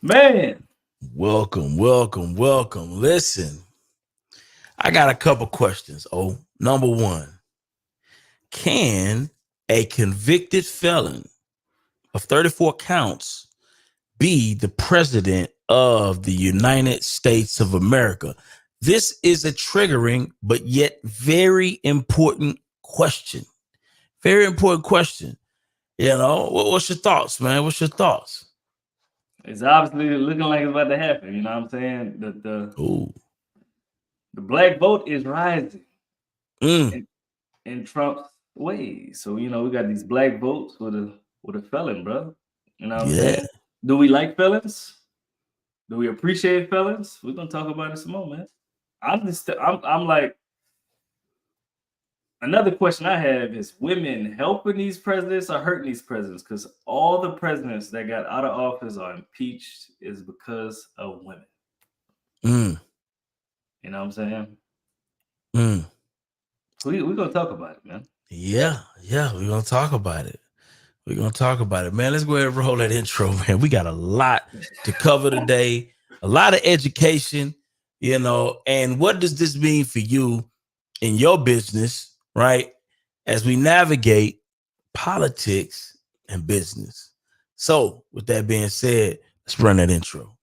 Man. Welcome. Listen, I got a couple questions. Number one, can a convicted felon of 34 counts be the president of the United States of America? This is a triggering, but yet very important question. Very important question. What's your thoughts, man? What's your thoughts? It's obviously looking like it's about to happen. You know what I'm saying? The black vote is rising in Trump's way. So, we got these black votes with a felon, bro. You know what I'm saying? Do we like felons? Do we appreciate felons? We're gonna talk about it some more, man. I'm like, another question I have is women helping these presidents or hurting these presidents? Because all the presidents that got out of office or impeached is because of women. You know what I'm saying? We're gonna talk about it, man. Yeah, we're gonna talk about it. Man, let's go ahead and roll that intro, man. We got a lot to cover today, a lot of education, and what does this mean for you in your business, right? As we navigate politics and business. So with that being said, let's run that intro.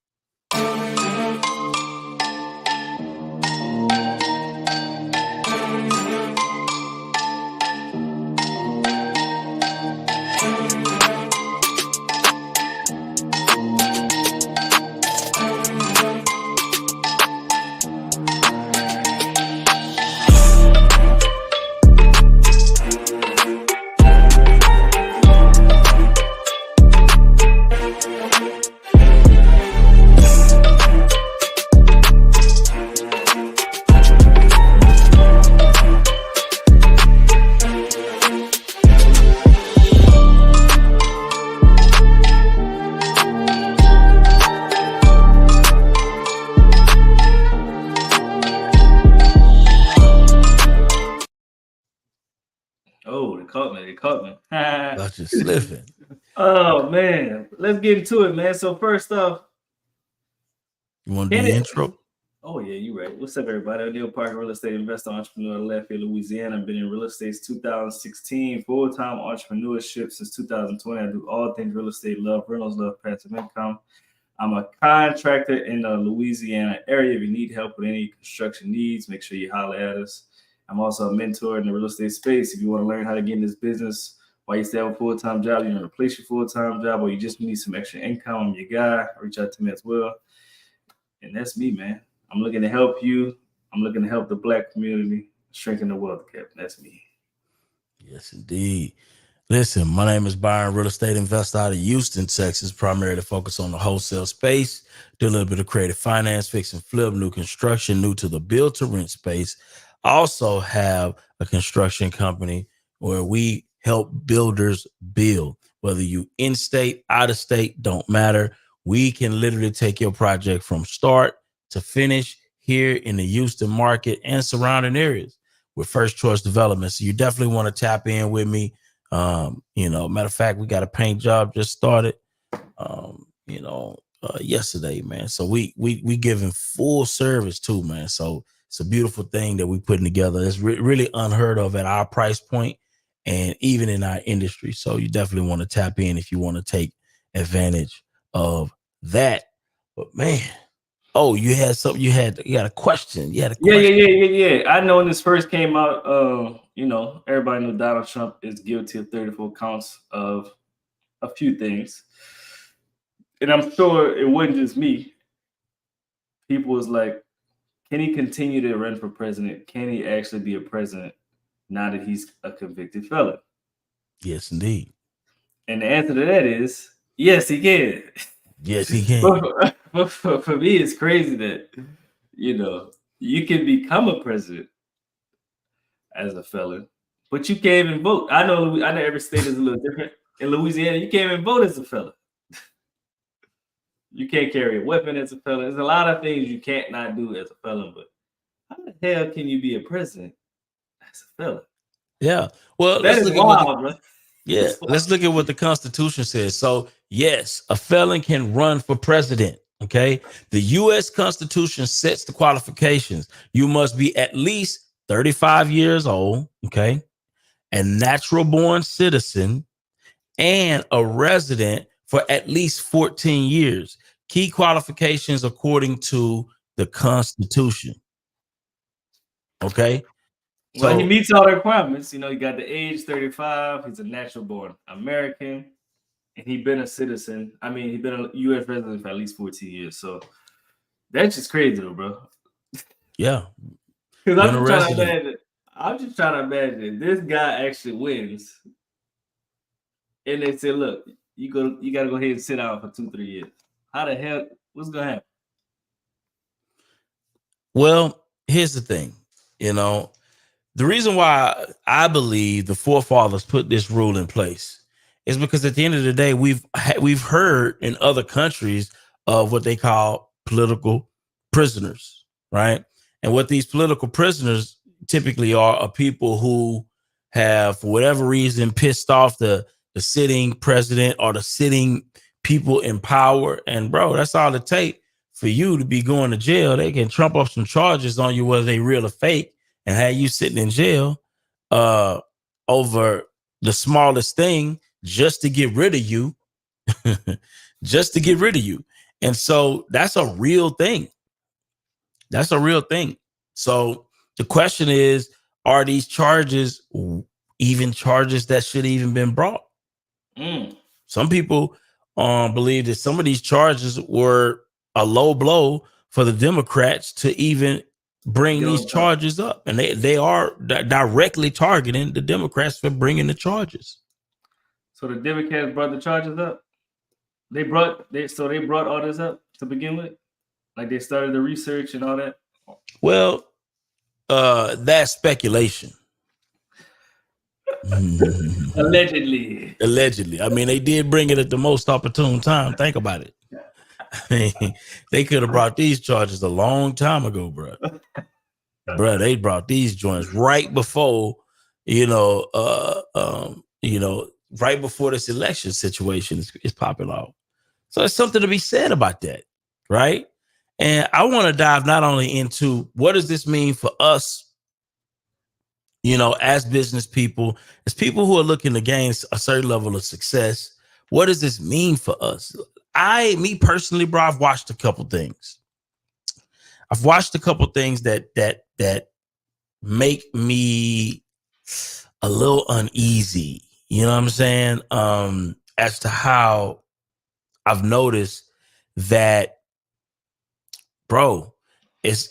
They caught me. Got you slipping. Oh man, let's get into it, man. So first off, you want to do the intro? Oh yeah, you're right. What's up, everybody? I'm Neil Parker, real estate investor, entrepreneur, Lafayette, Louisiana. I've been in real estate since 2016, full-time entrepreneurship since 2020. I do all things real estate, love rentals, love passive income. I'm a contractor in the Louisiana area. If you need help with any construction needs, make sure you holler at us. I'm also a mentor in the real estate space. If you want to learn how to get in this business while you still have a full-time job, you want to replace your full-time job, or you just need some extra income, I'm your guy, reach out to me as well. And that's me, man. I'm looking to help you. I'm looking to help the Black community, shrinking the wealth gap. That's me. Yes, indeed. Listen, my name is Byron, real estate investor out of Houston, Texas, primarily focused on the wholesale space, do a little bit of creative finance, fix and flip, new construction, new to the build to rent space. I also have a construction company where we help builders build, whether you in-state, out-of-state, don't matter. We can literally take your project from start to finish here in the Houston market and surrounding areas with first choice development. So you definitely want to tap in with me. Matter of fact, we got a paint job just started, yesterday, man. So we giving full service too, man. So it's a beautiful thing that we putting together. It's really unheard of at our price point and even in our industry. So you definitely want to tap in if you want to take advantage of that. But man, you had something. You got a question. Yeah. I know when this first came out, everybody knew Donald Trump is guilty of 34 counts of a few things. And I'm sure it wasn't just me. People was like, can he continue to run for president? Can he actually be a president now that he's a convicted felon? Yes, indeed. And the answer to that is yes, he can. Yes, he can. For me, it's crazy that, you can become a president as a felon, but you can't even vote. I know every state is a little different. In Louisiana, you can't even vote as a felon. You can't carry a weapon as a felon. There's a lot of things you can't not do as a felon, but how the hell can you be a president as a felon? Yeah. Well, that is wild, bro. Yeah, let's look at what the Constitution says. So yes, a felon can run for president. Okay. The U.S. Constitution sets the qualifications. You must be at least 35 years old. Okay. A natural born citizen and a resident for at least 14 years. Key qualifications according to the Constitution. Okay. Well, he So, meets all the requirements. You know, he got the age 35. He's a natural born American, and he been a citizen. I mean, he been a U.S. resident for at least 14 years. So that's just crazy, though, bro. yeah, Because been a resident. I'm just trying to imagine this guy actually wins, and they say, "Look, you got to go ahead and sit down for 2-3 years." How the hell? What's gonna happen? Well, here's the thing. You know, the reason why I believe the forefathers put this rule in place is because at the end of the day, we've heard in other countries of what they call political prisoners, right? And what these political prisoners typically are people who have, for whatever reason, pissed off the sitting president or the sitting people in power. And bro, that's all it takes for you to be going to jail. They can trump up some charges on you, whether they real or fake, and have you sitting in jail uh over the smallest thing just to get rid of you. Just to get rid of you. And so that's a real thing. That's a real thing. So the question is, are these charges even charges that should even been brought? Mm. Some people believe that some of these charges were a low blow for the Democrats to even bring Get these on top. charges up, and they are directly targeting the Democrats for bringing the charges. So the Democrats brought the charges up. They brought all this up to begin with. Like they started the research and all that. Well, that's speculation. Allegedly. Allegedly. I mean, they did bring it at the most opportune time. Think about it. They could have brought these charges a long time ago, bro. Bro, they brought these joints right before, right before this election situation is popping off. So there's something to be said about that, right? And I want to dive not only into what does this mean for us, as business people, as people who are looking to gain a certain level of success. What does this mean for us? Me personally, bro, I've watched a couple things. I've watched a couple things that make me a little uneasy. You know what I'm saying? As to how I've noticed that, bro, it's,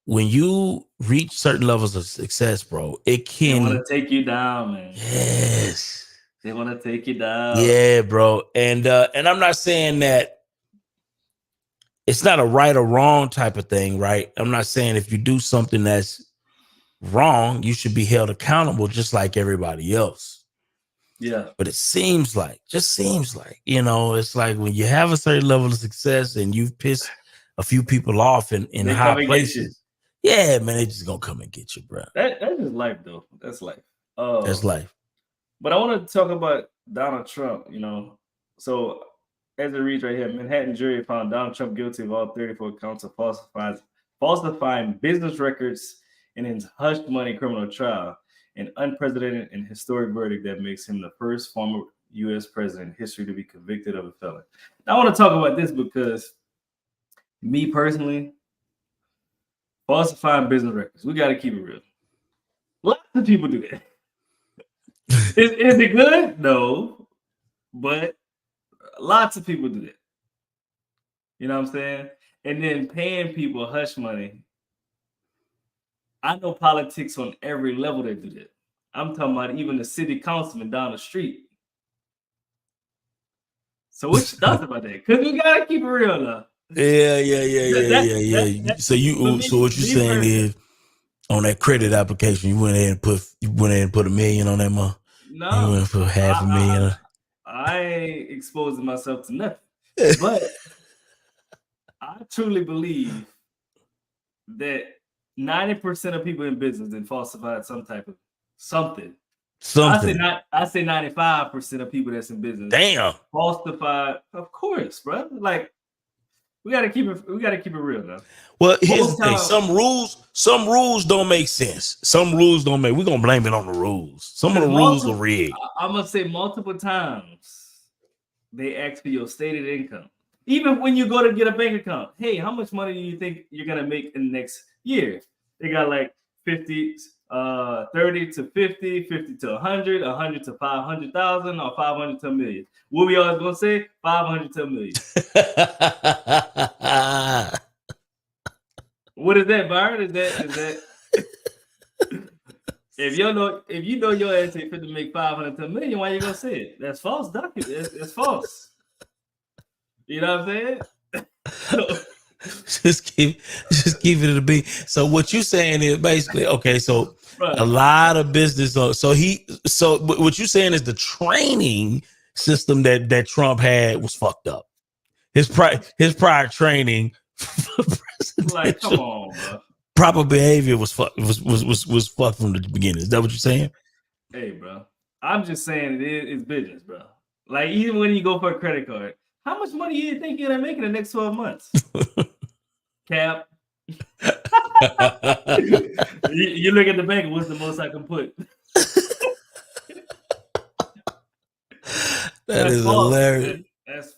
when you reach certain levels of success, bro, it They want can. to take you down, man. Yes. They want to take you down. Yeah, bro. And I'm not saying that it's not a right or wrong type of thing, right? I'm not saying if you do something that's wrong, you should be held accountable just like everybody else. Yeah. But it seems like, it's like when you have a certain level of success and you've pissed a few people off in They high come and get you. places. Yeah, man, they just gonna come and get you, bro. That's just life, though. That's life. That's life. But I want to talk about Donald Trump, So as it reads right here, Manhattan jury found Donald Trump guilty of all 34 counts of falsifying business records in his hush money criminal trial, an unprecedented and historic verdict that makes him the first former U.S. president in history to be convicted of a felony. Now, I want to talk about this because me personally, falsifying business records, we got to keep it real. Lots of people do that. Is it good? No, but lots of people do that. You know what I'm saying? And then paying people hush money. I know politics on every level that do that. I'm talking about even the city councilman down the street. So what you thoughts about that? Because we gotta keep it real now. Yeah. So what you saying is, on that credit application, you went ahead and put $1 million on that month. No, you went for $500,000. I ain't exposing myself to nothing, but I truly believe that 90% of people in business then falsified some type of something. Something. I say 95% of people that's in business Damn. falsify. Of course, bro. Like we gotta keep it real now. Well, here's the thing. Some rules don't make sense. Some rules don't make. We're gonna blame it on the rules. Some of the rules are rigged. I'm gonna say multiple times they ask for your stated income. Even when you go to get a bank account, hey, how much money do you think you're gonna make in the next year? They got like 50, 30 to 50, 50 to 100, 100 to 500,000, or 500 to a million. What we always gonna say? 500 to a million. What is that, Byron? Is that if you know your ass ain't fit to make 500 to a million, why you gonna say it? That's false document. It's false. You know what I'm saying? just keep it a beat. So what you saying is basically okay. So a lot of business. So what you saying is the training system that Trump had was fucked up. His prior training. Like, come on, bro. Proper behavior was fucked from the beginning. Is that what you're saying? Hey, bro. I'm just saying it's business, bro. Like even when you go for a credit card. How much money do you think you're gonna make in the next 12 months? Cap. you look at the bank, what's the most I can put? That's hilarious. That's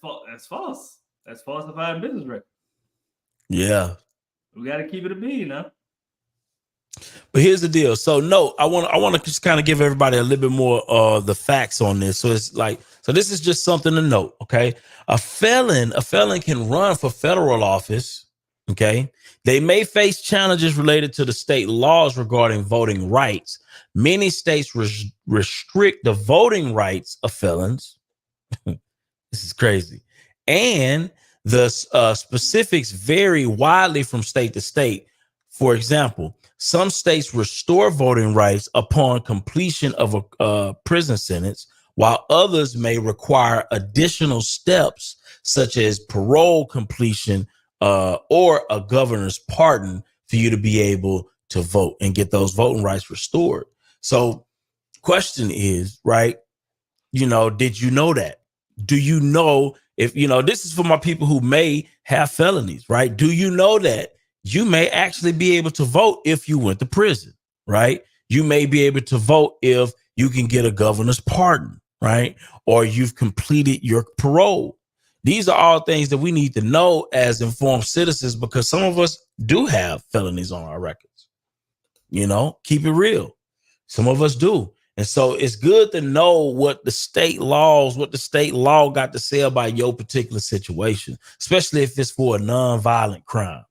false. That's falsified business record. Yeah. We gotta keep it a beat, you know. But here's the deal. So no, I want to just kind of give everybody a little bit more of the facts on this. So it's like, so this is just something to note. Okay. A felon can run for federal office. Okay. They may face challenges related to the state laws regarding voting rights. Many states restrict the voting rights of felons. This is crazy. And the specifics vary widely from state to state. For example, some states restore voting rights upon completion of a prison sentence, while others may require additional steps such as parole completion or a governor's pardon for you to be able to vote and get those voting rights restored. So question is, right, did you know that? Do you know if, this is for my people who may have felonies, right? Do you know that you may actually be able to vote if you went to prison, right? You may be able to vote if you can get a governor's pardon, right? Or you've completed your parole. These are all things that we need to know as informed citizens because some of us do have felonies on our records. Keep it real. Some of us do. And so it's good to know what the state law got to say about your particular situation, especially if it's for a non-violent crime.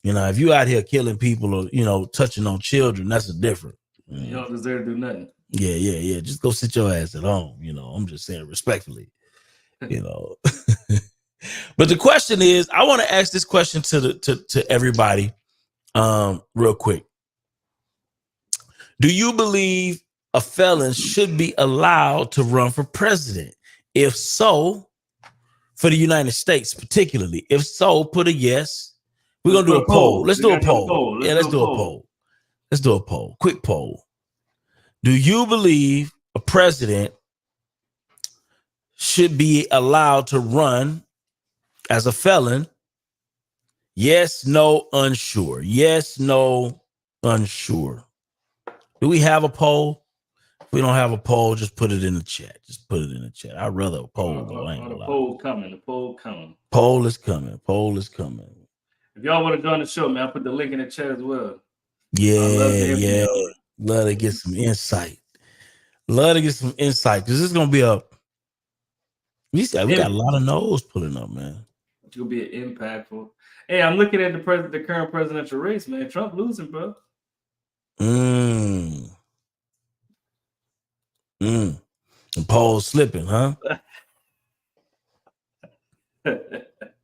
If you out here killing people or, touching on children, that's a different. You don't deserve to do nothing. Yeah. Just go sit your ass at home. I'm just saying respectfully, But the question is, I want to ask this question to everybody real quick. Do you believe a felon should be allowed to run for president? If so, for the United States particularly, if so, put a yes. We're going to do a poll. Let's do a poll. Let's do a poll. Let's do a poll. Quick poll. Do you believe a president should be allowed to run as a felon? Yes, no, unsure. Yes, no, unsure. Do we have a poll? If we don't have a poll, just put it in the chat. I'd rather a poll. The poll coming. The poll coming. Poll is coming. Poll is coming. If y'all want to join the show, man, I'll put the link in the chat as well. Yeah. Love to get some insight. Because this is gonna be we got a lot of no's pulling up, man. It's gonna be an impactful. Hey, I'm looking at the current presidential race, man. Trump losing, bro. The poll's slipping, huh?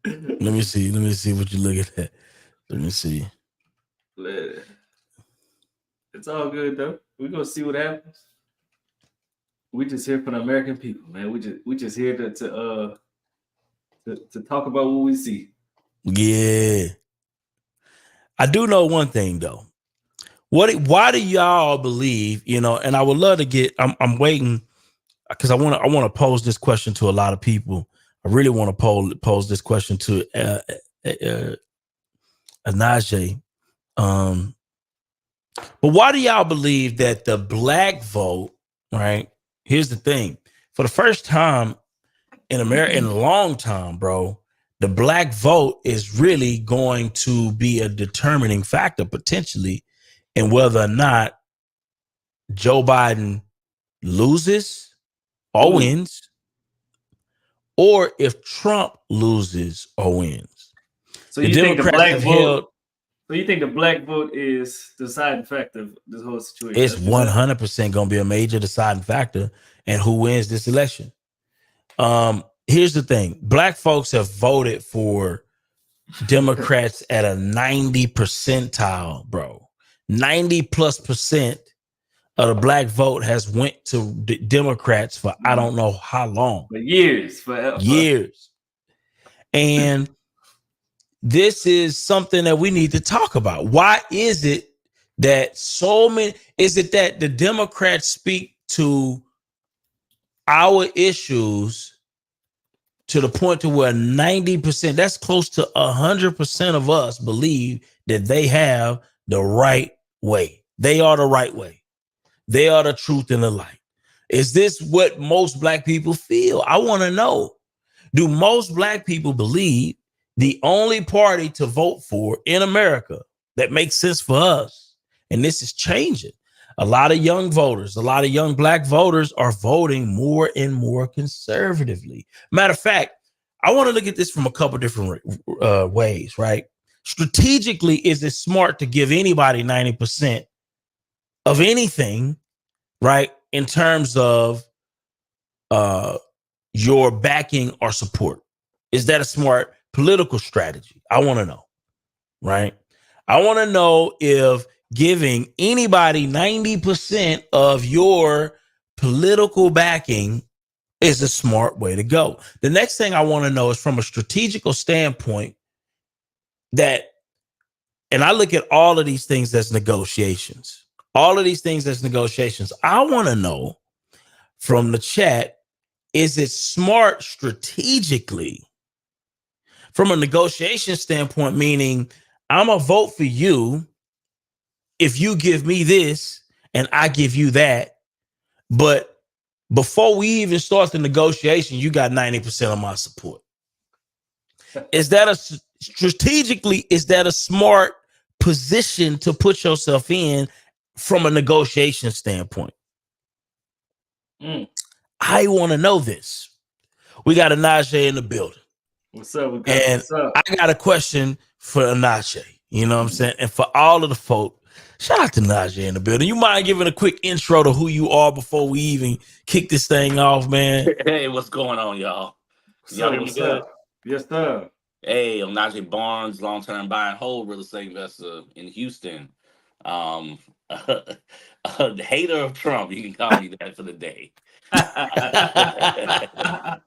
Let me see what you look at. Let me see. It's all good though. We're gonna see what happens. We just here for the American people, man. We just here to talk about what we see. Yeah. I do know one thing though. Why do y'all believe, and I would love to get, I'm waiting because I want to pose this question to a lot of people. I really want to pose this question to Najee. But why do y'all believe that the black vote, right? Here's the thing. For the first time in America, in a long time, bro, the black vote is really going to be a determining factor potentially in whether or not Joe Biden loses or wins, or if Trump loses or wins. So you think the black vote? So you think the black vote is the deciding factor of this whole situation? It's 100% going to be a major deciding factor in who wins this election. Here's the thing: black folks have voted for Democrats at a 90 percentile, bro. 90+% of the black vote has went to Democrats for I don't know how long. For years, forever. Years. And this is something that we need to talk about. Why is it that is it that the Democrats speak to our issues to the point to where 90%, that's close to 100% of us believe that they have the right way. They are the right way. They are the truth and the light. Is this what most black people feel? I want to know. Do most black people believe the only party to vote for in America that makes sense for us, and this is changing? A lot of young voters, a lot of young black voters are voting more and more conservatively. Matter of fact, I want to look at this from a couple different ways, right? Strategically, is it smart to give anybody 90% of anything, right, in terms of your backing or support? Is that a smart political strategy? I want to know, right? I want to know if giving anybody 90% of your political backing is a smart way to go. The next thing I want to know is from a strategical standpoint and I look at all of these things as negotiations. All of these things as negotiations. I want to know from the chat, is it smart strategically from a negotiation standpoint, meaning I'm going to vote for you if you give me this and I give you that, but before we even start the negotiation, you got 90% of my support. Is that strategically, is that a smart position to put yourself in from a negotiation standpoint? I want to know this. We got a Najee in the building. What's up? And what's up? I got a question for Najee. You know what I'm saying? And for all of the folk, shout out to Najee in the building. You mind giving a quick intro to who you are before we even kick this thing off, man? Hey, what's going on, y'all? Y'all hear me good? Yes, sir. Hey, I'm Najee Barnes, long-term buy and hold real estate investor in Houston. The hater of Trump, you can call me that for the day. I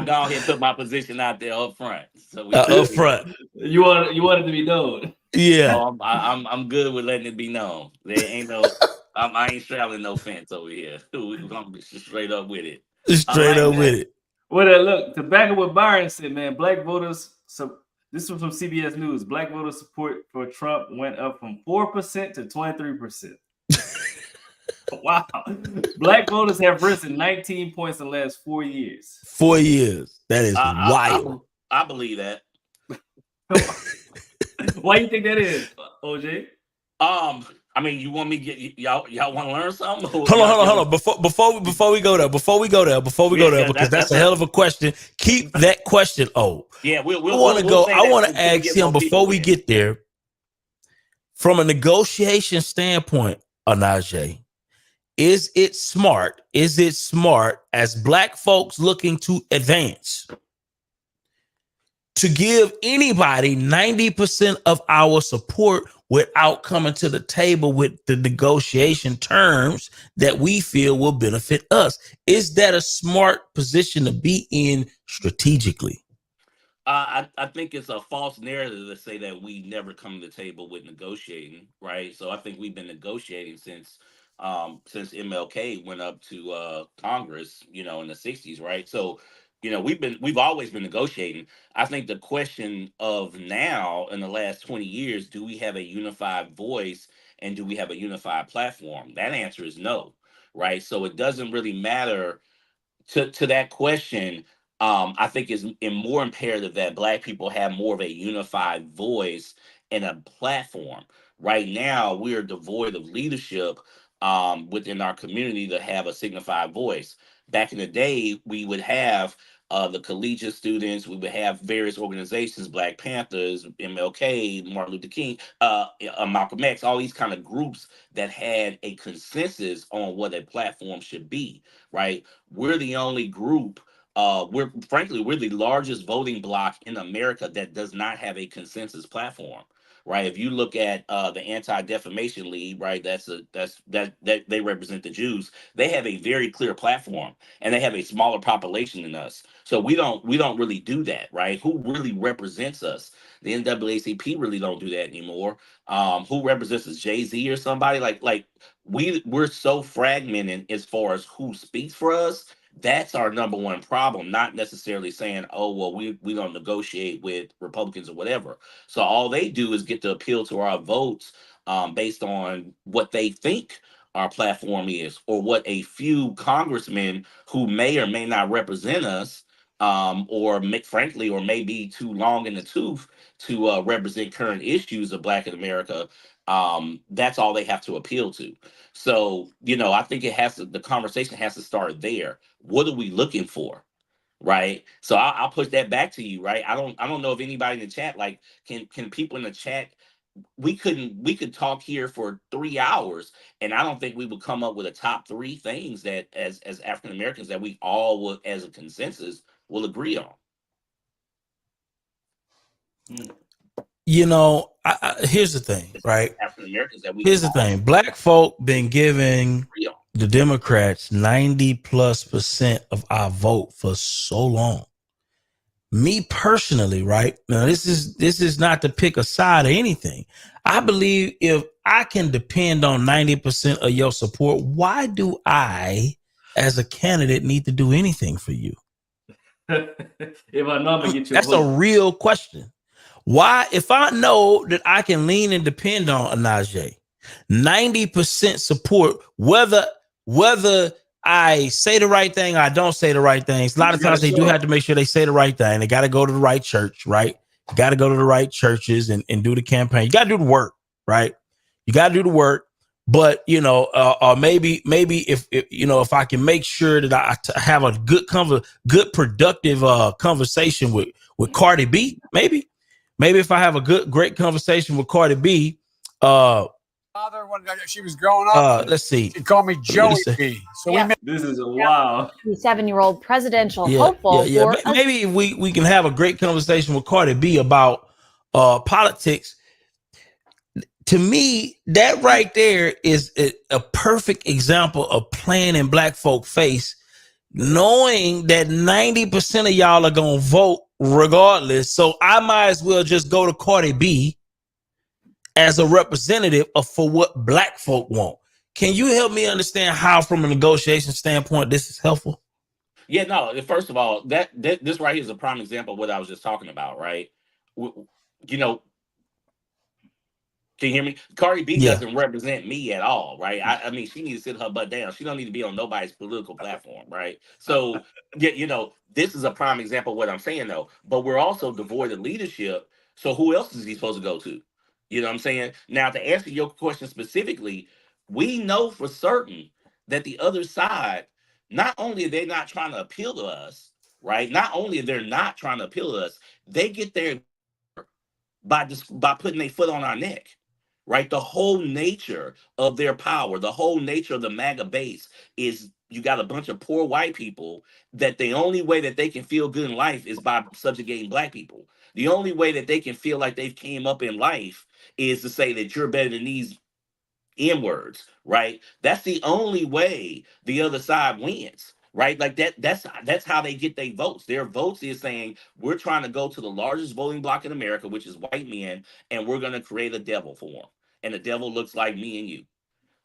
go ahead and put my position out there up front. So up front. You want it to be known. Yeah. Oh, I'm good with letting it be known. There ain't no I ain't straddling no fence over here. We're gonna be straight up with it. Straight up with it. Well, look, to back up what Byron said, man, black voters. So this was from CBS News. Black voter support for Trump went up from 4% to 23%. Wow. Black voters have risen 19 points in the last 4 years. 4 years. That is wild. I believe that. Why do you think that is, OJ? I mean, you want me to get y'all want to learn something? Hold on. Before we go there, because that's a hell of a question. Keep that question. Yeah, we'll I want to ask him before we get there. From a negotiation standpoint, Najee, is it smart? Is it smart as black folks looking to advance to give anybody 90% of our support without coming to the table with the negotiation terms that we feel will benefit us? Is that a smart position to be in strategically? I think it's a false narrative to say that we never come to the table with negotiating, right? So I think we've been negotiating since MLK went up to Congress, in the '60s, right? So, we've always been negotiating. I think the question of now in the last 20 years, do we have a unified voice and do we have a unified platform? That answer is no, right? So it doesn't really matter to that question. I think is more imperative that Black people have more of a unified voice and a platform. Right now, we are devoid of leadership within our community to have a signified voice. Back in the day, we would have the collegiate students, we would have various organizations, Black Panthers, MLK, Martin Luther King, Malcolm X, all these kind of groups that had a consensus on what a platform should be, right? We're the only group. We're the largest voting bloc in America that does not have a consensus platform, right? If you look at the Anti-Defamation League, right, that they represent the Jews. They have a very clear platform, and they have a smaller population than us. So we don't really do that, right? Who really represents us? The NAACP really don't do that anymore. Who represents us? Jay-Z or somebody like we're so fragmented as far as who speaks for us. That's our number one problem, not necessarily saying, oh, well, we don't negotiate with Republicans or whatever. So all they do is get to appeal to our votes based on what they think our platform is, or what a few congressmen who may or may not represent us, frankly, or may be too long in the tooth to represent current issues of Black in America. That's all they have to appeal to. So, I think the conversation has to start there. What are we looking for? Right. So I'll push that back to you. Right. I don't know if anybody in the chat, like, can people in the chat, we could talk here for 3 hours, and I don't think we would come up with a top three things that as African Americans that we all would, as a consensus, will agree on. Mm. Here's the thing, right? African Americans that we Here's the thing. Black folk been giving agree on. the Democrats 90+% of our vote for so long. Me personally, right? Now, this is not to pick a side or anything. I believe if I can depend on 90% of your support, why do I, as a candidate, need to do anything for you? If I know I'm gonna get your That's a vote. real question. Why, if I know that I can lean and depend on Anaje, 90% support, whether I say the right thing or I don't say the right things. A lot of times they do have to make sure they say the right thing. They got to go to the right church, right? You got to go to the right churches and do the campaign. You got to do the work, right? You got to do the work. But maybe if I can make sure that I have a good productive conversation with Cardi B, maybe if I have a great conversation with Cardi B, father when she was growing up. Let's see. She called me Joey B. So Yeah. This is a wow. 7-year-old presidential hopeful for maybe we can have a great conversation with Cardi B about politics. To me, that right there is a perfect example of playing in Black folk face, knowing that 90% of y'all are gonna vote regardless. So I might as well just go to Cardi B as a representative for what Black folk want. Can you help me understand how, from a negotiation standpoint, this is helpful? Yeah, no. First of all, that this right here is a prime example of what I was just talking about, right? You know, can you hear me? Cardi B doesn't represent me at all, right? I mean, she needs to sit her butt down. She don't need to be on nobody's political platform, right? So, this is a prime example of what I'm saying, though. But we're also devoid of leadership. So who else is he supposed to go to? You know what I'm saying? Now, to answer your question specifically, we know for certain that the other side, not only are they not trying to appeal to us, right? Not only are they not trying to appeal to us, they get there by putting their foot on our neck, right? The whole nature of their power, the whole nature of the MAGA base is you got a bunch of poor white people that the only way that they can feel good in life is by subjugating Black people. The only way that they can feel like they've came up in life is to say that you're better than these N words, right? That's the only way the other side wins. right? Like that's how they get their votes. Their votes is saying we're trying to go to the largest voting bloc in America, which is white men, and we're going to create a devil for them. And the devil looks like me and you.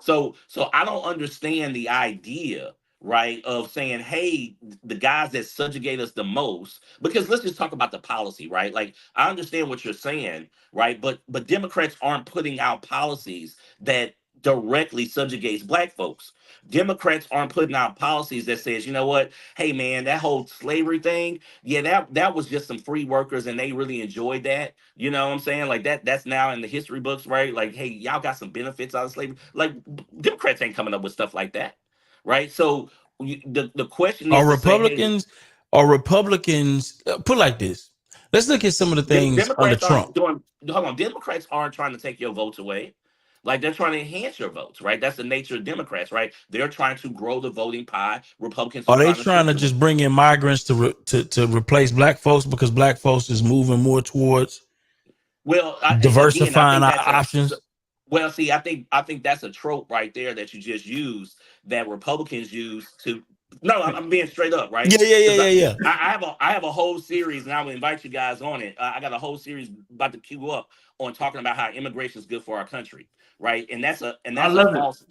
So I don't understand the idea, right, of saying, hey, the guys that subjugate us the most, because let's just talk about the policy, right? Like I understand what you're saying, right? But Democrats aren't putting out policies that directly subjugates black folks. Democrats aren't putting out policies that says, you know what, hey man, that whole slavery thing, yeah, that was just some free workers and they really enjoyed that. You know what I'm saying? Like that's now in the history books, right? Like, hey, y'all got some benefits out of slavery. Like Democrats ain't coming up with stuff like that, right? So the question is Are to say, hey, Republicans put like this? Let's look at some of the things under Democrats Trump. aren't doing. Hold on, Democrats aren't trying to take your votes away. Like they're trying to enhance your votes, right? That's the nature of Democrats, right? They're trying to grow the voting pie. Republicans are Are they trying to trying to shrink just bring in migrants to replace black folks because black folks is moving more towards well, again, I diversifying think our that's options? well. See, I think that's a trope right there that you just used that Republicans use to. No, I'm being straight up, right? Because Yeah. I have a whole series, and I will invite you guys on it. I got a whole series about to queue up on talking about how immigration is good for our country, right? And that's a I love it. false.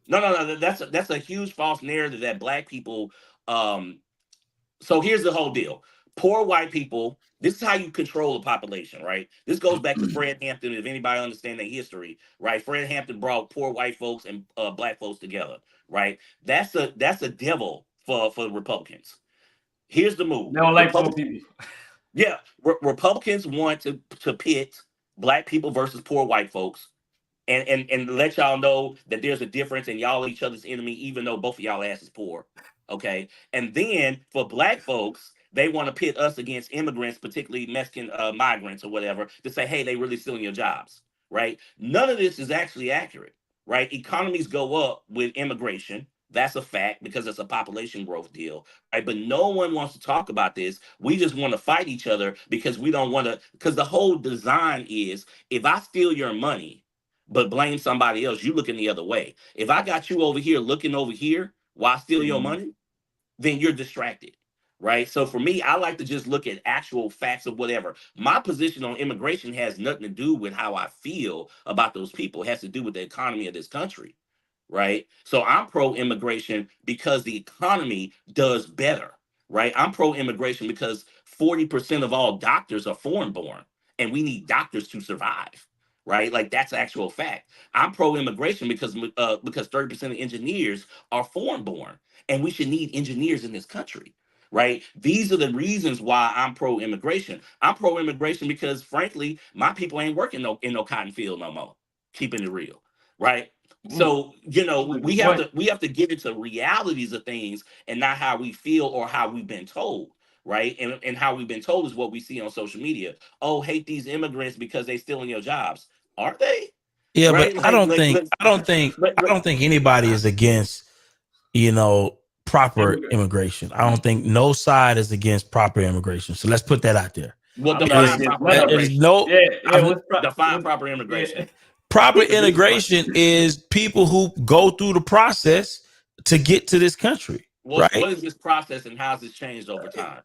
No. That's a huge false narrative that black people. So here's the whole deal. Poor white people, this is how you control a population, right? This goes back to Fred Hampton. If anybody understands their history, right? Fred Hampton brought poor white folks and black folks together, right? That's a devil for Republicans. Here's the move. They don't like poor people. Yeah, Republicans want to pit black people versus poor white folks, and let y'all know that there's a difference and y'all each other's enemy, even though both of y'all ass is poor. Okay. And then for black folks, they want to pit us against immigrants, particularly Mexican migrants or whatever, to say, hey, they really stealing your jobs. Right. None of this is actually accurate. Right. Economies go up with immigration. That's a fact because it's a population growth deal. Right. But no one wants to talk about this. We just want to fight each other because we don't want to, because the whole design is if I steal your money, but blame somebody else, you looking the other way. If I got you over here looking over here while I steal your money, then you're distracted, right? So for me, I like to just look at actual facts of whatever. My position on immigration has nothing to do with how I feel about those people. It has to do with the economy of this country, right? So I'm pro-immigration because the economy does better, right? I'm pro-immigration because 40% of all doctors are foreign-born, and we need doctors to survive, right? Like that's actual fact. I'm pro-immigration because 30% of engineers are foreign-born, and we should need engineers in this country, right? These are the reasons why I'm pro-immigration. I'm pro-immigration because, frankly, my people ain't working in no cotton field no more. Keeping it real, right? So we have to get into realities of things and not how we feel or how we've been told, right? And how we've been told is what we see on social media. Oh, hate these immigrants because they stealing your jobs. Aren't they? Yeah, right? but I don't think anybody is against proper immigration. I don't think no side is against proper immigration. So let's put that out there. Well, define proper immigration. Define proper immigration. Proper integration is people who go through the process to get to this country. Right? What is this process and how's this changed over time?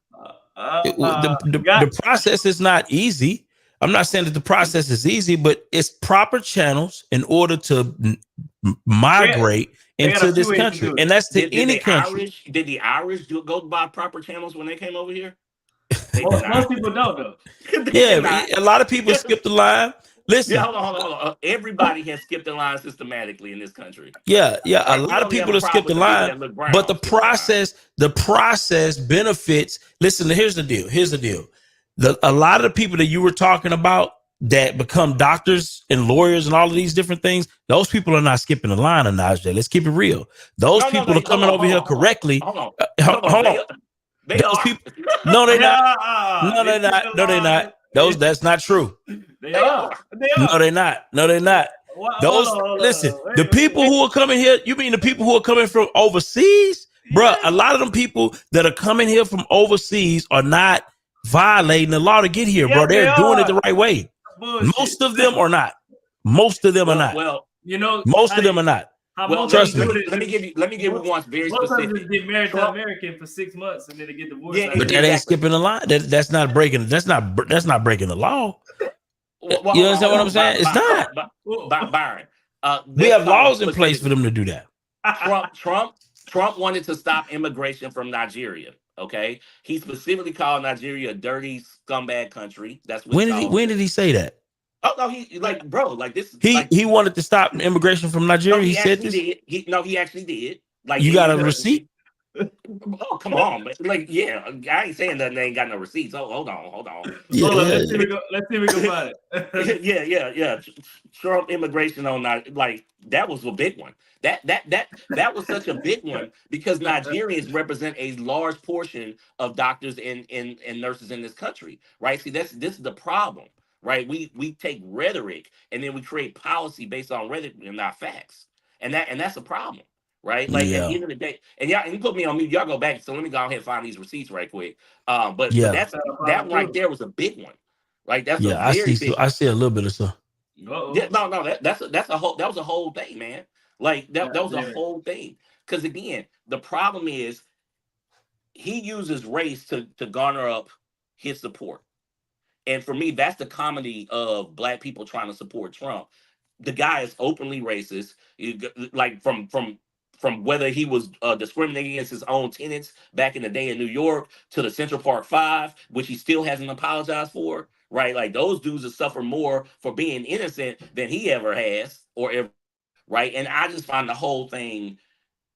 The process is not easy. I'm not saying that the process is easy, but it's proper channels in order to migrate into this country. And that's to any country. Did the Irish go by proper channels when they came over here? Most people don't, though. Yeah, a lot of people skip the line. Listen, hold on. Everybody has skipped the line systematically in this country. Yeah. A lot of people have skipped the line, but the process benefits. Listen, here's the deal. A lot of the people that you were talking about that become doctors and lawyers and all of these different things, those people are not skipping the line, Najee. Let's keep it real. Those people are coming over here correctly. Hold on. Those people, no, they're not. No, they're not. No, they're not. That's not true. They are. No, they're not. No, they're not. Listen, the people who are coming here, you mean the people who are coming from overseas? Bruh, a lot of them people that are coming here from overseas are not violating the law to get here, bro. They're doing it the right way. Most of them are not. Most of them are not. Well, most of them are not. Well, Trust me. let me give you one very Most specific. just get married to an American for 6 months and then they get divorced. Yeah, But that ain't skipping the line. That's not breaking. That's not breaking the law. Well, You understand what I'm saying? It's not. Byron. We have laws in place for them to do that. Trump wanted to stop immigration from Nigeria. Okay, he specifically called Nigeria a dirty scumbag country. That's what When did he say that? Oh no, he like bro, like this. He wanted to stop immigration from Nigeria. No, he said this. Did. He actually did. Like you got a receipt? Oh come on, man. Like yeah, I ain't saying that they ain't got no receipts. Oh hold on. Yeah. Let's see we go find it. yeah. Trump immigration on that, like that was a big one. That was such a big one because Nigerians represent a large portion of doctors and nurses in this country, right? See, this is the problem, right? We take rhetoric and then we create policy based on rhetoric and not facts, and that's a problem. Right, like at the end of the day, and y'all, and you put me on mute. Y'all go back. So let me go ahead and find these receipts right quick. But that right there was a big one. Like that's a very big. I see a little bit of stuff. Yeah, no, that's a whole. That was a whole thing, man. Like that was a whole thing. Because again, the problem is he uses race to garner up his support, and for me, that's the comedy of black people trying to support Trump. The guy is openly racist, like from whether he was discriminating against his own tenants back in the day in New York to the Central Park Five, which he still hasn't apologized for, right? Like those dudes have suffered more for being innocent than he ever has or ever, right? And I just find the whole thing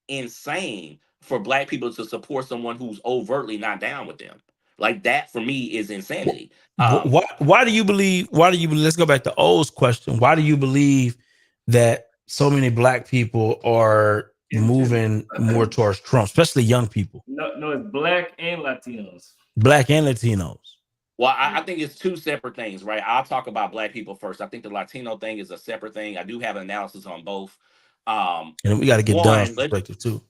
insane for black people to support someone who's overtly not down with them. Like that for me is insanity. Why do you believe? Let's go back to O's question. Why do you believe that so many black people are moving more towards Trump, especially young people? No, it's black and Latinos. Well, I think it's two separate things, right? I'll talk about black people first. I think the Latino thing is a separate thing. I do have an analysis on both. And we got to get Don's perspective too.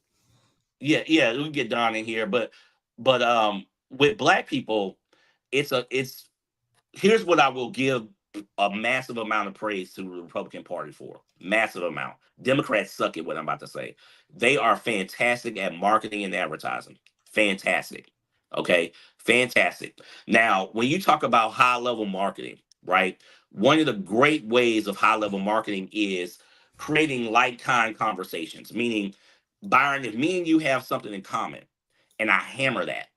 Yeah, we can get Don in here, but with black people, it's here's what I will give a massive amount of praise to the Republican Party for. Massive amount. Democrats suck at what I'm about to say. They are fantastic at marketing and advertising. Fantastic. Okay. Fantastic. Now, when you talk about high level marketing, right? One of the great ways of high level marketing is creating like kind conversations, meaning, Byron, if me and you have something in common and I hammer that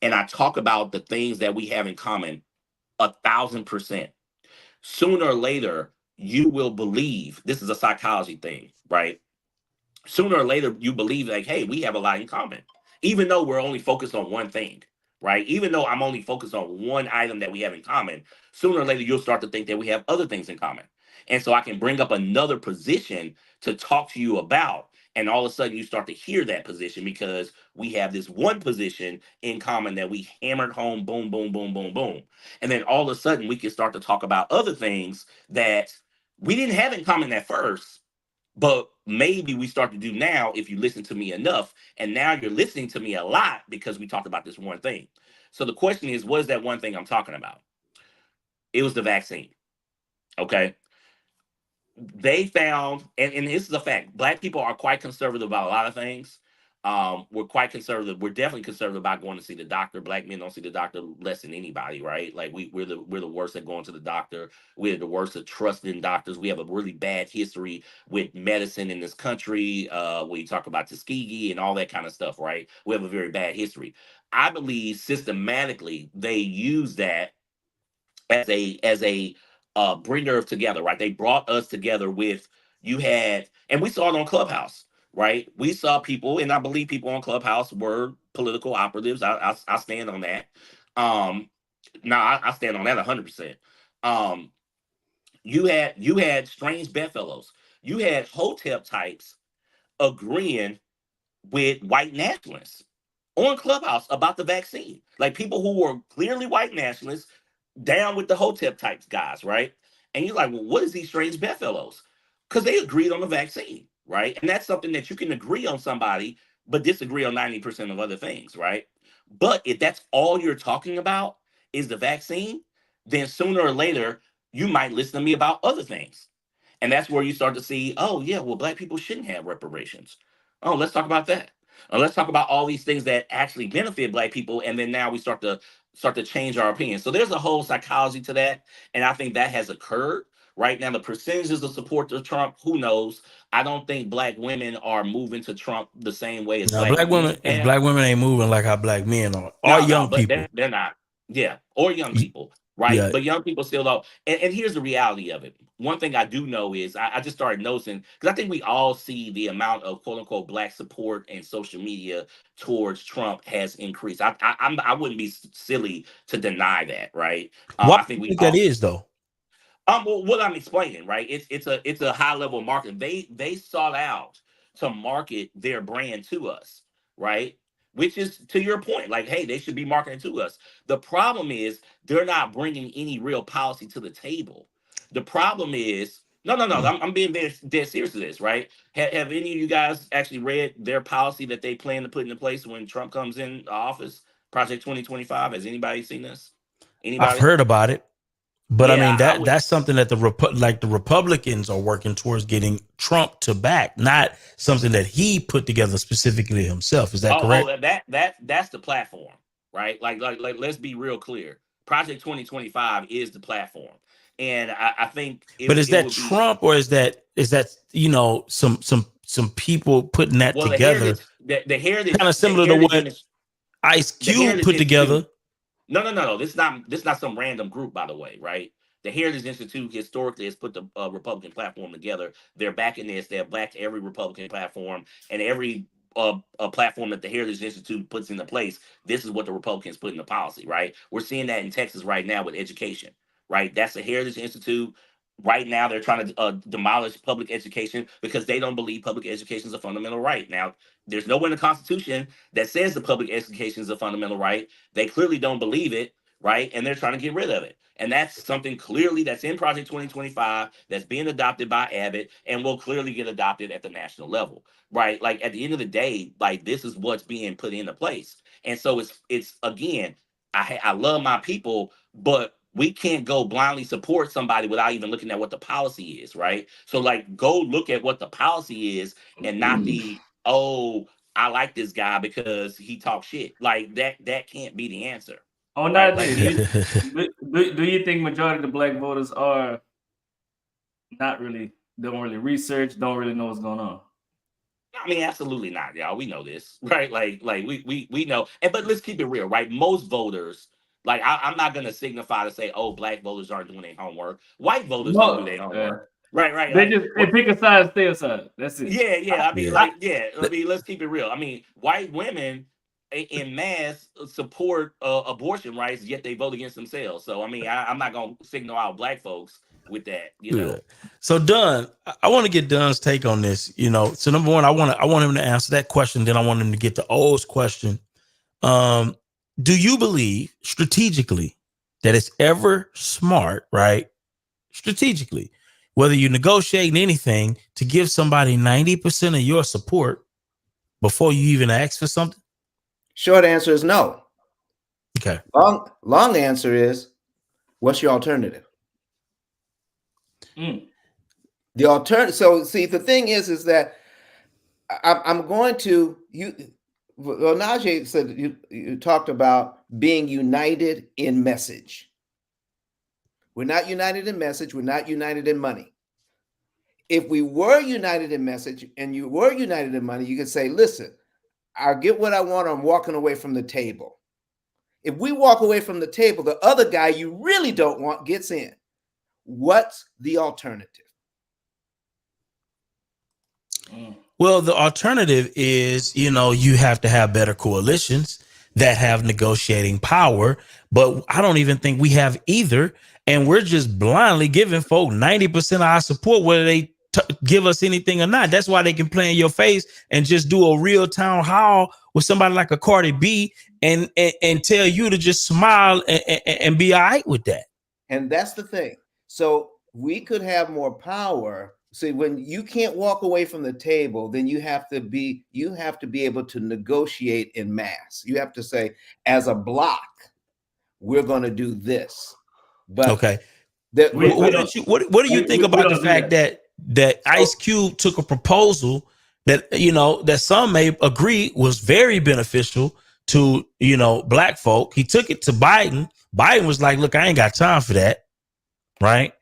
and I talk about the things that we have in common 1,000%, sooner or later, you will believe this is a psychology thing, right? Sooner or later, you believe like, hey, we have a lot in common, even though we're only focused on one thing, right? Even though I'm only focused on one item that we have in common, sooner or later, you'll start to think that we have other things in common. And so I can bring up another position to talk to you about. And all of a sudden you start to hear that position because we have this one position in common that we hammered home, boom, boom, boom, boom, boom. And then all of a sudden we can start to talk about other things that we didn't have in common at first, but maybe we start to do now if you listen to me enough. And now you're listening to me a lot because we talked about this one thing. So the question is, what is that one thing I'm talking about? It was the vaccine. Okay. They found, and this is a fact, black people are quite conservative about a lot of things. We're quite conservative. We're definitely conservative about going to see the doctor. Black men don't see the doctor less than anybody, right? Like we're the worst at going to the doctor. We're the worst at trusting doctors. We have a really bad history with medicine in this country. When you talk about Tuskegee and all that kind of stuff, right? We have a very bad history. I believe systematically they use that as a bringer together, right? They brought us together with, you had, and we saw it on Clubhouse, right? We saw people, and I believe people on Clubhouse were political operatives. I stand on that. I stand on that 100%. You had strange bedfellows. You had Hotep types agreeing with white nationalists on Clubhouse about the vaccine. Like people who were clearly white nationalists down with the Hotep types guys, right? And you're like, well, what is these strange bedfellows? Because they agreed on the vaccine, right? And that's something that you can agree on somebody, but disagree on 90% of other things, right? But if that's all you're talking about is the vaccine, then sooner or later, you might listen to me about other things. And that's where you start to see, oh yeah, well, black people shouldn't have reparations. Oh, let's talk about that. Let's talk about all these things that actually benefit black people, and then now we start to change our opinion. So there's a whole psychology to that, and I think that has occurred. Right now, the percentages of support to Trump, who knows? I don't think black women are moving to Trump the same way as Now, black men have. black women ain't moving like how black men are. Or No, young but people. they're not. Yeah, or young people, right? Yeah. But young people still don't. And here's the reality of it. One thing I do know is I just started noticing, because I think we all see the amount of quote unquote black support and social media towards Trump has increased. I wouldn't be silly to deny that, right? Why I do think you we think all. that is though? Well, what I'm explaining, right? It's a high level market. They sought out to market their brand to us, right? Which is to your point, like, hey, they should be marketing to us. The problem is they're not bringing any real policy to the table. The problem is, no. I'm being dead serious to this, right? Have any of you guys actually read their policy that they plan to put into place when Trump comes in office? Project 2025. Has anybody seen this? I've Anybody? heard about it. But I mean Yeah, I would. that's something that the Republicans are working towards getting Trump to back, not something that he put together specifically himself. Is that correct? That's the platform, right? Like let's be real clear. Project 2025 is the platform, and I think But is it that would be, Trump or is that some people putting that well, together, the heritage, kind of similar to what Ice the Cube Heritage put together? Institute. No. This is not some random group, by the way, right? The Heritage Institute historically has put the Republican platform together. They're backing this. They have backed every Republican platform, and every a platform that the Heritage Institute puts into place. This is what the Republicans put into policy, right? We're seeing that in Texas right now with education, right? That's the Heritage Institute. Right now, they're trying to demolish public education because they don't believe public education is a fundamental right. Now, there's nowhere in the Constitution that says the public education is a fundamental right. They clearly don't believe it, right? And they're trying to get rid of it. And that's something clearly that's in Project 2025 that's being adopted by Abbott and will clearly get adopted at the national level, right? Like at the end of the day, like this is what's being put into place. And so it's again, I love my people, but we can't go blindly support somebody without even looking at what the policy is, right? So like go look at what the policy is and not the, oh, I like this guy because he talks shit. Like that can't be the answer. On Right? that, do you think majority of the black voters are don't really research, don't really know what's going on? I mean, absolutely not, y'all. We know this, right? Like we know. And but let's keep it real, right? Most voters, like I'm not gonna signify to say, oh, black voters aren't doing their homework. White voters don't do their homework. Right. They just pick a side, stay aside. That's it. Yeah. I mean, I mean, let's keep it real. I mean, white women in mass support abortion rights, yet they vote against themselves. So I mean, I'm not gonna signal out black folks with that, you know. Yeah. So Dunn, I want to get Dunn's take on this. So number one, I want him to answer that question. Then I want him to get the O's question. Do you believe strategically that it's ever smart, right? Strategically, whether you're negotiating anything, to give somebody 90% of your support before you even ask for something? Short answer is no. Okay. Long answer is, what's your alternative? The alternative. So see, the thing is that I'm going to you. Well, Najee said you talked about being united in message. We're not united in message. We're not united in money. If we were united in message and you were united in money, you could say, listen, I get what I want. I'm walking away from the table. If we walk away from the table, the other guy you really don't want gets in. What's the alternative? Well, the alternative is, you have to have better coalitions that have negotiating power. But I don't even think we have either. And we're just blindly giving folk 90% of our support, whether they give us anything or not. That's why they can play in your face and just do a real town hall with somebody like a Cardi B and tell you to just smile and be all right with that. And that's the thing. So we could have more power. See, when you can't walk away from the table, then you have to be able to negotiate in mass. You have to say, as a block, we're going to do this. But okay. what do you think about the fact that that Ice Cube took a proposal that, that some may agree was very beneficial to, black folk. He took it to Biden. Biden was like, look, I ain't got time for that. Right.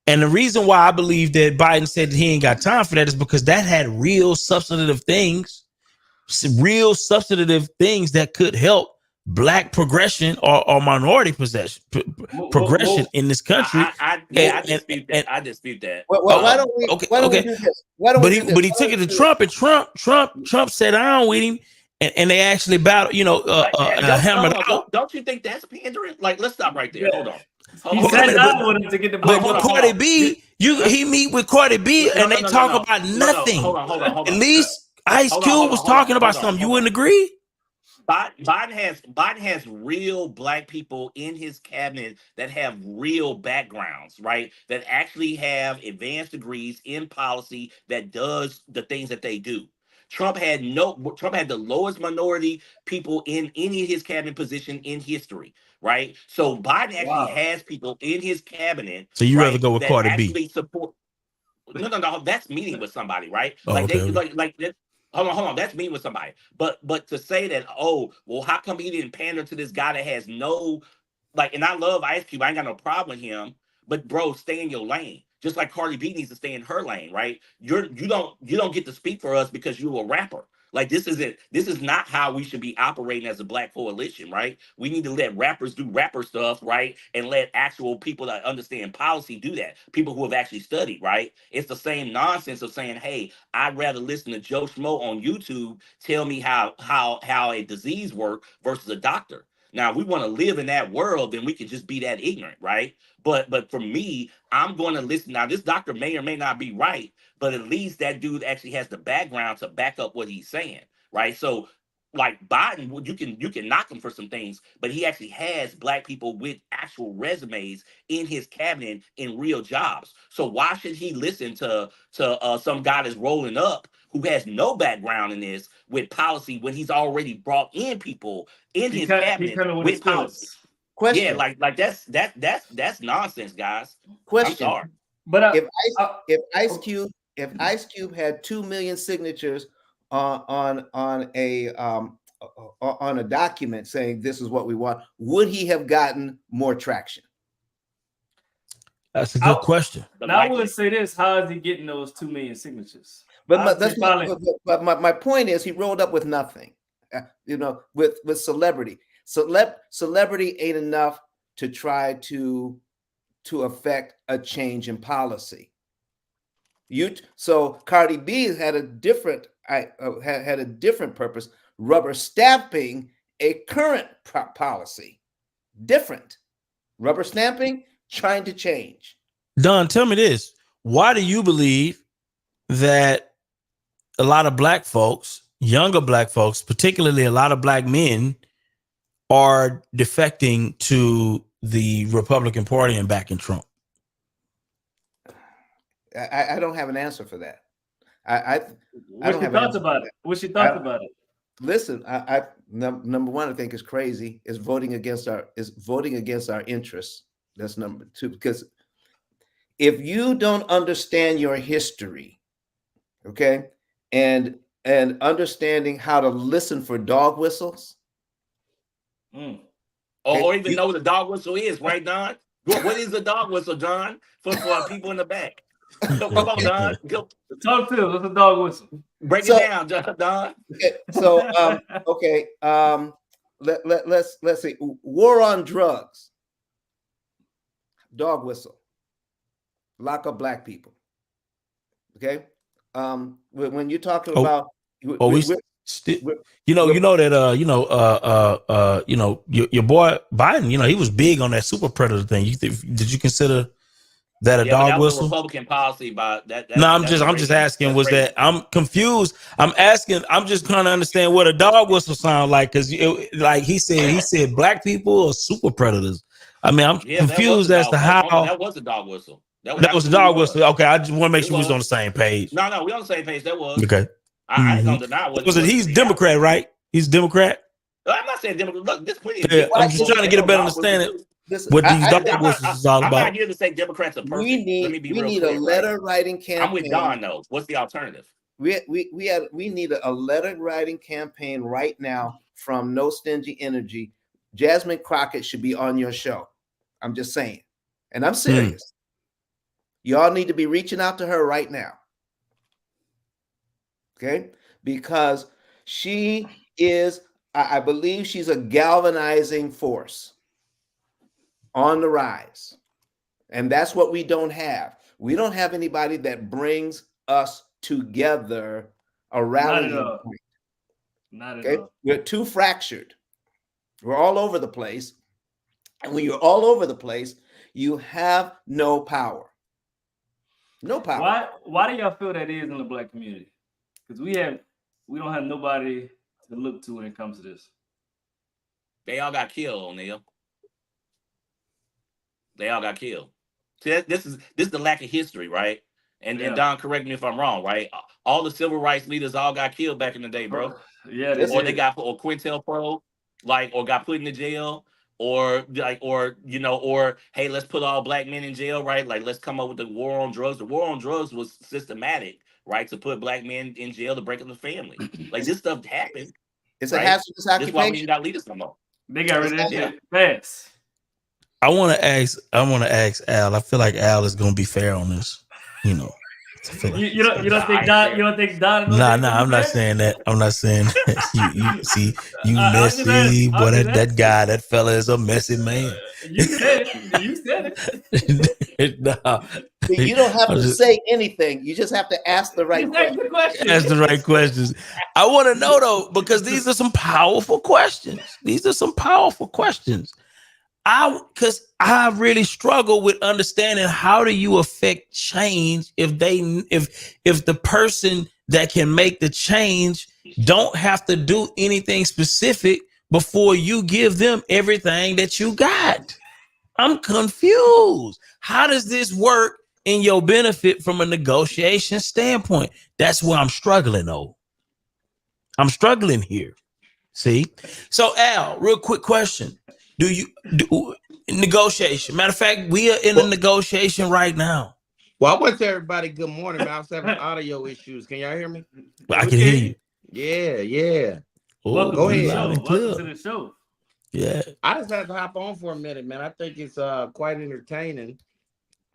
And the reason why I believe that Biden said that he ain't got time for that is because that had real substantive things that could help black progression or minority progression in this country. I dispute that. Why don't we do this? But he took it to Trump, and Trump sat down with him, and they actually battled. Hammered out. Don't you think that's pandering? Like, let's stop right there. Hold on. He sat down with him to get the. But with Cardi B, he meet with Cardi B, and they talk about nothing. Hold on. At least Ice Cube was talking about something. You wouldn't agree? Biden has real black people in his cabinet that have real backgrounds, right? That actually have advanced degrees in policy that does the things that they do. Trump had the lowest minority people in any of his cabinet position in history, right? So Biden actually has people in his cabinet. So you rather go with Cardi B? Support. No. That's meeting with somebody, right? Oh, like okay. they Hold on. That's meeting with somebody. But to say that, how come he didn't pander to this guy that has no, and I love Ice Cube. I ain't got no problem with him. But bro, stay in your lane. Just like Cardi B needs to stay in her lane, right? You don't get to speak for us because you're a rapper. Like, this is not how we should be operating as a black coalition, right? We need to let rappers do rapper stuff, right? And let actual people that understand policy do that. People who have actually studied, right? It's the same nonsense of saying, hey, I'd rather listen to Joe Schmo on YouTube tell me how a disease works versus a doctor. Now, if we want to live in that world, then we can just be that ignorant, right? But for me, I'm going to listen. Now, this doctor may or may not be right, but at least that dude actually has the background to back up what he's saying, right? So, like Biden, you can knock him for some things, but he actually has black people with actual resumes in his cabinet in real jobs. So why should he listen to some guy that's rolling up who has no background in this with policy when he's already brought in people in his cabinet with policy? Question. Yeah, like that's nonsense, guys. Question. I'm sorry. But if Ice Cube had 2 million signatures on a document saying this is what we want, would he have gotten more traction? That's a good question. Now I would say this: how is he getting those 2 million signatures? But my point is, he rolled up with nothing. With celebrity. Celebrity ain't enough to try to affect a change in policy. So Cardi B had a different purpose, rubber stamping a current policy. Different. Rubber stamping, trying to change. Don, tell me this. Why do you believe that a lot of black folks, younger black folks, particularly a lot of black men, are defecting to the Republican Party and backing Trump? I don't have an answer for that. What's your thoughts about it? Listen, number one, I think is crazy is voting against our interests. That's number two, because if you don't understand your history, okay, and understanding how to listen for dog whistles. Or even know what a dog whistle is, right, Don? What is a dog whistle, Don? For people in the back. Come on, Don. Go. Talk to us. What's a dog whistle? Break it down, Don. Okay, so let's see. War on drugs. Dog whistle. Lock up black people. Okay. When you're talking about your boy Biden, he was big on that super predator thing. Did you consider that a dog whistle? Republican policy about that. No, I'm just asking. Was that? I'm confused. I'm asking. I'm just trying to understand what a dog whistle sound like, because he said black people are super predators. I mean, I'm confused as to how that was a dog whistle. That was a dog whistle. Okay, I just want to make sure we was on the same page. No, we on the same page. That was okay. I ain't gonna deny it. He's Democrat, right? He's Democrat. I'm not saying Democrat. Look, this I'm just trying to get a better understanding. listen, what these I dog think voices is all I'm not about. here to say Democrats are perfect. Let me be we real need clear, a right? letter writing campaign. I'm with Don though. What's the alternative? We need a letter writing campaign right now from No Stingy Energy. Jasmine Crockett should be on your show. I'm just saying, and I'm serious. Y'all need to be reaching out to her right now. Okay, because she is, I believe she's a galvanizing force on the rise. And that's what we don't have. We don't have anybody that brings us together, a rallying point. Not at Okay, all. we're too fractured. We're all over the place. And when you're all over the place, you have no power. No power. Why do y'all feel that is in the Black community? Because we don't have nobody to look to when it comes to this. They all got killed, O'Neal. They all got killed. See, this is the lack of history, right? And Don, correct me if I'm wrong, right? All the civil rights leaders all got killed back in the day, bro. Yeah, they got Quintel Pro, or got put in the jail, or hey, let's put all Black men in jail, right? Like, let's come up with the war on drugs. The war on drugs was systematic, right? To put Black men in jail to break up the family. Like, this stuff happened. It's a hazardous occupation. This is why we ain't got leaders no more. They got rid of that shit fast. I want to ask Al. I feel like Al is gonna be fair on this. You know. You don't think Don? Nah, I'm not saying that. I'm not saying that. You see, you messy boy. That guy, that fella is a messy man. You said it. Nah. You don't have to say anything. You just have to ask the right questions. Ask the right questions. I want to know though, because these are some powerful questions. Because I really struggle with understanding how do you affect change if the person that can make the change don't have to do anything specific before you give them everything that you got. I'm confused. How does this work in your benefit from a negotiation standpoint? That's where I'm struggling, though. I'm struggling here. See? So, Al, real quick question. Do you do negotiation? Matter of fact, we are in a negotiation right now. Well, I want to tell everybody good morning, man. I was having audio issues. Can y'all hear me? I can hear you. Yeah. Welcome go to ahead. the show. Welcome to the show. Yeah. I just had to hop on for a minute, man. I think it's quite entertaining.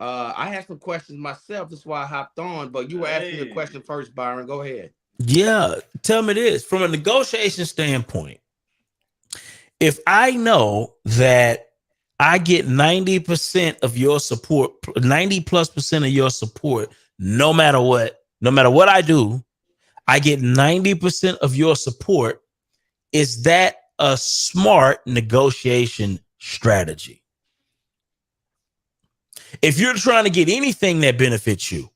I had some questions myself. That's why I hopped on. But you were asking the question first, Byron. Go ahead. Yeah. Tell me this. From a negotiation standpoint, if I know that I get 90% of your support, 90+% of your support, no matter what I do, I get 90% of your support. Is that a smart negotiation strategy? If you're trying to get anything that benefits you,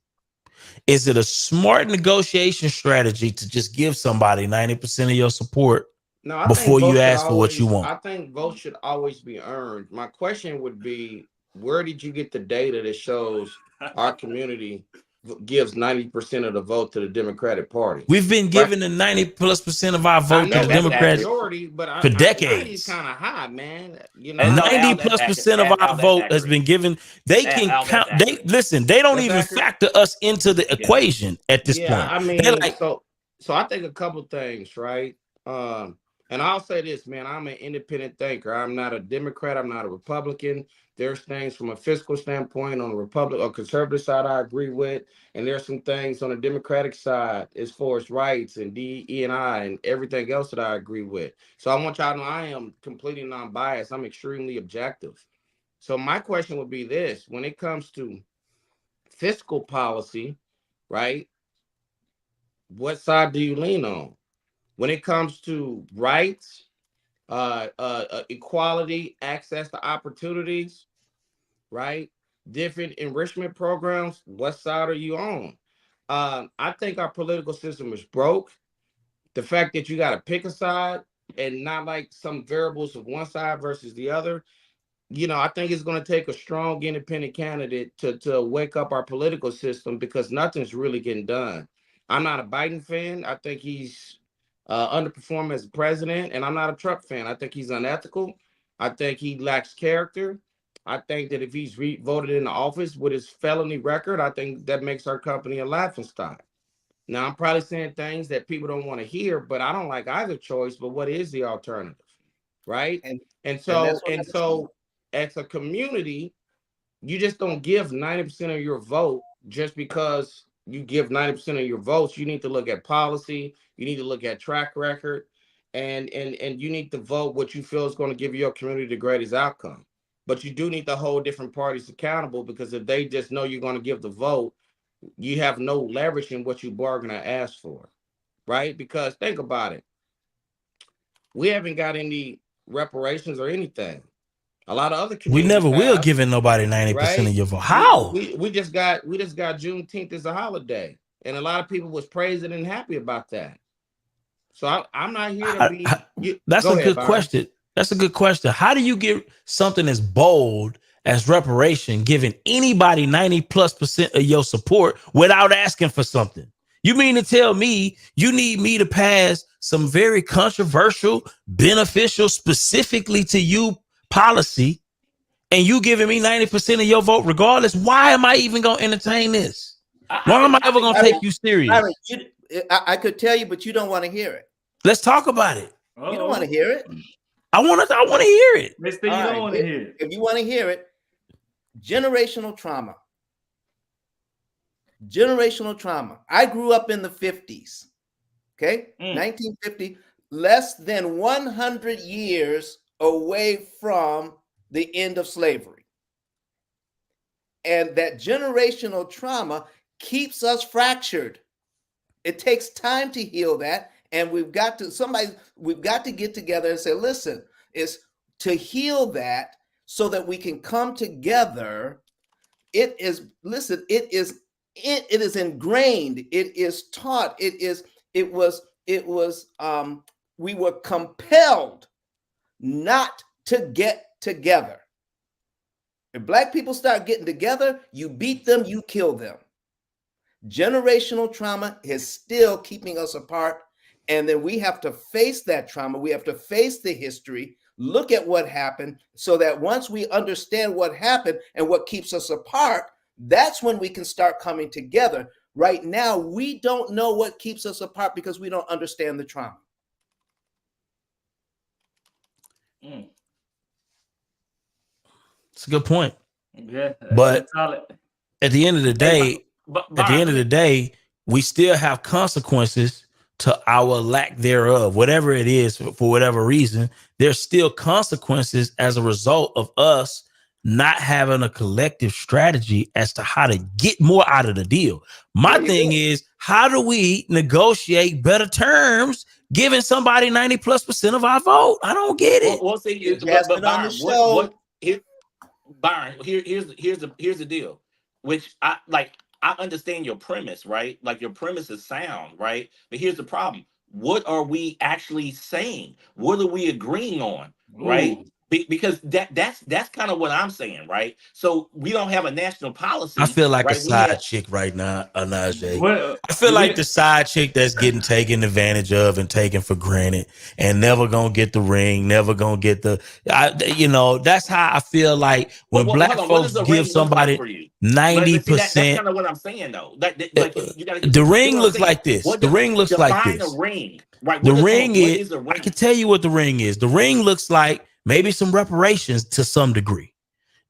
is it a smart negotiation strategy to just give somebody 90% of your support before you ask for what you want? I think votes should always be earned. My question would be, where did you get the data that shows our community gives 90% of the vote to the Democratic Party? We've been giving the 90+% of our vote to the Democrats for decades. Kind of high, man. You know, 90+% of our vote has been given. They can count. They don't even factor us into the equation at this point. I mean, so I think a couple things, right? And I'll say this, man, I'm an independent thinker. I'm not a Democrat. I'm not a Republican. There's things from a fiscal standpoint on the Republican or conservative side I agree with. And there's some things on the Democratic side as far as rights and DE&I and everything else that I agree with. So I want y'all to know I am completely non-biased. I'm extremely objective. So my question would be this. When it comes to fiscal policy, right, what side do you lean on? When it comes to rights, equality, access to opportunities, right? Different enrichment programs, what side are you on? I think our political system is broke. The fact that you got to pick a side and not like some variables of one side versus the other, you know, I think it's going to take a strong independent candidate to wake up our political system because nothing's really getting done. I'm not a Biden fan. I think he's underperform as a president, and I'm not a Trump fan. I think he's unethical. I think he lacks character. I think that if he's voted in the office with his felony record, I think that makes our company a laughingstock. Now, I'm probably saying things that people don't want to hear, but I don't like either choice. But what is the alternative, right? And so as a community, you just don't give 90% of your vote just because you give 90% of your votes. You need to look at policy. You need to look at track record, and you need to vote what you feel is going to give your community the greatest outcome. But you do need to hold different parties accountable, because if they just know you're going to give the vote, you have no leverage in what you bargain or ask for, right? Because think about it. We haven't got any reparations or anything. A lot of other communities we never will giving nobody 90% of your vote. How? We just got Juneteenth as a holiday, and a lot of people was praising and happy about that. So I'm not here to be. That's a good question. That's a good question. How do you get something as bold as reparation, giving anybody 90+% of your support without asking for something? You mean to tell me you need me to pass some very controversial, beneficial, specifically to you policy, and you giving me 90% of your vote regardless? Why am I even going to entertain this? Why am I ever going to take you serious? I could tell you, but you don't want to hear it. Let's talk about it. You don't want to hear it. I want to hear it. Mister, you don't want to hear it. If you want to hear it, generational trauma. Generational trauma. I grew up in the 50s. Okay? 1950, less than 100 years away from the end of slavery. And that generational trauma keeps us fractured. It takes time to heal that. And we've got to get together and say, listen, it's to heal that so that we can come together. It is ingrained. It is taught. We were compelled not to get together. If Black people start getting together, you beat them, you kill them. Generational trauma is still keeping us apart. And then we have to face that trauma. We have to face the history, look at what happened, so that once we understand what happened and what keeps us apart, that's when we can start coming together. Right now, we don't know what keeps us apart because we don't understand the trauma. It's a good point. Yeah, but at the end of the day, we still have consequences to our lack thereof. Whatever it is, for whatever reason, there's still consequences as a result of us not having a collective strategy as to how to get more out of the deal. My thing is, how do we negotiate better terms giving somebody 90+% of our vote? I don't get it. Well, see, Byron, here's the deal, which I understand your premise, right? Like, your premise is sound, right? But here's the problem. What are we actually saying? What are we agreeing on, right? Because that's kind of what I'm saying, right? So we don't have a national policy. I feel like right? a side chick right now, Najee. I feel like the side chick that's getting taken advantage of and taken for granted and never gonna get the ring, never gonna get that's how I feel like when Black folks give somebody 90%. That's kind of what I'm saying, though. The ring looks like this. The ring looks like this. The ring, right? The ring is. I can tell you what the ring is. The ring looks like maybe some reparations to some degree.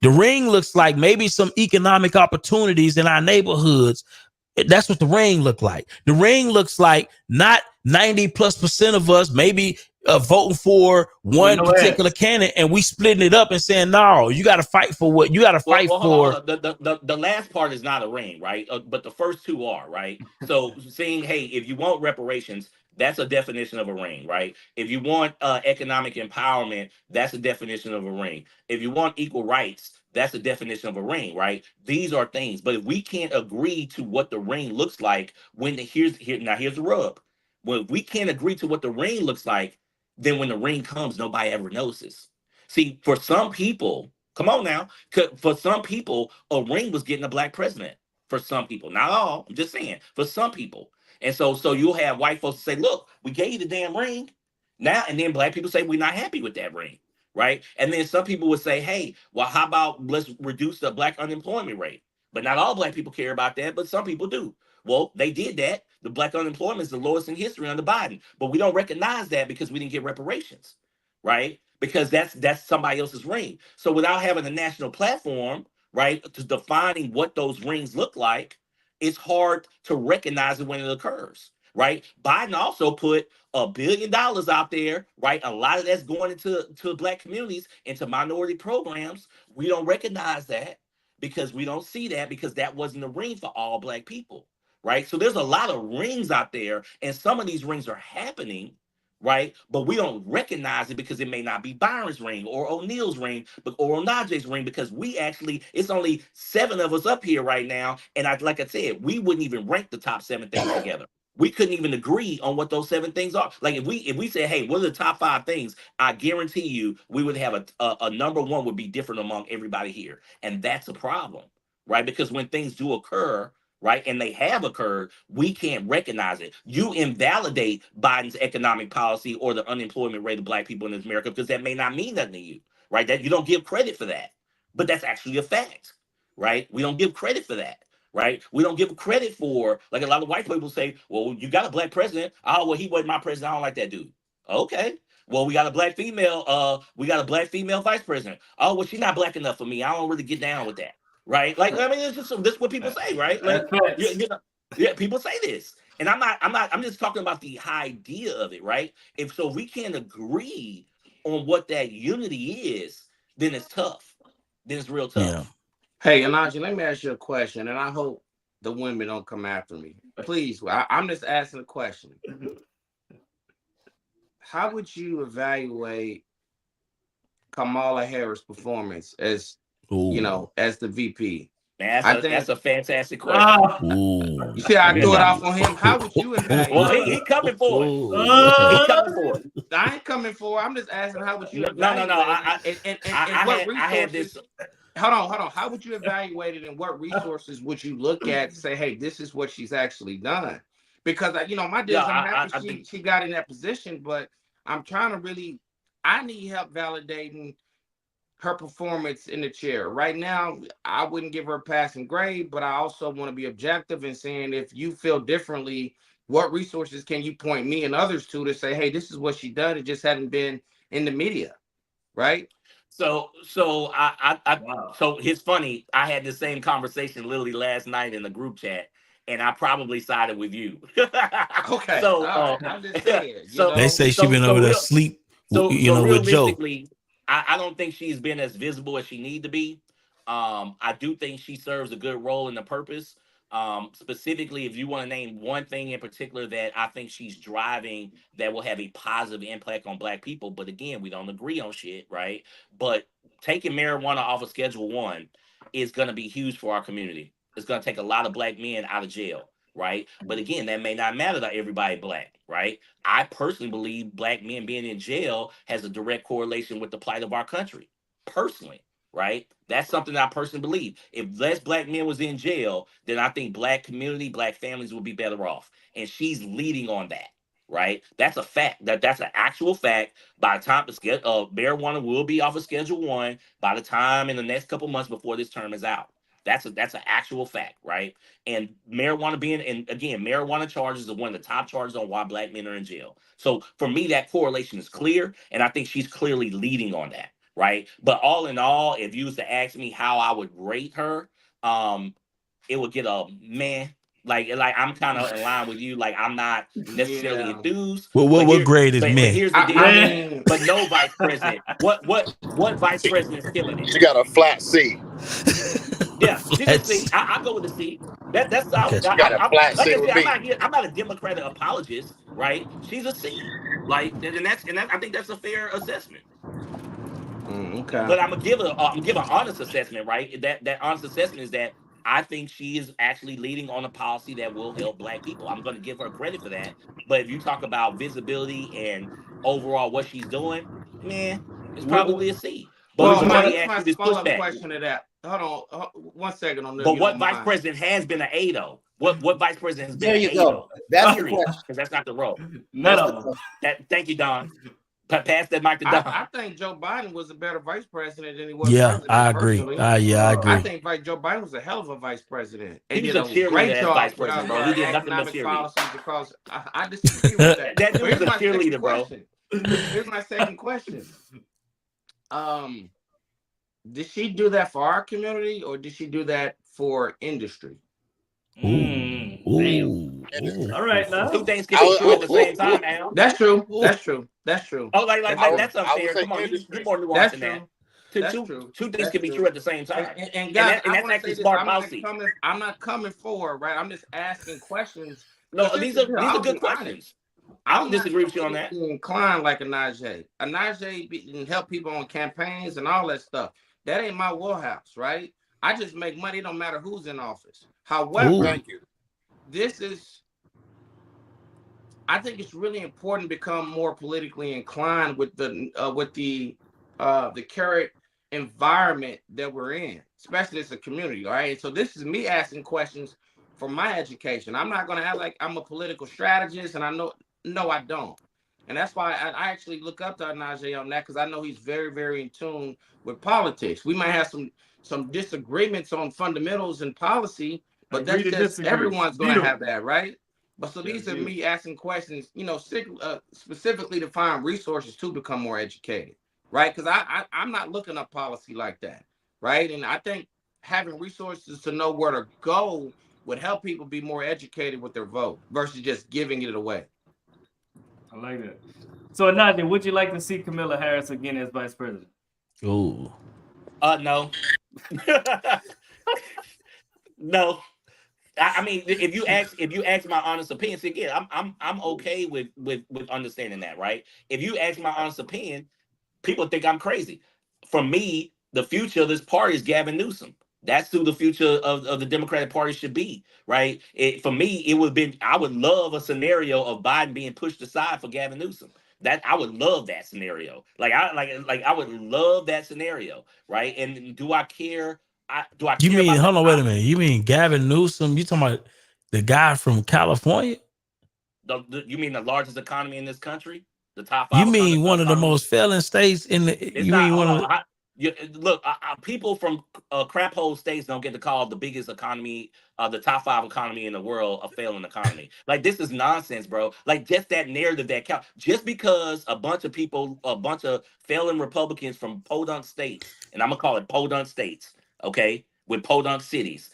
The ring looks like maybe some economic opportunities in our neighborhoods. That's what the ring look like. The ring looks like not 90+% of us maybe voting for one particular candidate, and we splitting it up and saying, no, you got to fight for what you got to fight for. The last part is not a ring, right? But the first two are, right? So saying, hey, if you want reparations, that's a definition of a ring, right? If you want economic empowerment, that's a definition of a ring. If you want equal rights, that's a definition of a ring, right? These are things. But if we can't agree to what the ring looks like, here's the rub. When we can't agree to what the ring looks like, then when the ring comes, nobody ever notices. See, for some people, come on now, for some people, a ring was getting a Black president. For some people, not all. I'm just saying, for some people. And so you'll have white folks say, look, we gave you the damn ring now. And then Black people say, we're not happy with that ring. right? And then some people would say, hey, well, how about let's reduce the black unemployment rate? But not all black people care about that, but some people do. Well, they did that. The black unemployment is the lowest in history under Biden, but we don't recognize that because we didn't get reparations, right? Because that's somebody else's ring. So without having a national platform, right, to defining what those rings look like, it's hard to recognize it when it occurs, right? Biden also put $1 billion out there, right? A lot of that's going to black communities, into minority programs. We don't recognize that because we don't see that because that wasn't a ring for all black people, right? So there's a lot of rings out there, and some of these rings are happening, right? But we don't recognize it because it may not be Byron's ring or O'Neill's ring, but or Onaje's ring, because we actually, it's only 7 of us up here right now. And like I said, we wouldn't even rank the top 7 things together. We couldn't even agree on what those 7 things are. Like if we say, hey, what are the top 5 things? I guarantee you we would have a number 1 would be different among everybody here. And that's a problem, right? Because when things do occur, right, and they have occurred, we can't recognize it. You invalidate Biden's economic policy or the unemployment rate of black people in America because that may not mean nothing to you, right? That you don't give credit for that, but that's actually a fact, right? We don't give credit for that, right? We don't give credit for, like a lot of white people say, well, you got a black president. Oh, well, he wasn't my president. I don't like that dude. Okay. Well, we got a black female vice president. Oh, well, she's not black enough for me. I don't really get down with that. Right, like I mean, it's just this is what people say, right? Like, yeah, people say this, and I'm just talking about the idea of it, right? If we can't agree on what that unity is, then it's tough. Then it's real tough. Yeah. Hey, Anaji, let me ask you a question, and I hope the women don't come after me. Please, I'm just asking a question. How would you evaluate Kamala Harris' performance as as the VP? Man, that's a fantastic question. You see, I threw it off on him. How would you evaluate? Well, he coming for it. He coming for it. I ain't coming for it. I'm just asking, how would you evaluate? No. I had this. Hold on. How would you evaluate it, and what resources would you look at to say, hey, this is what she's actually done? Because my deal, I'm happy she got in that position, but I'm trying to really, I need help validating her performance in the chair. Right now, I wouldn't give her a passing grade, but I also want to be objective in saying, if you feel differently, what resources can you point me and others to say, hey, this is what she done. It just hadn't been in the media, right? So it's funny. I had the same conversation literally last night in the group chat, and I probably sided with you. Okay. So I'm just saying. They say she been over there asleep. So with Joe. I don't think she's been as visible as she need to be. I do think she serves a good role in the purpose. Specifically, if you want to name one thing in particular that I think she's driving that will have a positive impact on black people, but again, we don't agree on shit, right? But taking marijuana off of Schedule 1 is going to be huge for our community. It's going to take a lot of black men out of jail, right? But again, that may not matter to everybody black, right? I personally believe black men being in jail has a direct correlation with the plight of our country, personally. Right? That's something I personally believe. If less black men was in jail, then I think black community, black families would be better off. And she's leading on that, right? That's a fact. That's an actual fact. By the time marijuana will be off of Schedule 1 by the time in the next couple months before this term is out. That's an actual fact, right? And marijuana charges are one of the top charges on why black men are in jail. So for me, that correlation is clear, and I think she's clearly leading on that. Right. But all in all, if you was to ask me how I would rate her, it would get a meh. Like I'm kind of in line with you. Like I'm not necessarily enthused. Well, what grade is meh? But here's the deal. But no vice president. What vice president is killing it? She got a flat C. Yeah, she's a C. I go with the C. That's solid. She got a flat C with me. I'm not a Democratic apologist, right? She's a C. Like, and I think that's a fair assessment. Okay. But I'm gonna give an honest assessment, right? That honest assessment is that I think she is actually leading on a policy that will help black people. I'm gonna give her credit for that. But if you talk about visibility and overall what she's doing, man, it's probably a C. But my follow-up question to that. Hold on 1 second on this. But what vice president has been an A though? What vice president has been? There you go. That's the question. Because that's not the role. None of them. Thank you, Don. Pass that mic to Don. I think Joe Biden was a better vice president than he was Yeah, president. I agree. I agree. I think Joe Biden was a hell of a vice president. He was a cheerleader as vice president, bro. He did nothing but cheerlead. Because I disagree with that. That dude was a cheerleader, bro. Here's my second question. Did she do that for our community or did she do that for industry? Ooh. All right, now. Two things can be true at the same time, Al. That's true. Oh, That's unfair. Come on, you're more nuanced than that. Two things can be true at the same time. And guys, that's actually smart policy. I'm not coming forward, right? I'm just asking questions. No, these are good questions. I don't disagree with you on that. Inclined like a Najee. A Najee can help people on campaigns and all that stuff. That ain't my wheelhouse, right? I just make money. It don't matter who's in office. However, thank you. I think it's really important to become more politically inclined with the current environment that we're in, especially as a community. All right. So this is me asking questions for my education. I'm not going to act like I'm a political strategist, and I don't. And that's why I actually look up to Najee on that, because I know he's very, very in tune with politics. We might have some disagreements on fundamentals and policy, but that's just everyone's going to have that, right? But so these are me asking questions, specifically to find resources to become more educated, right? Because I'm not looking up policy like that, right? And I think having resources to know where to go would help people be more educated with their vote versus just giving it away. I like that. So, Najee, would you like to see Kamala Harris again as vice president? Ooh. No. No. I mean, if you ask my honest opinion, see, again, I'm okay with understanding that, right? If you ask my honest opinion, people think I'm crazy. For me, the future of this party is Gavin Newsom. That's who the future of the Democratic Party should be, right? For me, I would love a scenario of Biden being pushed aside for Gavin Newsom. That I would love that scenario. I would love that scenario, right? And do I care? You mean, hold on, wait a minute. You mean Gavin Newsom? You talking about the guy from California? You mean the largest economy in this country? The top 5? You mean one of the most failing states in the? Look, people from crap hole states don't get to call the biggest economy, the top 5 economy in the world, a failing economy. Like, this is nonsense, bro. Like, just that narrative that count. Just because a bunch of failing Republicans from podunk states, and I'm gonna call it podunk states, okay, with podunk cities,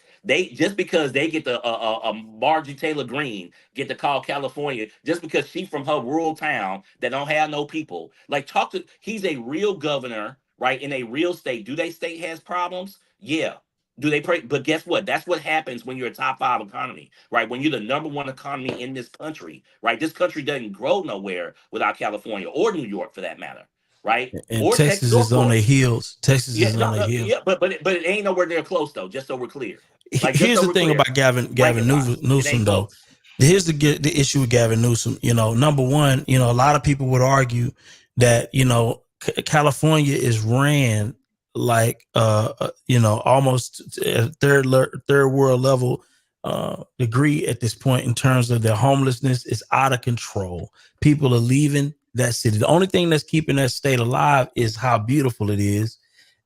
just because they get Marjorie Taylor Greene get to call California just because she's from her rural town that don't have no people. Like, he's a real governor. Right, in a real state. Do they state has problems? Yeah. Do they pray? But guess what? That's what happens when you're a top 5 economy, right? When you're the number 1 economy in this country, right? This country doesn't grow nowhere without California or New York, for that matter, right? And or Texas is on their heels. Texas is on their heels. Yeah, but it ain't nowhere near close though. Just so we're clear. Here's the thing about Gavin Newsom though. Here's the issue with Gavin Newsom. Number one, a lot of people would argue that California is ran like almost third world level degree at this point in terms of their homelessness is out of control. People are leaving that city. The only thing that's keeping that state alive is how beautiful it is,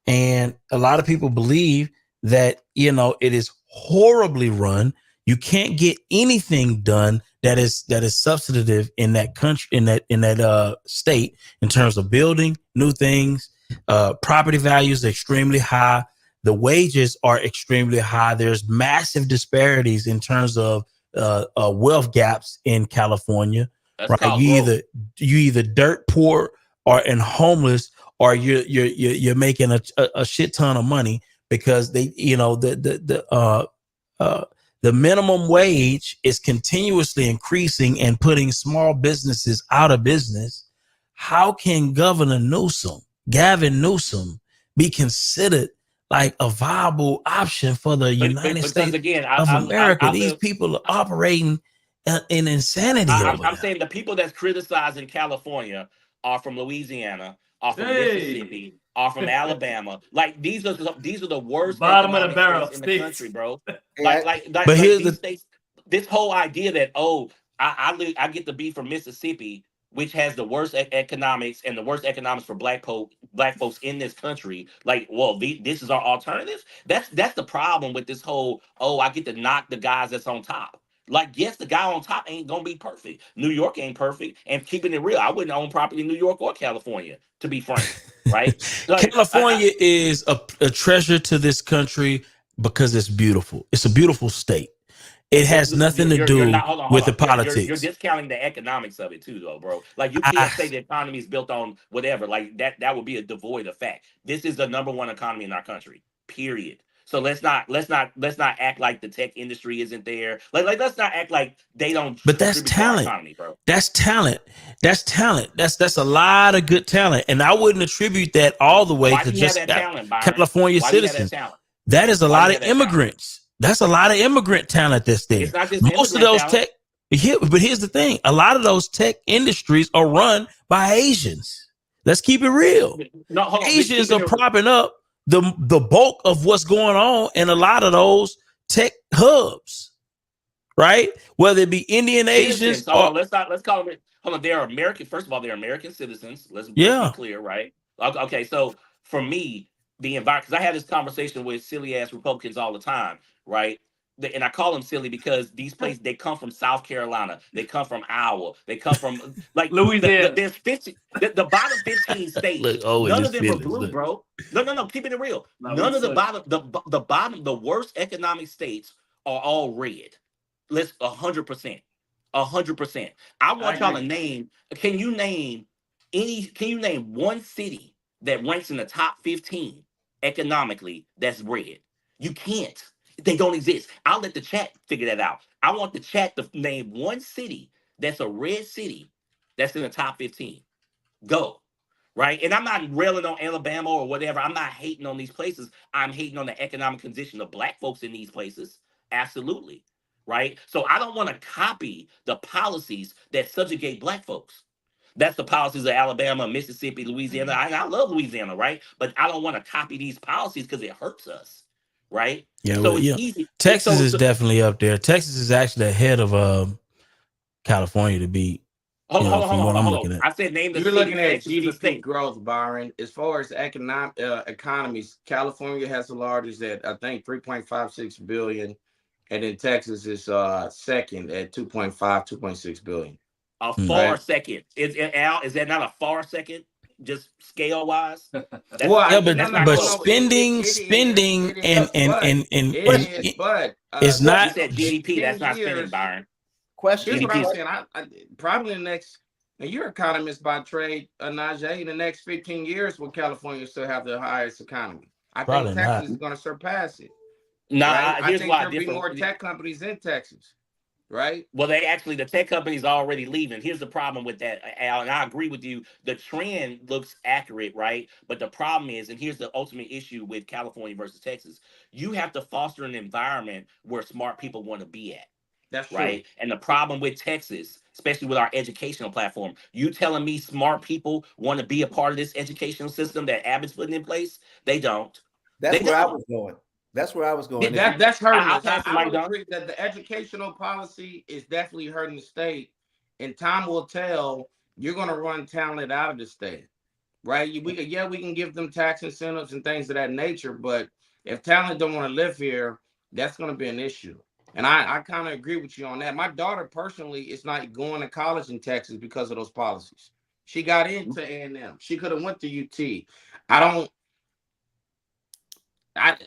and a lot of people believe that it is horribly run. You can't get anything done that is substantive in that country, in that state, in terms of building new things. Property values are extremely high. The wages are extremely high. There's massive disparities in terms of wealth gaps in California. Right? You either dirt poor and homeless, or you're making a shit ton of money because the minimum wage is continuously increasing and putting small businesses out of business. How can Gavin Newsom, be considered like a viable option for the United States of America? These people are operating in insanity. I'm saying the people that's criticizing California are from Louisiana, are from Mississippi, are from Alabama. Like, these are the worst bottom of the barrel in the country, bro. But here's this whole idea that I get to be from Mississippi which has the worst economics and the worst economics for black folks in this country, like, well, this is our alternative. That's the problem with this whole, oh, I get to knock the guys that's on top. Like, yes, the guy on top ain't gonna be perfect. New York ain't perfect. And keeping it real, I wouldn't own property in New York or California, to be frank. Right? Like, California is a treasure to this country because it's beautiful. It's a beautiful state. It has nothing to do with the politics. You're discounting the economics of it too, though, bro. Like, you can't say the economy is built on whatever. Like, that would be a devoid of fact. This is the #1 economy in our country. Period. So let's not act like the tech industry isn't there. Like let's not act like they don't. But that's talent, economy, bro. That's talent. That's talent. That's a lot of good talent, and I wouldn't attribute that all the way to just California citizens. That is a lot of immigrants. That's a lot of immigrant talent that's there. It's not just most of those talent. But here's the thing: a lot of those tech industries are run by Asians. Let's keep it real. No, hold on. Asians are propping up the bulk of what's going on in a lot of those tech hubs, right? Whether it be Indian Asians or let's call them. Hold on, they're American. First of all, they're American citizens. Let's be clear, right? Okay, so for me, the environment, because I have this conversation with silly ass Republicans all the time, right? And I call them silly because these places, they come from South Carolina, they come from Iowa, they come from like Louisiana. There's 50, the bottom 15 states. None of them are blue, bro. No, keeping it real. None of the bottom, the worst economic states are all red. Let's 100%. 100%. I want y'all to name. Can you name one city that ranks in the top 15 economically that's red? You can't. They don't exist. I'll let the chat figure that out. I want the chat to name one city that's a red city that's in the top 15. Go. Right? And I'm not railing on Alabama or whatever. I'm not hating on these places. I'm hating on the economic condition of black folks in these places. Absolutely. Right? So I don't want to copy the policies that subjugate black folks. That's the policies of Alabama, Mississippi, Louisiana. I love Louisiana, right? But I don't want to copy these policies because it hurts us. Right? Yeah, so it's easy. Texas is definitely up there. Texas is actually ahead of California to be. Hold on. I said name the You're city. Looking at GDP growth, Byron. As far as economies, California has the largest at, I think, 3.56 billion, and then Texas is second at 2.6 billion. A far second. Is that not a far second? Just scale wise, but spending and it's not. You said GDP. That's not spending, Byron. Question. Here's what I'm saying. I probably the next. And you're an economist by trade, Najee. In the next 15 years, will California still have the highest economy? I think Texas is going to surpass it. Nah, right? I think there'll be more tech companies in Texas. Right. Well, the tech companies are already leaving. Here's the problem with that, Al, and I agree with you. The trend looks accurate, right? But the problem is, and here's the ultimate issue with California versus Texas, you have to foster an environment where smart people want to be at. That's right. True. And the problem with Texas, especially with our educational platform, you telling me smart people want to be a part of this educational system that Abbott's putting in place? They don't. That's where I was going. That's where I was going. That's hurting us. I would agree that the educational policy is definitely hurting the state, and time will tell. You're going to run talent out of the state, right? We can give them tax incentives and things of that nature, but if talent don't want to live here, that's going to be an issue. And I kind of agree with you on that. My daughter personally is not going to college in Texas because of those policies. She got into A&M. She could have went to UT.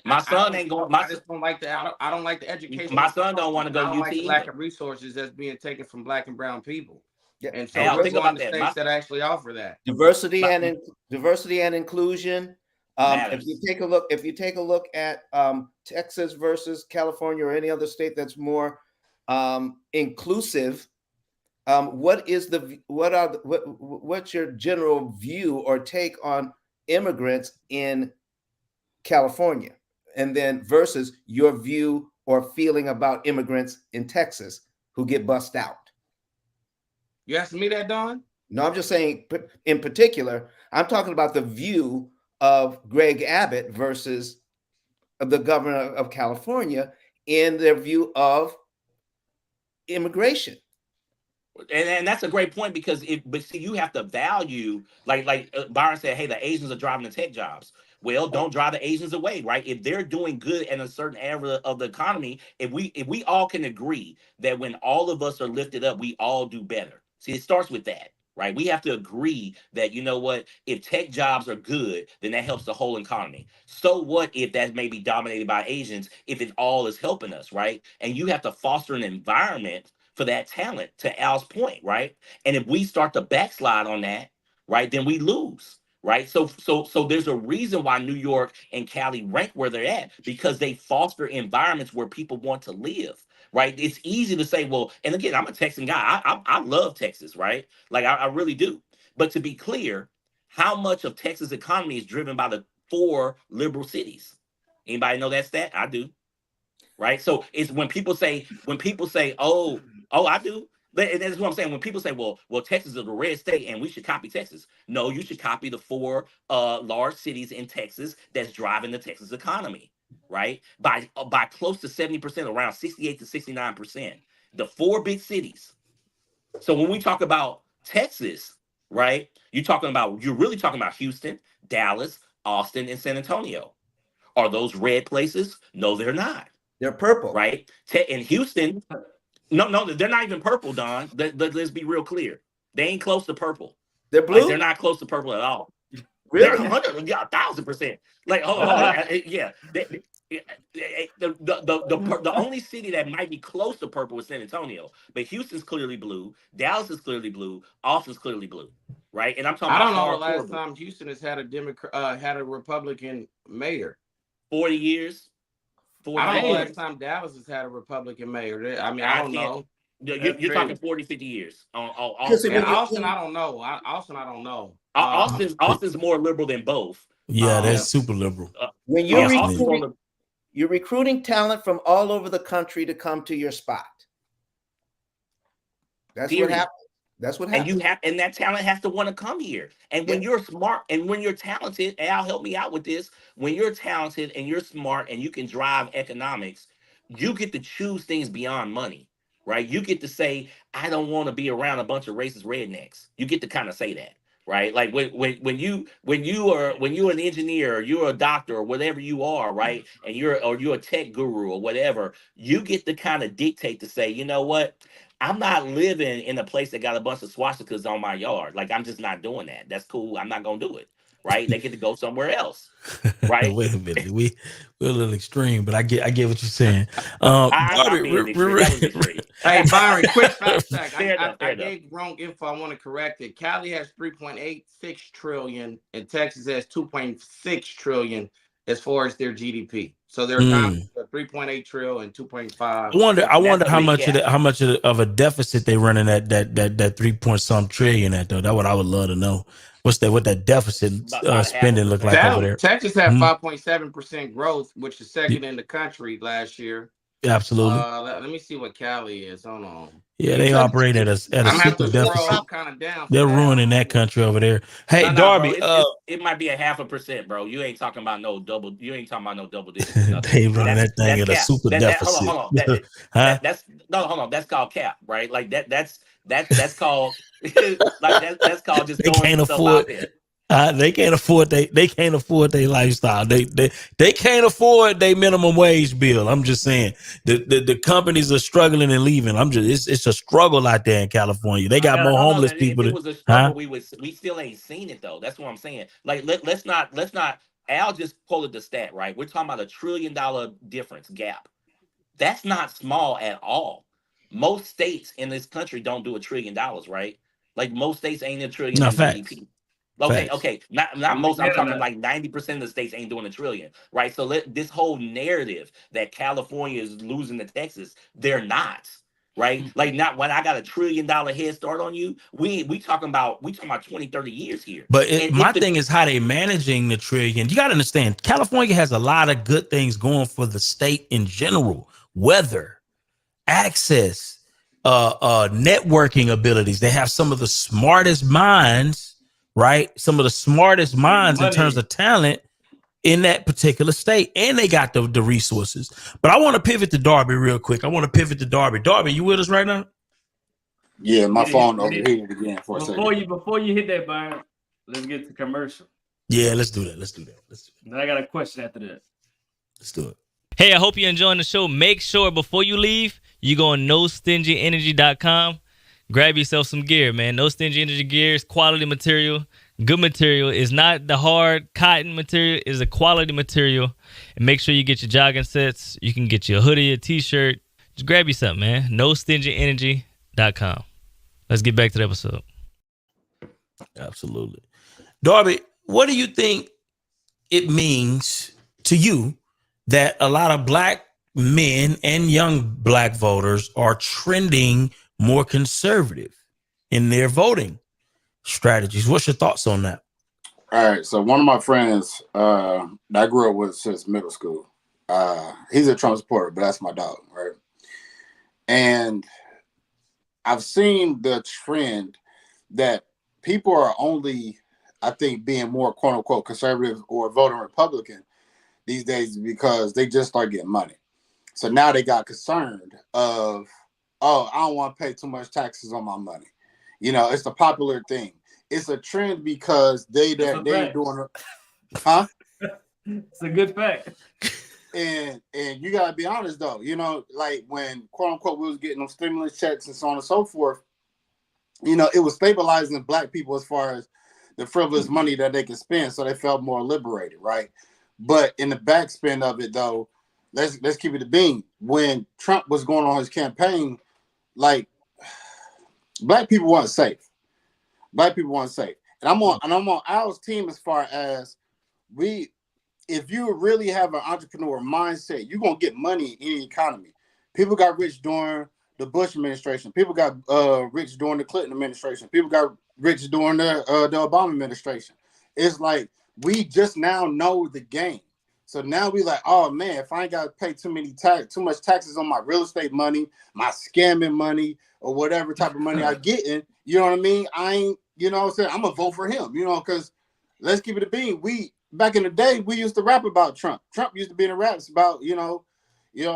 My son ain't going. I just don't like the. I don't like the education. My son don't want to go I don't UT. Like the lack of resources that's being taken from black and brown people. Yeah. And so think about the states that actually offer that diversity and inclusion. If you take a look at Texas versus California or any other state that's more inclusive, what's your general view or take on immigrants in California, and then versus your view or feeling about immigrants in Texas who get bussed out? You asking me that, Don? No, I'm just saying in particular, I'm talking about the view of Greg Abbott versus the governor of California in their view of immigration. And that's a great point because but see, you have to value, like Byron said, hey, the Asians are driving the tech jobs. Well, don't drive the Asians away, right? If they're doing good in a certain area of the economy, if we all can agree that when all of us are lifted up, we all do better. See, it starts with that, right? We have to agree that, you know what, if tech jobs are good, then that helps the whole economy. So what if that may be dominated by Asians, if it all is helping us, right? And you have to foster an environment for that talent, to Al's point, right? And if we start to backslide on that, right, then we lose, right? So there's a reason why New York and Cali rank where they're at, because they foster environments where people want to live, right? It's easy to say, well, and again, I'm a Texan guy. I love Texas, right? Like I really do. But to be clear, how much of Texas economy is driven by the 4 liberal cities? Anybody know that stat? I do. Right. So it's when people say, oh, I do. And that's what I'm saying. When people say, well, Texas is a red state and we should copy Texas. No, you should copy the 4 large cities in Texas that's driving the Texas economy, right? By close to 70%, around 68 to 69%. The 4 big cities. So when we talk about Texas, right, you're really talking about Houston, Dallas, Austin, and San Antonio. Are those red places? No, they're not. They're purple, right? In Houston, no, they're not even purple, Don. Let's be real clear. They ain't close to purple. They're blue. Like, they're not close to purple at all. Really? They're 1,000%. Like, hold on, yeah. The only city that might be close to purple is San Antonio, but Houston's clearly blue. Dallas is clearly blue. Austin's clearly blue, right? And I'm talking. I don't know the last time Houston has had a Republican mayor. 40 years. I don't know the last time Dallas has had a Republican mayor. I mean, I don't know. You're talking 40, 50 years. Austin, I don't know. Austin, I don't know. Austin's more liberal than both. Yeah, that's super liberal. When you're recruiting talent from all over the country to come to your spot. That's what happens. That's what happens. And that talent has to want to come here. And when you're smart and when you're talented, and Al, help me out with this. When you're talented and you're smart and you can drive economics, you get to choose things beyond money, right? You get to say, I don't want to be around a bunch of racist rednecks. You get to kind of say that, right? Like when you're an engineer or you're a doctor or whatever you are, right? And you're a tech guru or whatever, you get to kind of dictate to say, you know what? I'm not living in a place that got a bunch of swastikas on my yard. Like, I'm just not doing that. That's cool. I'm not going to do it. Right. They get to go somewhere else. Right. Wait a minute. We're a little extreme, but I get what you're saying. Hey, Byron, quick fact check. I gave wrong info. I want to correct it. Cali has 3.86 trillion and Texas has 2.6 trillion as far as their GDP. So they're 3.8 trillion and 2.5. I wonder how much of a deficit they running that 3 point some trillion at though. That's what I would love to know. What that deficit spending look like over there? Texas had 5.7% growth, which is second in the country last year. Absolutely. Let me see what Cali is. Hold on. Yeah, they operate at a super deficit. Kind of down. They're ruining that country over there. Hey, Darby, it might be 0.5%, bro. You ain't talking about no double. You ain't talking about no double digits. They running that thing at a super deficit. Hold on. Hold on. That's called cap, right? Like that's called like that's called just throwing stuff out there. They can't afford their lifestyle. They can't afford their minimum wage bill. I'm just saying the companies are struggling and leaving. It's a struggle out there in California. They got more homeless people. If it was a struggle, we still ain't seen it though. That's what I'm saying. Like let's not. Al just quoted the stat, right? We're talking about $1 trillion difference gap. That's not small at all. Most states in this country don't do $1 trillion, right? Like most states ain't $1 trillion in GDP. Okay. Not most. I'm talking like 90% of the states ain't doing $1 trillion, right? So this whole narrative that California is losing to Texas, they're not, right? Like not when I got $1 trillion head start on you. We talking about 20, 30 years here. But my thing is how they managing the trillion. You got to understand, California has a lot of good things going for the state in general. Weather, access, networking abilities. They have some of the smartest minds. Right, some of the smartest minds in terms of talent in that particular state, and they got the resources. But I want to pivot to Darby real quick. Darby, you with us right now? Yeah, my phone overheated again for a second. Before you hit that, Byron, let's get to commercial. Yeah, let's do that. Then I got a question after that. Let's do it. Hey, I hope you're enjoying the show. Make sure before you leave, you go on nostingyenergy.com. Grab yourself some gear, man. No Stingy Energy gear is quality material, good material. It's not the hard cotton material. It's a quality material. And make sure you get your jogging sets. You can get your hoodie, a t-shirt. Just grab you something, man. nostingyenergy.com. Let's get back to the episode. Absolutely. Darby, what do you think it means to you that a lot of black men and young black voters are trending more conservative in their voting strategies? What's your thoughts on that? All right. So one of my friends that I grew up with since middle school, he's a Trump supporter, but that's my dog, right? And I've seen the trend that people are only, I think, being more quote unquote conservative or voting Republican these days because they just start getting money. So now they got concerned of, oh, I don't want to pay too much taxes on my money. You know, it's the popular thing. It's a trend because they're doing, huh? It's a good fact. And you gotta be honest though, you know, like when quote unquote we was getting them stimulus checks and so on and so forth, you know, it was stabilizing black people as far as the frivolous money that they could spend, so they felt more liberated, right? But in the backspin of it though, let's keep it a bean. When Trump was going on his campaign, like black people weren't safe. Black people weren't safe. And I'm on Al's team as far as if you really have an entrepreneur mindset, you're going to get money in the economy. People got rich during the Bush administration. People got rich during the Clinton administration. People got rich during the Obama administration. It's like we just now know the game. So now we like, oh man, if I ain't got to pay too much taxes on my real estate money, my scamming money, or whatever type of money I getting, you know what I mean? I ain't, you know what I'm saying? I'm gonna vote for him, you know, because let's keep it a bean. Back in the day, we used to rap about Trump. Trump used to be in the raps about, you know,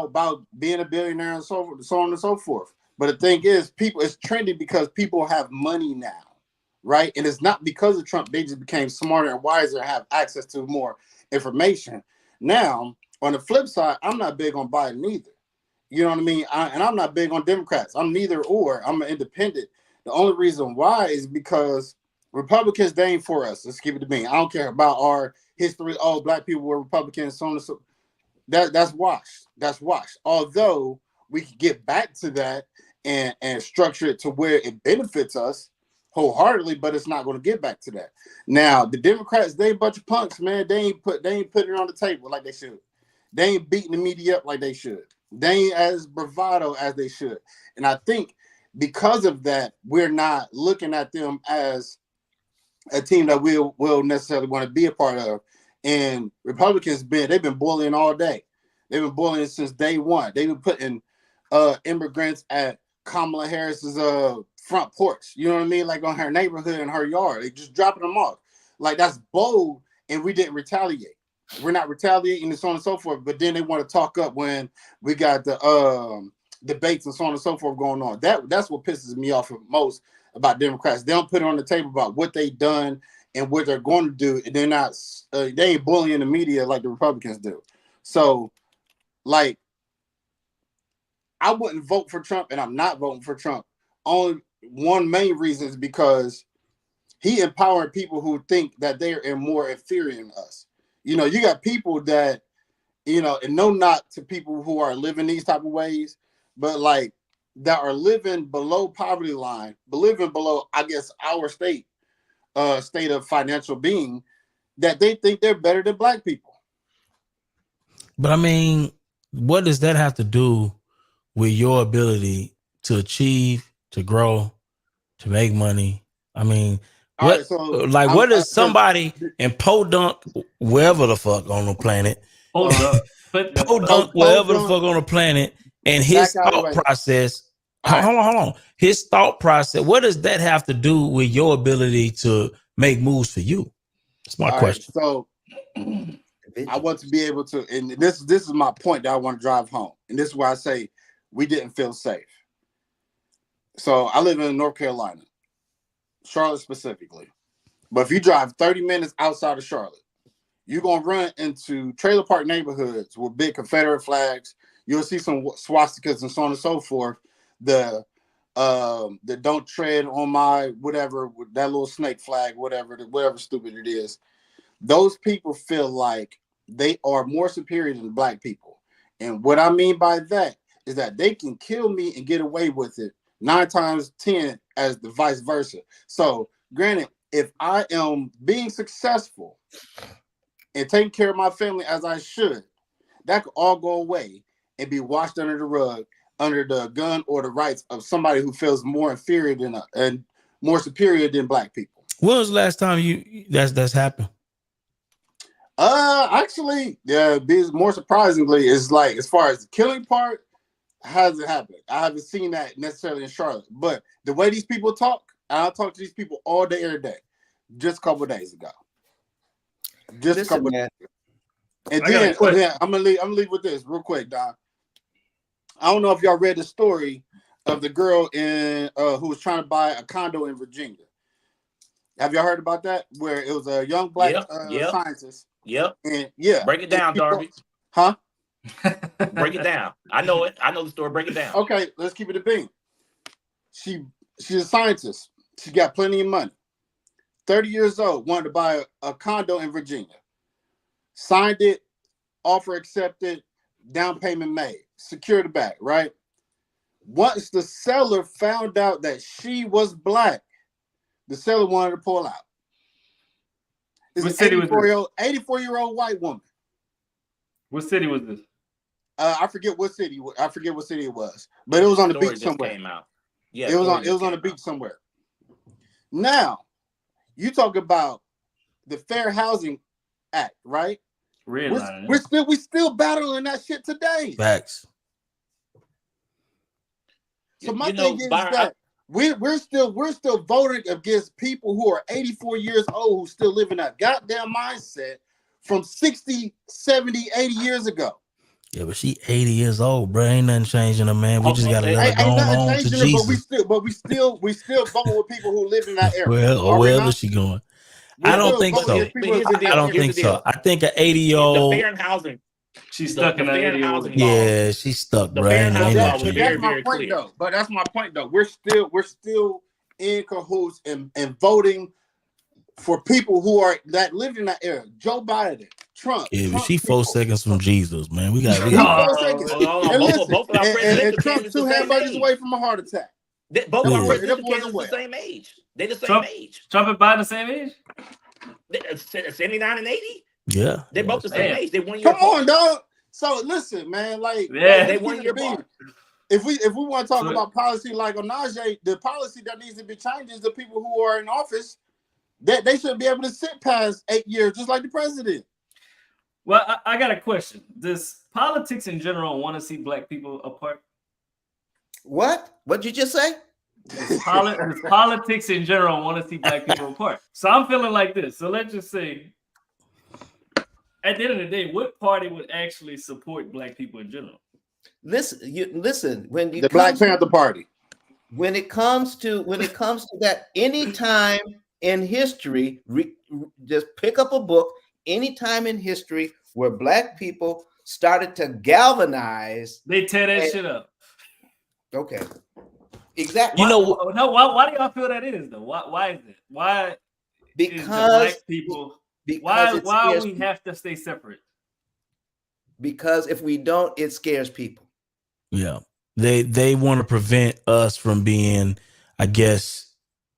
about being a billionaire and so on and so forth. But the thing is, it's trendy because people have money now, right? And it's not because of Trump. They just became smarter and wiser and have access to more information. Now, on the flip side, I'm not big on Biden either. You know what I mean? And I'm not big on Democrats. I'm neither or. I'm an independent. The only reason why is because Republicans, they ain't for us. Let's keep it to me. I don't care about our history. Oh, black people were Republicans, so on and so. That's washed. That's washed. Although we could get back to that and structure it to where it benefits us wholeheartedly, but it's not going to get back to that. Now, the Democrats, they a bunch of punks, man. They ain't putting it on the table like they should. They ain't beating the media up like they should. They ain't as bravado as they should. And I think because of that, we're not looking at them as a team that we'll necessarily want to be a part of. And Republicans they've been bullying all day. They've been bullying since day one. They've been putting immigrants at Kamala Harris's front porch. You know what I mean? Like on her neighborhood and her yard. They just dropping them off. Like that's bold, and we didn't retaliate. We're not retaliating and so on and so forth. But then they want to talk up when we got the debates and so on and so forth going on. That's what pisses me off most about Democrats. They don't put it on the table about what they've done and what they're going to do. And they're not. They ain't bullying the media like the Republicans do. So, like, I wouldn't vote for Trump, and I'm not voting for Trump. Only one main reason is because he empowering people who think that they're more inferior than us. You know, you got people that, you know, and no not to people who are living these type of ways, but like that are living below poverty line, but living below, I guess, our state of financial being, that they think they're better than black people. But I mean, what does that have to do with your ability to achieve, to grow, to make money? I mean, what does somebody in Podunk, wherever the fuck on the planet, Podunk, wherever the fuck on the planet, and his thought process, hold on. His thought process, what does that have to do with your ability to make moves for you? That's my question. So I want to be able to, and this is my point that I want to drive home. And this is why I say we didn't feel safe. So I live in North Carolina, Charlotte specifically. But if you drive 30 minutes outside of Charlotte, you're going to run into trailer park neighborhoods with big Confederate flags. You'll see some swastikas and so on and so forth. The don't tread on my whatever, that little snake flag, whatever stupid it is. Those people feel like they are more superior than black people. And what I mean by that is that they can kill me and get away with it 9 times 10 as the vice versa. So granted, if I am being successful and taking care of my family as I should, that could all go away and be washed under the rug, under the gun or the rights of somebody who feels more inferior than and more superior than black people. When was the last time that's happened? Actually, yeah, more surprisingly, is like as far as the killing part, hasn't happened. I haven't seen that necessarily in Charlotte, but the way these people talk, I talk to these people all day, every day. Just a couple of days ago. Just a couple of days ago. And then I'm gonna leave with this real quick, Don. I don't know if y'all read the story of the girl in who was trying to buy a condo in Virginia. Have y'all heard about that? Where it was a young black scientist. Yep. And yeah. Break it down, Darby. Huh? Break it down. I know it. I know the story. Break it down. Okay, let's keep it a bean. She's a scientist. She got plenty of money. 30 years old, wanted to buy a condo in Virginia. Signed it, offer accepted, down payment made. Secure the bag, right? Once the seller found out that she was black, the seller wanted to pull out. It's an 84-year-old white woman. What city was this? I forget what city it was, but it was on the beach somewhere. Came out. Yeah, it was on the beach somewhere. Now, you talk about the Fair Housing Act, right? We're still battling that shit today. Facts. So my thing is that we're still voting against people who are 84 years old who still live in that goddamn mindset from 60, 70, 80 years ago. Yeah, but she 80 years old, bro. Ain't nothing changing her, man. We just gotta let her go on to Jesus. But we still voting with people who live in that area. Well, wherever she going. I don't think so. I don't think so. I think an 80-year-old. The fair and housing. She's stuck in that 80-year-old. Yeah, she's stuck, bro. That's my point, though. But that's my point, though. We're still in cahoots and voting for people who are that live in that area. Joe Biden, Trump. Yeah, but she 4 seconds from Jesus, man. We got 4 seconds. And Trump 2 hamburgers away from a heart attack. Both of our presidents the same age. They the same age. Trump and Biden the same age? 79 and 80? Yeah. They're both the same age. They 1 year apart. Come on, dog. So listen, man, they 1 year apart. If we want to talk about policy like Onaje, the policy that needs to be changed is the people who are in office that they should be able to sit past 8 years, just like the president. Well, I got a question. Does politics in general want to see black people apart? What? What'd you just say? Does politics in general want to see black people apart? So I'm feeling like this. So let's just say, at the end of the day, what party would actually support black people in general? Listen. When you the Black Panther Party. When it comes to that, any time in history, just pick up a book. Any time in history where black people started to galvanize, they tear that shit up. Okay, exactly. Why do y'all feel that is though? Why is it? Why? Because black people. Why we have to stay separate? Because if we don't, it scares people. Yeah, they want to prevent us from being, I guess,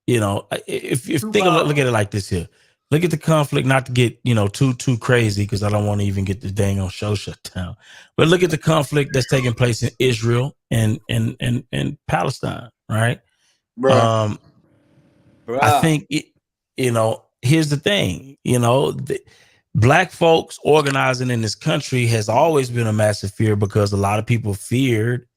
if look at it like this here. Look at the conflict, not to get, too crazy, because I don't want to even get the dang on show shut down. But look at the conflict that's taking place in Israel and Palestine, right? Bruh. I think, here's the thing, black folks organizing in this country has always been a massive fear because a lot of people feared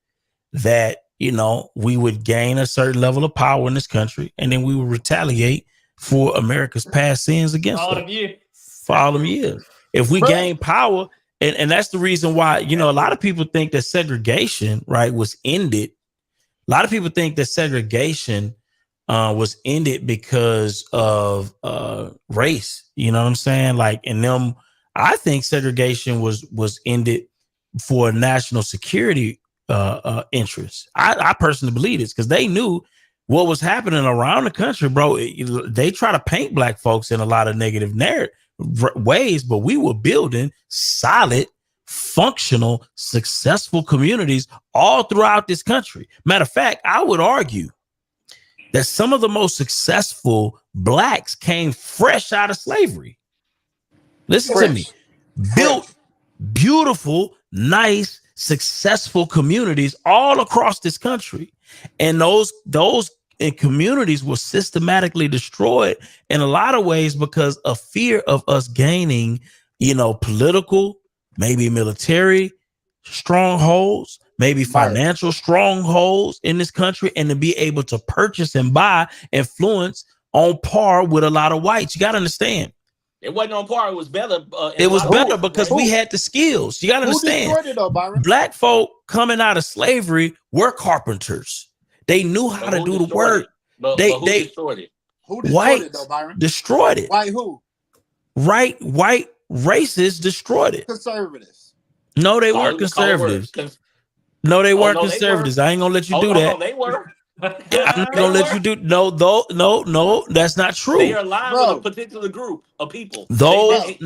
that, we would gain a certain level of power in this country and then we would retaliate for America's past sins against us for all them years. If we gain power, and that's the reason why, a lot of people think that segregation, right, was ended A lot of people think that segregation was ended because of race. You know what I'm saying? Like, and them, I think segregation was ended for national security interests. I personally believe this because they knew what was happening around the country, bro. They try to paint black folks in a lot of negative ways, but we were building solid, functional, successful communities all throughout this country. Matter of fact, I would argue that some of the most successful blacks came fresh out of slavery. Listen to me. Built beautiful, nice, successful communities all across this country. And those communities were systematically destroyed in a lot of ways because of fear of us gaining, political, maybe military strongholds, maybe financial strongholds in this country, and to be able to purchase and buy influence on par with a lot of whites. You got to understand. It wasn't on par. It was better. It was better because we had the skills. You got to understand. Who destroyed it though, Byron? Black folk coming out of slavery were carpenters. They knew how to do the work. But who destroyed it? Who destroyed it though, Byron? Destroyed it. White who? White racists destroyed it. Conservatives. No, they weren't conservatives. No, they weren't conservatives. I ain't gonna let you do that. They were. I'm not gonna let you do no, that's not true. They are aligned with a particular group of people. Here's the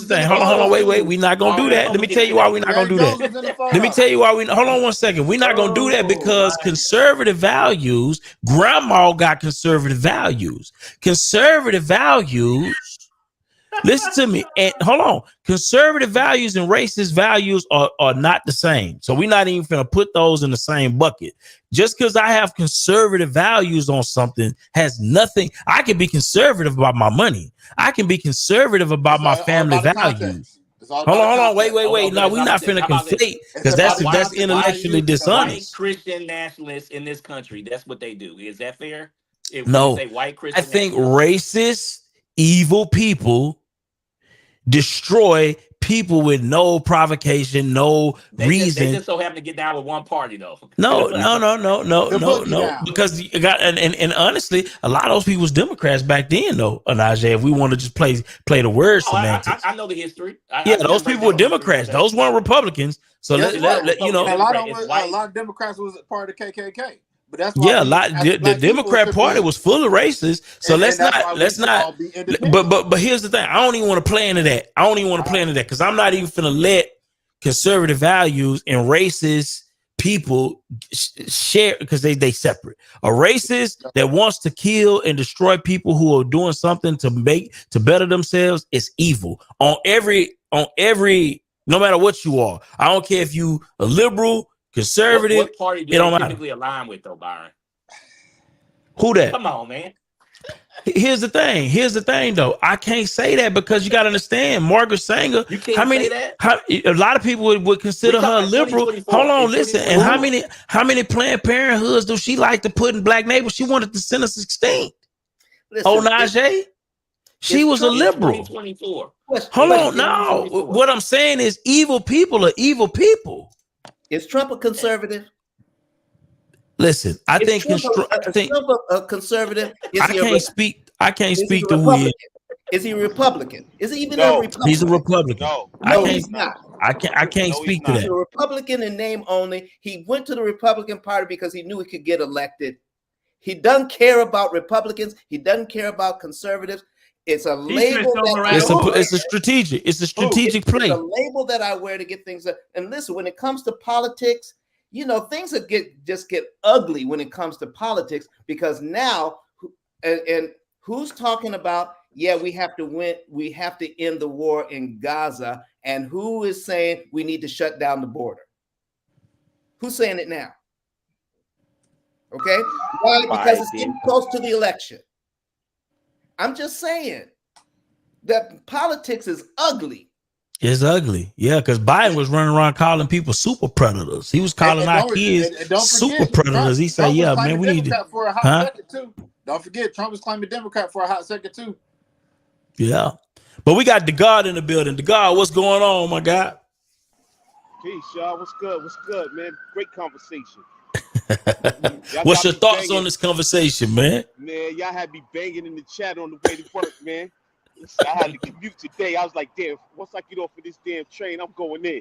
thing. Hold on, wait. We're not gonna do that. Let me tell you why we're not gonna do that. Let me tell you why hold on one second. We're not gonna do that because conservative values, grandma got conservative values. Conservative values. Listen to me. And hold on. Conservative values and racist values are not the same. So we're not even going to put those in the same bucket. Just because I have conservative values on something has nothing. I can be conservative about my money. I can be conservative about my family values. Hold on. Wait. No, we're not finna conflate because that's intellectually dishonest. White Christian nationalists in this country, that's what they do. Is that fair? No, I think racist, evil people destroy people with no provocation, no reason. They just so happen to get down with one party, though. No. Because you got and honestly, a lot of those people was Democrats back then, though. Anaje, if we want to just play the word semantics, I know the history. Those people were Democrats. Those weren't Republicans. So let you know, a lot of Democrats was part of the KKK. But that's why the Democrat Party was full of racists. So let's not. But here's the thing. I don't even want to play into that. Because I'm not even finna let conservative values and racist people share because they separate. A racist that wants to kill and destroy people who are doing something to better themselves is evil on every. No matter what you are. I don't care if you a liberal, conservative. What party do you typically align with, though, Byron? Who that? Come on, man. Here's the thing, though. I can't say that because you got to understand, Margaret Sanger. You can't say that. A lot of people would consider her liberal. Hold on, listen. And how many Planned Parenthoods do she like to put in black neighbors? She wanted to send us extinct. Najee, she was a liberal. Hold on, no. What I'm saying is, evil people are evil people. Is Trump a conservative? Listen, I think Trump a conservative. I can't speak to who he is. Is he a Republican? Is he even a Republican? He's a Republican. No, he's not. I can't speak to that. He's a Republican in name only. He went to the Republican Party because he knew he could get elected. He doesn't care about Republicans. He doesn't care about conservatives. It's a label. It's a strategic play. It's a label that I wear to get things done. And listen, when it comes to politics, things just get ugly when it comes to politics because now, and who's talking about? Yeah, we have to win. We have to end the war in Gaza. And who is saying we need to shut down the border? Who's saying it now? Okay, why? Because it's getting close to the election. I'm just saying that politics is ugly. It's ugly. Yeah, because Biden was running around calling people super predators. He was calling our kids super predators. He said, yeah, man, we need to. For a hot second too. Don't forget, Trump was claiming Democrat for a hot second too. Yeah. But we got DeGod in the building. DeGod, what's going on, my guy? Peace, y'all. What's good? What's good, man? Great conversation. What's your thoughts on this conversation, man? Man, y'all had me banging in the chat on the way to work, man. I had to commute today. I was like, damn, once I get off of this damn train, I'm going in.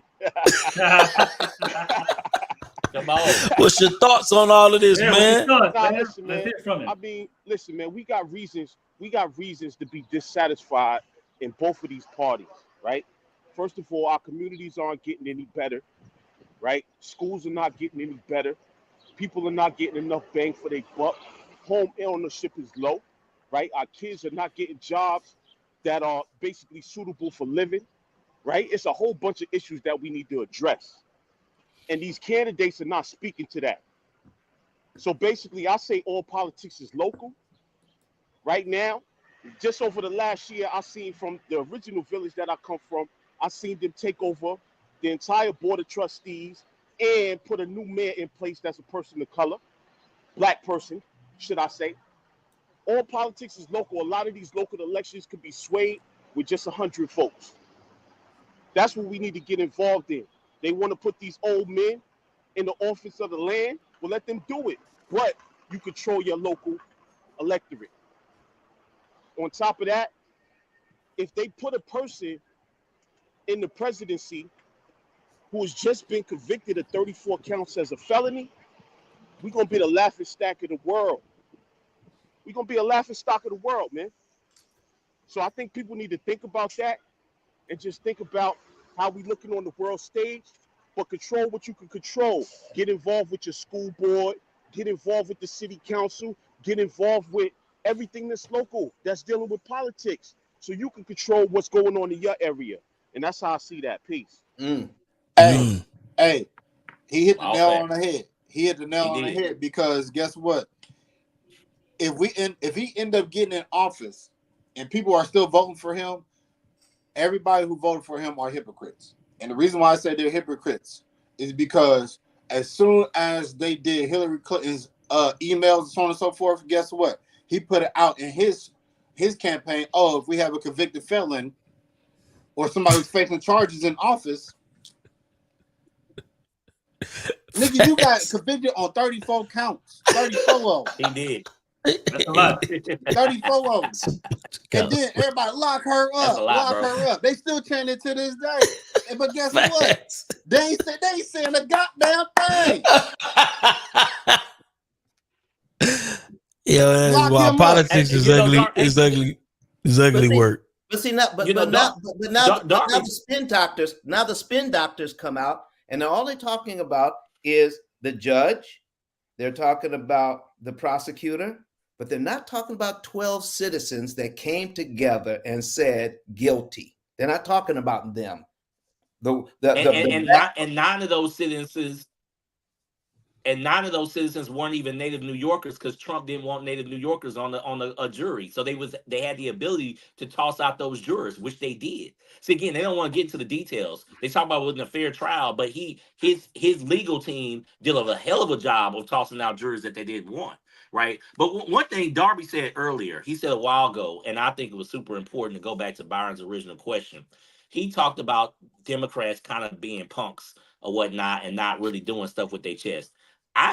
Come on. What's your thoughts on all of this, man? Listen, man. I mean, listen, man, we got reasons to be dissatisfied in both of these parties, right? First of all, our communities aren't getting any better, right? Schools are not getting any better. People are not getting enough bang for their buck. Home ownership is low, right? Our kids are not getting jobs that are basically suitable for living, right? It's a whole bunch of issues that we need to address. And these candidates are not speaking to that. So basically, I say all politics is local. Right now, just over the last year, I seen from the original village that I come from, I seen them take over the entire board of trustees and put a new mayor in place that's a person of color, black person, should I say. All politics is local. A lot of these local elections could be swayed with just 100 votes. That's what we need to get involved in. They want to put these old men in the office of the land. Well, let them do it. But you control your local electorate. On top of that, if they put a person in the presidency who has just been convicted of 34 counts as a felony, we're going to be the laughing stock of the world. We're going to be a laughing stock of the world, man. So I think people need to think about that and just think about how we looking on the world stage, but control what you can control. Get involved with your school board, get involved with the city council, get involved with everything that's local, that's dealing with politics, so you can control what's going on in your area. And that's how I see that. Peace. Hey, he hit the nail on the head. He hit the nail on the head because guess what? If he end up getting in office and people are still voting for him, everybody who voted for him are hypocrites. And the reason why I say they're hypocrites is because as soon as they did Hillary Clinton's emails and so on and so forth, guess what? He put it out in his campaign. Oh, if we have a convicted felon or somebody who's facing charges in office, nigga, you got convicted on 34 counts. 34 of them. He did. That's a lot. 34 of them. And then everybody lock her up. Her up. They still chanting to this day. But guess what? They ain't saying a goddamn thing. Yeah, well, politics is ugly. Is ugly work. But see now, but now the spin doctors. Now the spin doctors come out, and all they're talking about is the judge. They're talking about the prosecutor, but they're not talking about 12 citizens that came together and said guilty. They're not talking about them. And none of those citizens. And none of those citizens weren't even native New Yorkers because Trump didn't want native New Yorkers on a jury. So they had the ability to toss out those jurors, which they did. See, again, they don't want to get into the details. They talk about it wasn't a fair trial, but his legal team did a hell of a job of tossing out jurors that they didn't want, right? But one thing Darby said earlier, he said a while ago, and I think it was super important to go back to Byron's original question. He talked about Democrats kind of being punks or whatnot and not really doing stuff with their chest.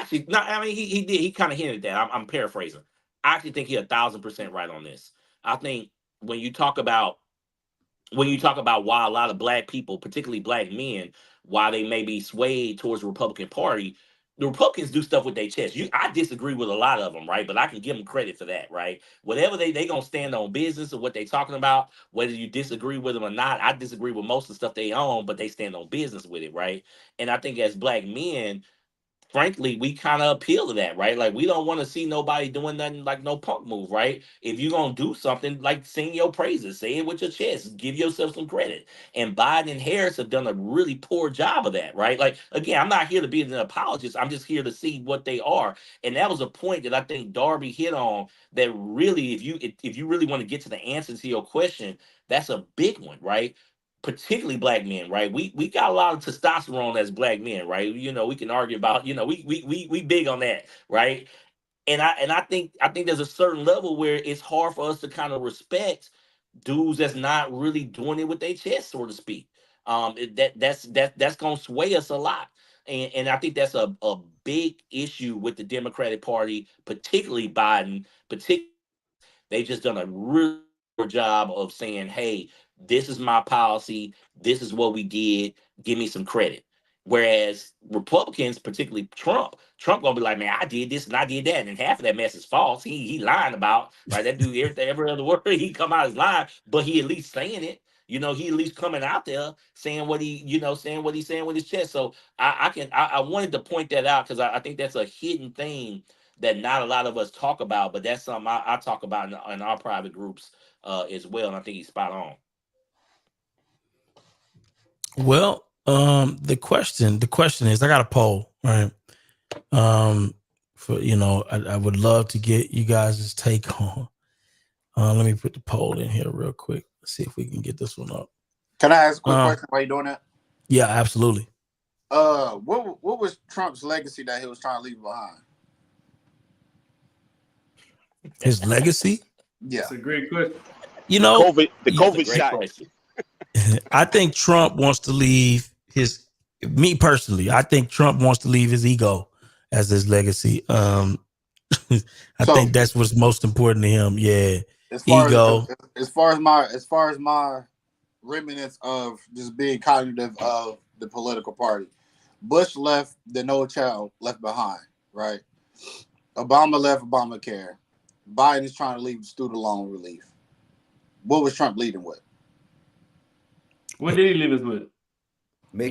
He did. He kind of hinted that. I'm paraphrasing. I actually think he's 1,000% right on this. I think when you talk about why a lot of black people, particularly black men, why they may be swayed towards the Republican Party, the Republicans do stuff with their chest. I disagree with a lot of them, right? But I can give them credit for that, right? Whatever they gonna stand on business or what they talking about, whether you disagree with them or not. I disagree with most of the stuff they own, but they stand on business with it, right? And I think as black men, frankly, we kind of appeal to that, right? Like, we don't want to see nobody doing nothing like no punk move, right? If you're going to do something, like, sing your praises, say it with your chest, give yourself some credit. And Biden and Harris have done a really poor job of that, right? Like, again, I'm not here to be an apologist. I'm just here to see what they are. And that was a point that I think Darby hit on that really, if you really want to get to the answer to your question, that's a big one, right? Particularly black men, right? We got a lot of testosterone as black men, right? You know, we can argue about, you know, we big on that, right? And I think there's a certain level where it's hard for us to kind of respect dudes that's not really doing it with their chest, so to speak. That's gonna sway us a lot. And I think that's a big issue with the Democratic Party, particularly Biden. They've just done a really good job of saying, "Hey, this is my policy. This is what we did. Give me some credit." Whereas Republicans, particularly Trump gonna be like, "Man, I did this and I did that, and half of that mess is false. He lying about, right? That dude, every other word he come out is lying, but he at least saying it. He at least coming out there saying what saying what he's saying with his chest. So I wanted to point that out because I think that's a hidden thing that not a lot of us talk about, but that's something I talk about in our private groups as well. And I think he's spot on. Well, the question is, I got a poll, right? For I would love to get you guys' take on. Let me put the poll in here real quick. Let's see if we can get this one up. Can I ask a quick question while you're doing that? Yeah, absolutely. What was Trump's legacy that he was trying to leave behind? His legacy? Yeah, That's a great question. The COVID shot. Question. I think Trump wants to leave me personally, I think Trump wants to leave his ego as his legacy. I think that's what's most important to him. Yeah. As far ego. As far as my remnants of just being cognitive of the political party, Bush left the No Child Left Behind, right? Obama left Obamacare. Biden is trying to leave student loan relief. What was Trump leading with? What did he leave us with?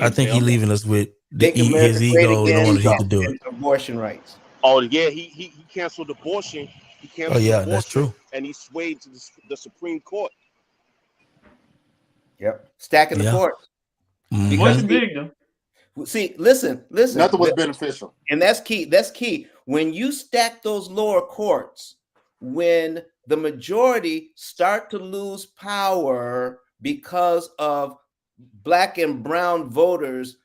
I think he's leaving us with his ego in order he could do it. Abortion rights. Oh yeah, he canceled abortion. He canceled abortion, that's true. And he swayed to the Supreme Court. Yep, stacking the court. What's big though? See, listen. Nothing was beneficial, and that's key. That's key. When you stack those lower courts, when the majority start to lose power because of Black and brown voters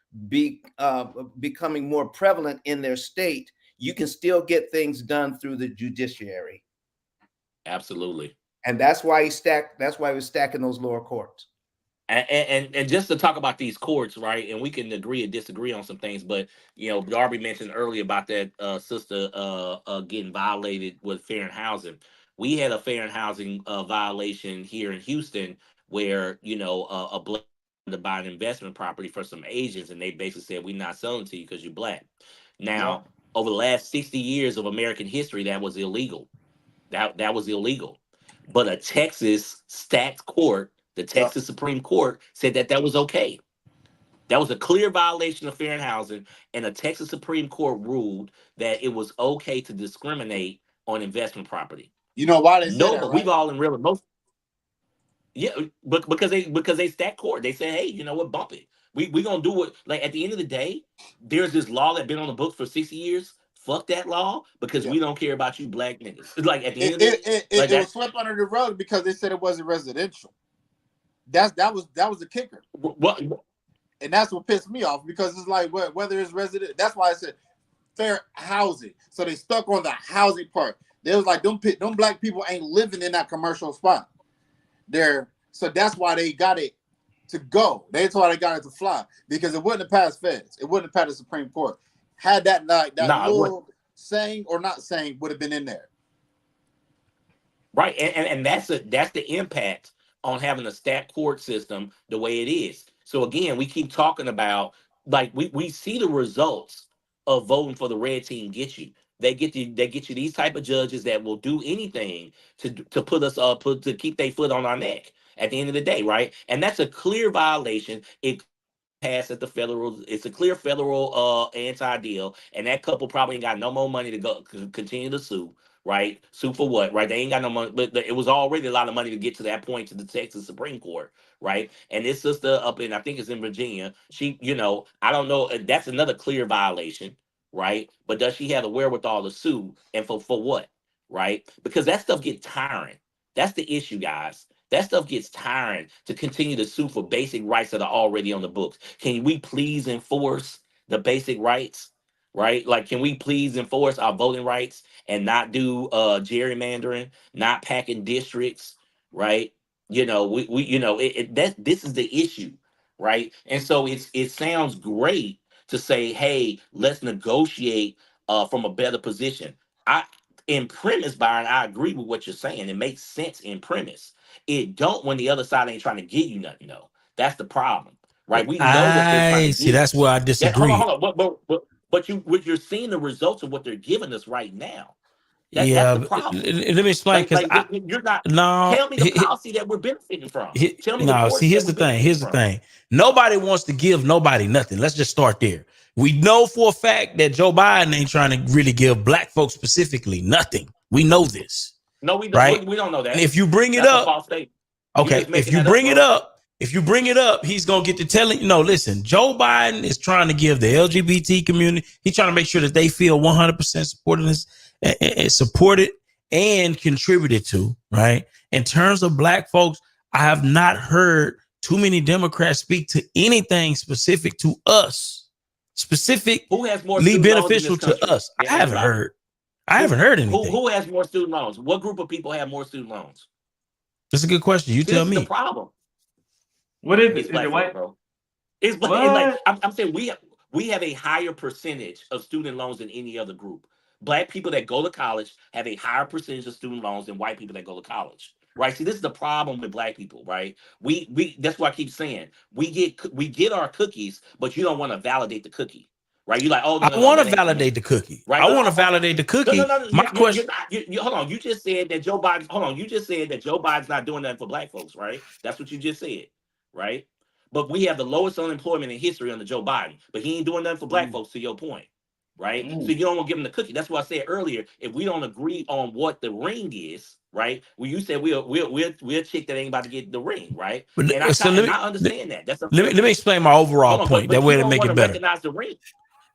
becoming more prevalent in their state, you can still get things done through the judiciary. Absolutely. And that's why we're stacking those lower courts. And just to talk about these courts, right? And we can agree or disagree on some things, but Darby mentioned earlier about that sister getting violated with fair and housing. We had a fair and housing violation here in Houston where a Black to buy an investment property for some Asians, and they basically said, "We're not selling to you because you're Black." Now, over the last 60 years of American history, that was illegal. That was illegal. But a Texas stacked court, the Texas Supreme Court, said that was okay. That was a clear violation of fair and housing, and a Texas Supreme Court ruled that it was okay to discriminate on investment property. You know why they said that, but right? we've all in real most. Yeah, but because they stacked court, they said, "Hey, you know what? Bump it. We gonna do it." Like at the end of the day, there's this law that's been on the books for 60 years. Fuck that law because we don't care about you Black niggas. Like at the end of the day, it was swept under the rug because they said it wasn't residential. That was the kicker. What? And that's what pissed me off because it's like whether it's resident. That's why I said fair housing. So they stuck on the housing part. They was like them Black people ain't living in that commercial spot. So that's why they got it to go. That's why they got it to fly because it wouldn't have passed feds. It wouldn't have passed the Supreme Court. Had that little saying or not saying would have been in there. Right, and that's the impact on having a stacked court system the way it is. So again, we keep talking about like we see the results of voting for the red team get you. They get you these type of judges that will do anything to put us up to keep their foot on our neck at the end of the day, right? And that's a clear violation. It passed at the federal. It's a clear federal anti-deal, and that couple probably ain't got no more money to go continue to sue. Right? Sue for what? Right? They ain't got no money, but it was already a lot of money to get to that point to the Texas Supreme Court, right? And this sister up in, I think it's in Virginia, she, I don't know, that's another clear violation, right? But does she have the wherewithal to sue? And for what? Right? Because that stuff gets tiring. That's the issue, guys. That stuff gets tiring to continue to sue for basic rights that are already on the books. Can we please enforce the basic rights? Right? Like, can we please enforce our voting rights and not do gerrymandering, not packing districts, right? This is the issue, right? And so it sounds great to say, hey, let's negotiate from a better position. In premise, Byron, I agree with what you're saying. It makes sense in premise. It don't when the other side ain't trying to give you nothing, though. That's the problem, right? We know what they're trying to see. give. That's where I disagree. Hold on. But you're seeing the results of what they're giving us right now. That's the problem. Let me explain, because you're not. no. Tell me the policy that we're benefiting from. Tell me no. See, here's the thing. Here's the thing. Nobody wants to give nobody nothing. Let's just start there. We know for a fact that Joe Biden ain't trying to really give black folks specifically nothing. We know this. No, we don't. Right? We don't know that. And if you bring it up, okay. If you bring it up, he's gonna get to telling you. No, listen. Joe Biden is trying to give the LGBT community. He's trying to make sure that they feel 100% supported and contributed to. Right. In terms of black folks, I have not heard too many Democrats speak to anything specific to us. Specific, who has more beneficial to us? I haven't heard. I haven't heard anything. Who has more student loans? What group of people have more student loans? That's a good question. You tell me. The problem. What is it? Is it white? Bro. It's like I'm saying we have a higher percentage of student loans than any other group. Black people that go to college have a higher percentage of student loans than white people that go to college. Right. See, this is the problem with black people, right? We that's why I keep saying we get our cookies, but you don't want to validate the cookie. Right. You're like, oh, no, I want to validate the cookie. Right. I want to validate the cookie. My question. Hold on. You just said that Joe Biden. Hold on. You just said that Joe Biden's not doing that for black folks, right? That's what you just said. Right. But we have the lowest unemployment in history under Joe Biden, but he ain't doing nothing for black folks, to your point. Right. So you don't want to give him the cookie. That's why I said earlier, if we don't agree on what the ring is, right? Well, you said we're a chick that ain't about to get the ring, right? But, and I understand that. That's let me explain my overall point. That way to make it better. Recognize the ring.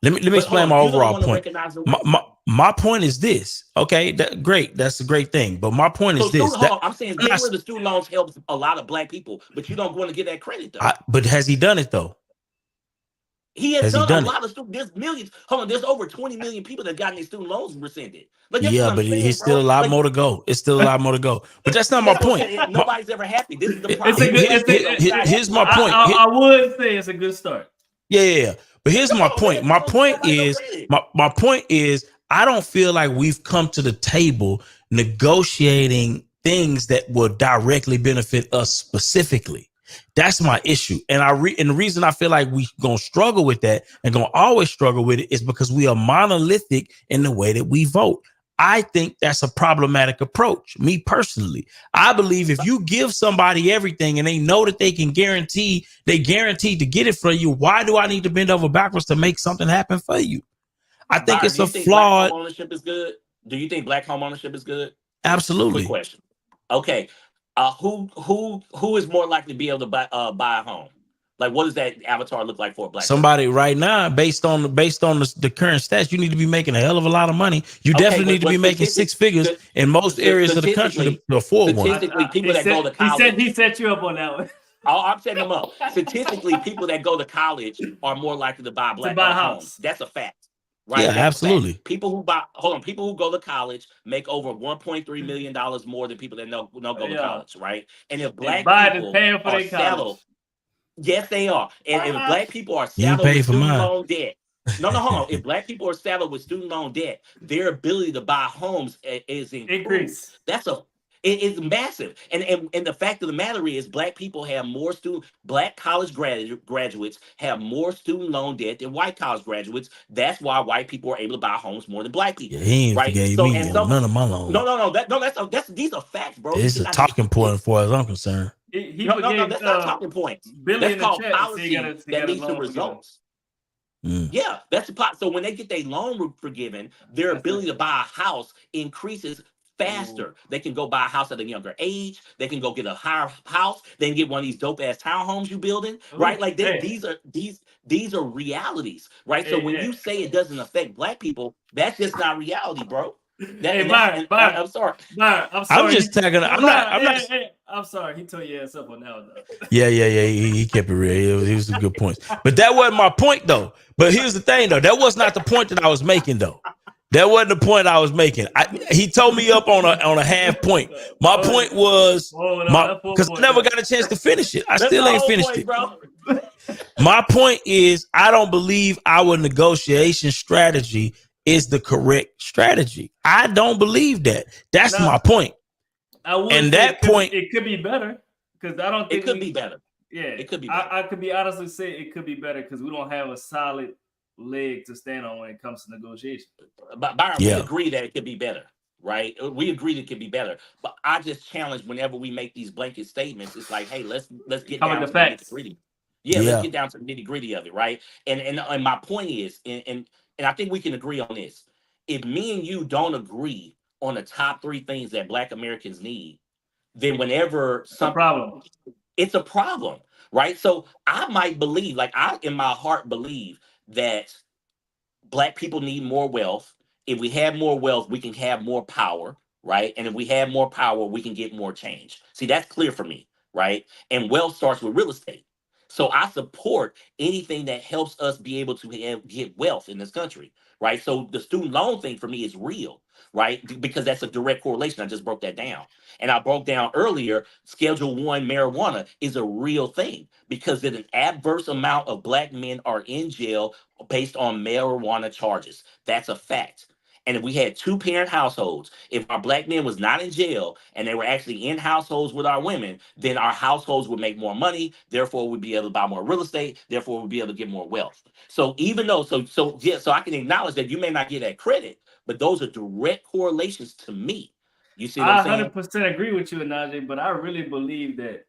Let me explain my overall point. My point is this. Okay, great. That's a great thing. But my point is this. I'm saying getting rid of student loans helps a lot of black people, but you don't want to get that credit though. But has he done it though? He has done a lot of student. There's millions. Hold on, there's over 20 million people that got their student loans rescinded. Like, yeah, but he's still a lot more to go. It's still a lot more to go. But that's not my point. Nobody's ever happy. This is the problem. Here's my point. I would say it's a good start. Yeah. But here's my point. My point is, I don't feel like we've come to the table negotiating things that will directly benefit us specifically. That's my issue. And the reason I feel like we gonna struggle with that and gonna always struggle with it is because we are monolithic in the way that we vote. I think that's a problematic approach. Me personally, I believe if you give somebody everything and they know that they guaranteed to get it for you, why do I need to bend over backwards to make something happen for you? I think it's a flawed. Black home ownership is good. Do you think black home ownership is good? Absolutely. Quick question. Okay. Who is more likely to be able to buy a home? Like, what does that avatar look like for a black somebody person? Right now, based on the current stats, you need to be making a hell of a lot of money. You definitely need to be making six figures in most areas of the country to afford one. Statistically, people that go to college. He set you up on that one. I'm setting them up. Statistically, people that go to college are more likely to buy homes. That's a fact. Right? Yeah, absolutely. People who go to college make over $1.3 million more than people that don't go to college, right? And if black people are settled, yes, they are. And if black people are saddled with student loan debt, hold on. If black people are saddled with student loan debt, their ability to buy homes is increased. It's massive. And the fact of the matter is black people have more black college graduates have more student loan debt than white college graduates. That's why white people are able to buy homes more than black people. Yeah, he ain't forgave me none of my loans. No. That's these are facts, bro. It's a talking point as far as I'm concerned. No, that's not talking points. That's called policy that leads to results. Yeah, that's the pot. So when they get their loan forgiven, their ability to buy a house increases faster. They can go buy a house at a younger age. They can go get a higher house. They can get one of these dope ass townhomes you building, right? Like these are realities, right? So when you say it doesn't affect black people, that's just not reality, bro. Byron, I'm sorry. Byron, I'm sorry. I'm just tagging. I'm not. I'm sorry. He told your ass up on that one. Yeah. He kept it real. He was some good points. But that wasn't my point, though. But here's the thing, though. That was not the point that I was making, though. That wasn't the point I was making. He told me up on a half point. My point was because I never got a chance to finish it. I still ain't finished it, bro. My point is, I don't believe our negotiation strategy is the correct strategy. I don't believe that. That's my point. And that point, it could be better because I don't think it could be better. Yeah, it could be better. I could be honestly say it could be better because we don't have a solid leg to stand on when it comes to negotiation. But Byron, we agree that it could be better, right? We agree that it could be better. But I just challenge whenever we make these blanket statements. It's like, hey, let's get down to the nitty-gritty. Yeah, let's get down to the nitty-gritty of it, right? And my point is, and I think we can agree on this. If me and you don't agree on the top 3 things that Black Americans need, then whenever it's a problem, right? So I might believe, like I in my heart believe that Black people need more wealth. If we have more wealth, we can have more power, right? And if we have more power, we can get more change. See, that's clear for me, right? And wealth starts with real estate. So I support anything that helps us be able to get wealth in this country, right? So the student loan thing for me is real, right? Because that's a direct correlation. I just broke that down. And I broke down earlier, Schedule 1 marijuana is a real thing because an adverse amount of Black men are in jail based on marijuana charges. That's a fact. And if we had 2-parent households, if our Black men was not in jail and they were actually in households with our women, then our households would make more money. Therefore, we'd be able to buy more real estate. Therefore, we'd be able to get more wealth. So even though, so I can acknowledge that you may not get that credit, but those are direct correlations to me. You see what I'm saying? 100% agree with you, Najee, but I really believe that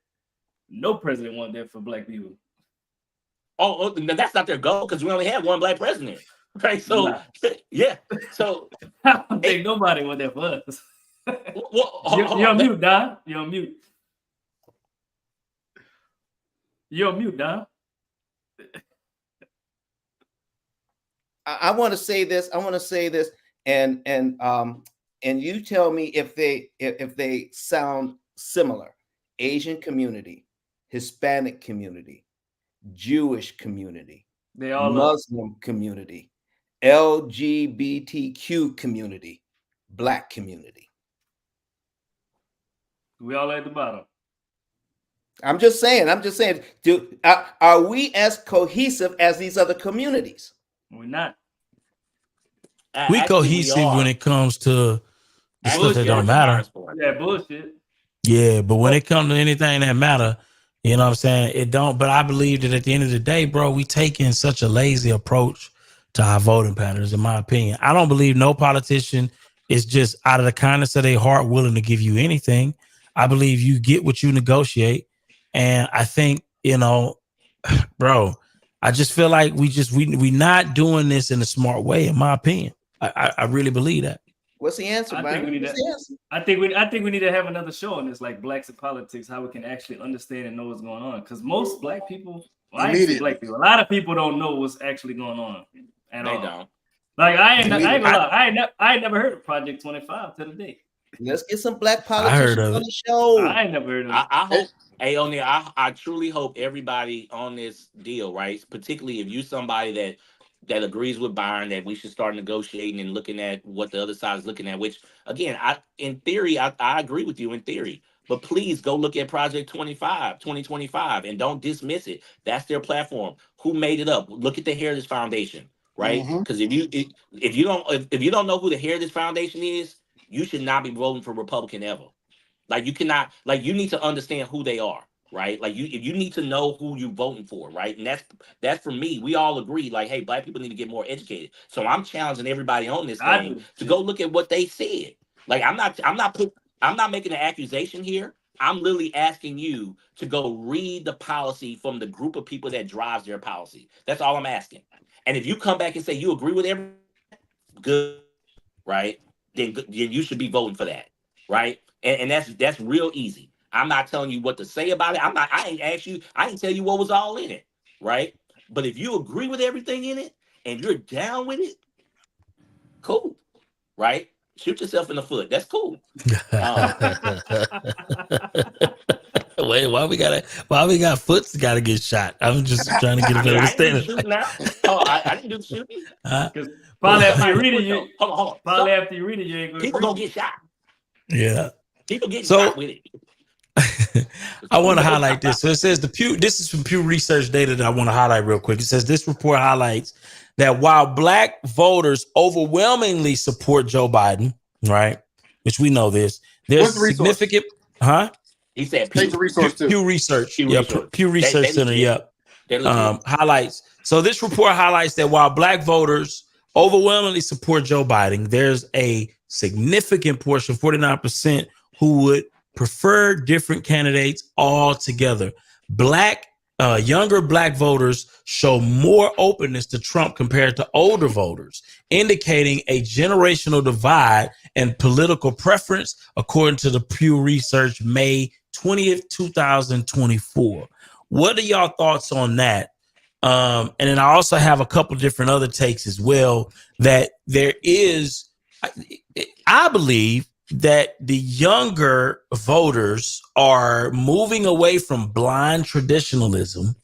no president wants that for Black people. Oh, that's not their goal because we only have one Black president. Right, so yeah, so I don't think nobody want that for us. You're on mute, Don. You're on mute. You're on mute, Don. I want to say this. And you tell me if they sound similar. Asian community, Hispanic community, Jewish community, they all Muslim community, LGBTQ community, Black community. We all at the bottom. I'm just saying. Are we as cohesive as these other communities? We're not. We cohesive when it comes to the stuff that don't matter. Yeah, bullshit. Yeah, but when it comes to anything that matter, you know what I'm saying? It don't. But I believe that at the end of the day, bro, we taking such a lazy approach to our voting patterns, in my opinion. I don't believe no politician is just out of the kindness of their heart willing to give you anything. I believe you get what you negotiate. And I think, bro, I just feel like we not doing this in a smart way, in my opinion. I really believe that. What's the answer, I think we need to have another show on this, like Blacks in Politics, how we can actually understand and know what's going on. Because most Black people, a lot of people don't know what's actually going on at all. Don't. Like I ain't never heard of Project 25 to the day. Let's get some Black politicians on the show. I ain't never heard of it. I hope, hey, O'Neal, I truly hope everybody on this deal, right? Particularly if you somebody that agrees with Byron that we should start negotiating and looking at what the other side is looking at, which again, in theory, I agree with you in theory, but please go look at Project 2025 and don't dismiss it. That's their platform. Who made it up? Look at the Heritage Foundation, right? Because if you don't know who the Heritage Foundation is, you should not be voting for Republican ever. Like you cannot, like you need to understand who they are, right? Like you need to know who you're voting for, right? And that's for me. We all agree, like, hey, Black people need to get more educated. So I'm challenging everybody on this thing to go look at what they said. Like I'm not making an accusation here. I'm literally asking you to go read the policy from the group of people that drives their policy. That's all I'm asking. And if you come back and say you agree with everything, good, right? Then you should be voting for that, right? And that's real easy. I'm not telling you what to say about it. I ain't asked you. I didn't tell you what was all in it, right? But if you agree with everything in it and you're down with it, cool, right? Shoot yourself in the foot. That's cool. Wait, why we got foots got to get shot? I'm just trying to get a better understanding. I didn't do the shooting. Probably after you read it, you hold on. Probably after you read it, you ain't gonna people gonna get shot. Yeah. People get shot with it. I want to highlight this. So it says this is from Pew Research data that I want to highlight real quick. It says this report highlights that while black voters overwhelmingly support Joe Biden, right? Which we know this, there's significant, He said Pew Research too. Pew Research. Pew Research Center. Yep. Highlights. So this report highlights that while black voters overwhelmingly support Joe Biden, there's a significant portion, 49%, who would prefer different candidates altogether. Younger black voters show more openness to Trump compared to older voters, indicating a generational divide in political preference, according to the Pew Research May 20th, 2024. What are y'all thoughts on that? And then I also have a couple different other takes as well, that there is, I believe, that the younger voters are moving away from blind traditionalism,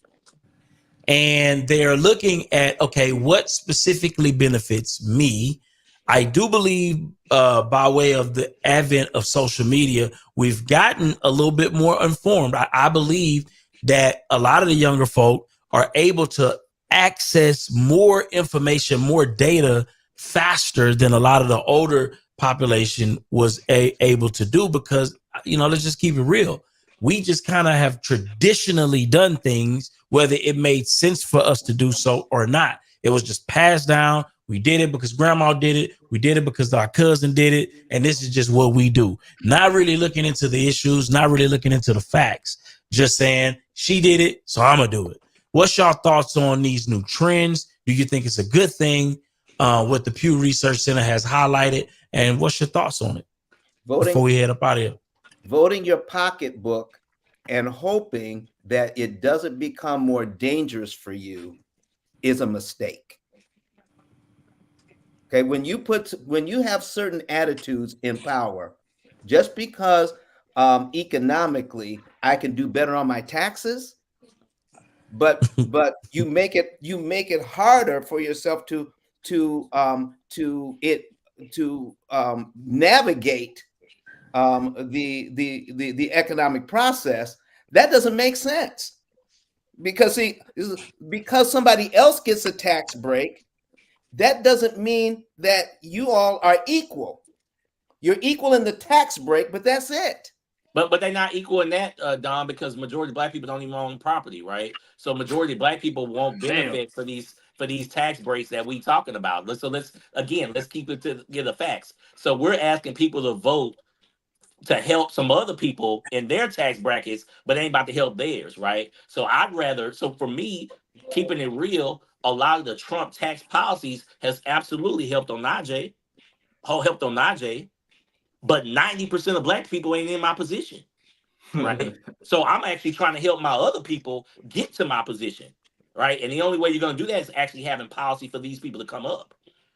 and they are looking at, okay, what specifically benefits me? I do believe by way of the advent of social media, we've gotten a little bit more informed. I believe that a lot of the younger folk are able to access more information, more data faster than a lot of the older population was able to do, because, let's just keep it real. We just kind of have traditionally done things, whether it made sense for us to do so or not. It was just passed down. We did it because grandma did it. We did it because our cousin did it. And this is just what we do. Not really looking into the issues, not really looking into the facts, just saying she did it, so I'm going to do it. What's y'all thoughts on these new trends? Do you think it's a good thing? What the Pew Research Center has highlighted, and what's your thoughts on it before we head up out of here? Voting your pocketbook and hoping that it doesn't become more dangerous for you is a mistake. Okay, when you have certain attitudes in power, just because economically I can do better on my taxes, but you make it harder for yourself to navigate the economic process. That doesn't make sense, because somebody else gets a tax break, that doesn't mean that you all are equal. You're equal in the tax break, but that's it. But they're not equal in that, Don, because majority of black people don't even own property, right? So majority of black people won't benefit for these tax breaks that we talking about. So let's keep it to get the facts. So we're asking people to vote to help some other people in their tax brackets, but ain't about to help theirs, right? So for me, keeping it real, a lot of the Trump tax policies has absolutely helped on Najee, but 90% of black people ain't in my position, right? So I'm actually trying to help my other people get to my position, right? And the only way you're going to do that is actually having policy for these people to come up.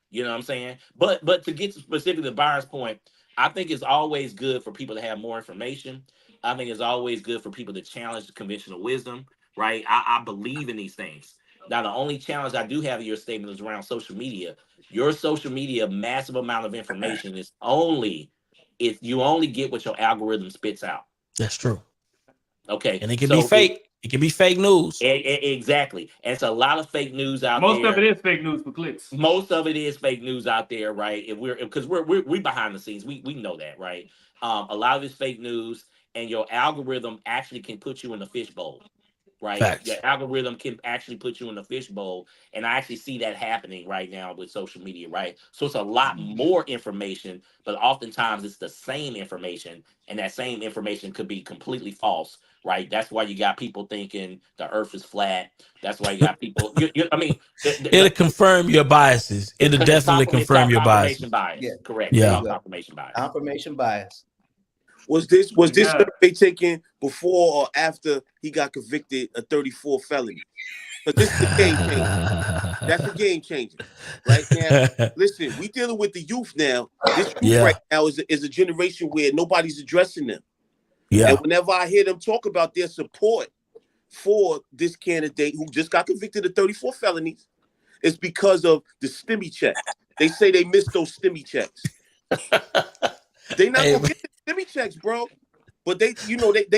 You know what I'm saying? But to get specifically to Byron's point, I think it's always good for people to have more information. I think it's always good for people to challenge the conventional wisdom, right? I believe in these things. Now, the only challenge I do have in your statement is around social media. Your social media, massive amount of information is you only get what your algorithm spits out. That's true. Okay. And it can be fake. It can be fake news. Exactly. And it's a lot of fake news out there. Most of it is fake news for clicks. Most of it is fake news out there, right? Because we're behind the scenes. We know that, right? A lot of it's fake news, and your algorithm actually can put you in the fishbowl. Right, Facts. Your algorithm can actually put you in the fishbowl, and I actually see that happening right now with social media. Right, so it's a lot more information, but oftentimes it's the same information, and that same information could be completely false. Right, that's why you got people thinking the Earth is flat. That's why you got people. It'll confirm your biases. It'll definitely confirm your biases. Bias. Yeah. Correct. Yeah. Confirmation bias. Confirmation bias. Was this survey taken before or after he got convicted of 34 felonies? But this is a game changer. That's a game changer. Right now, listen, we dealing with the youth now. This youth right now is a generation where nobody's addressing them. Yeah. And whenever I hear them talk about their support for this candidate who just got convicted of 34 felonies, it's because of the stimmy check. They say they missed those stimmy checks. They not gonna get the stimmy checks, bro. But they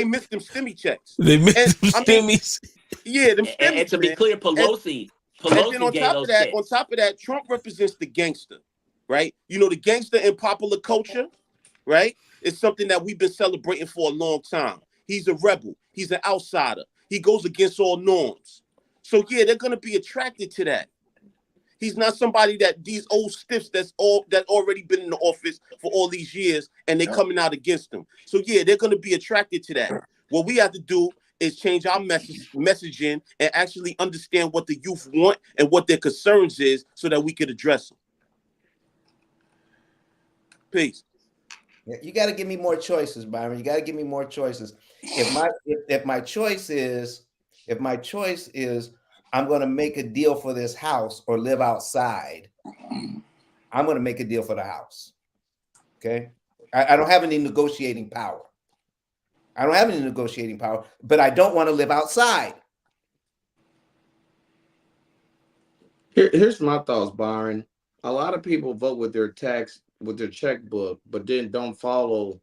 missed them stimmy checks. They missed them stimmies. Yeah, them stimmies. And to be clear, Pelosi and then gave those checks. On top of that, Trump represents the gangster, right? You know, the gangster in popular culture, right? It's something that we've been celebrating for a long time. He's a rebel. He's an outsider. He goes against all norms. So yeah, they're gonna be attracted to that. He's not somebody that these old stiffs that already been in the office for all these years and they coming out against him. So yeah, they're gonna be attracted to that. What we have to do is change our messaging and actually understand what the youth want and what their concerns is so that we could address them. Peace. Yeah, you got to give me more choices, Byron. You got to give me more choices. If my choice is I'm going to make a deal for this house or live outside, I'm going to make a deal for the house. Okay. I don't have any negotiating power. But I don't want to live outside. Here's my thoughts, Byron. A lot of people vote with their checkbook, but then don't follow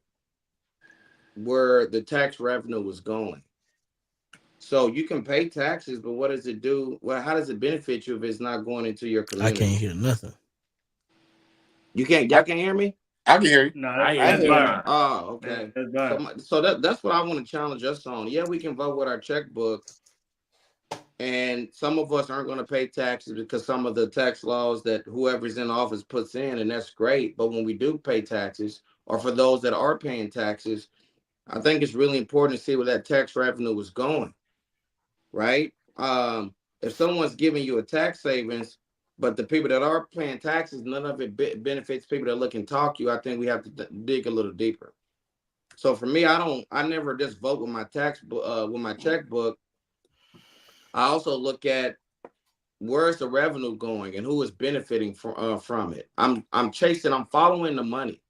where the tax revenue was going. So you can pay taxes, but what does it do? Well, how does it benefit you if it's not going into your community? I can't hear nothing. Y'all can't hear me? I can hear you. No, I hear you. Oh, okay. So that's what I want to challenge us on. Yeah, we can vote with our checkbook, and some of us aren't going to pay taxes because some of the tax laws that whoever's in office puts in, and that's great. But when we do pay taxes, or for those that are paying taxes, I think it's really important to see where that tax revenue is going, right? If someone's giving you a tax savings, but the people that are paying taxes, none of it benefits people that look and talk you, I think we have to dig a little deeper. So for me, I never just vote with my with my checkbook. I also look at where's the revenue going and who is benefiting from it. I'm following the money.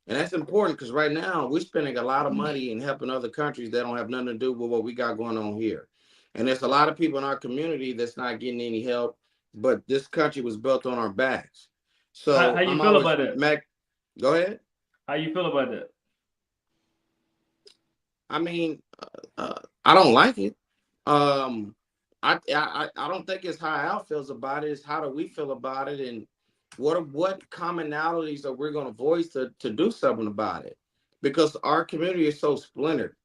And that's important because right now we're spending a lot of money in helping other countries that don't have nothing to do with what we got going on here. And there's a lot of people in our community that's not getting any help, but this country was built on our backs. So how you feel about that? Go ahead. How you feel about that? I mean, I don't like it. I don't think it's how Al feels about it. It's how do we feel about it, and what commonalities are we going to voice to do something about it? Because our community is so splintered.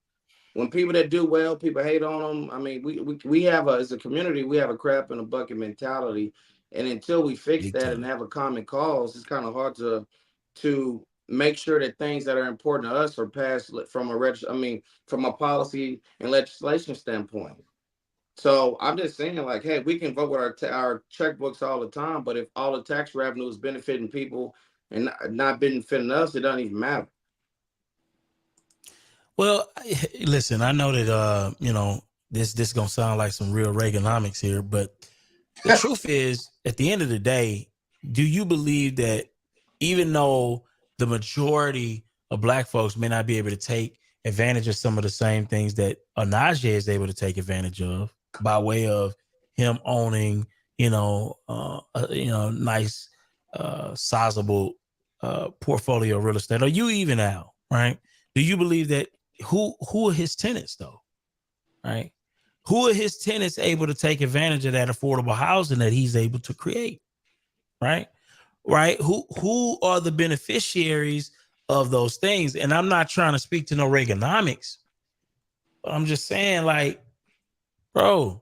When people that do well, people hate on them. I mean, we have as a community, we have a crap in a bucket mentality, and until we fix that and have a common cause, it's kind of hard to make sure that things that are important to us are passed from a policy and legislation standpoint. So I'm just saying, like, hey, we can vote with our checkbooks all the time, but if all the tax revenue is benefiting people and not benefiting us, it doesn't even matter. Well, listen, I know that this gonna sound like some real Reaganomics here, but the truth is, at the end of the day, do you believe that even though the majority of Black folks may not be able to take advantage of some of the same things that Onaje is able to take advantage of by way of him owning, nice, sizable portfolio of real estate, or you even Al, right? Do you believe that who are his tenants though, right? Who are his tenants able to take advantage of that affordable housing that he's able to create, right? Right? Who are the beneficiaries of those things? And I'm not trying to speak to no Reaganomics, but I'm just saying, like, bro,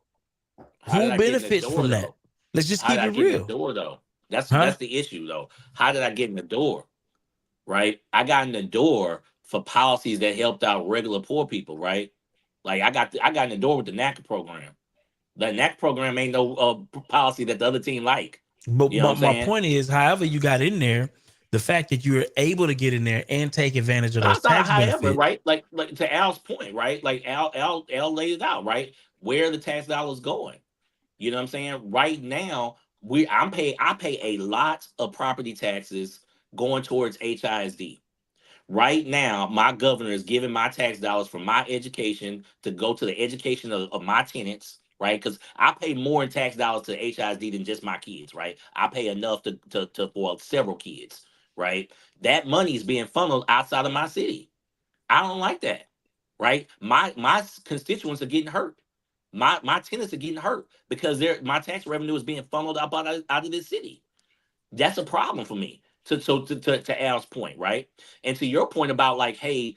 who benefits from that? Though? Let's just keep it real. In the door, though. That's the issue, though. How did I get in the door? Right? I got in the door for policies that helped out regular poor people, right? Like I got in the door with the NACA program. The NACA program ain't no policy that the other team like. But my point is, however you got in there, the fact that you were able to get in there and take advantage of those tax benefits, right? Like to Al's point, right? Like Al laid it out, right? Where the tax dollars going? You know what I'm saying? Right now, I pay a lot of property taxes going towards HISD. Right now, my governor is giving my tax dollars for my education to go to the education of my tenants, right? Because I pay more in tax dollars to HISD than just my kids, right? I pay enough to for several kids, right? That money is being funneled outside of my city. I don't like that, right? My constituents are getting hurt. My tenants are getting hurt because my tax revenue is being funneled out of this city. That's a problem for me. To Al's point, right? And to your point about like, hey,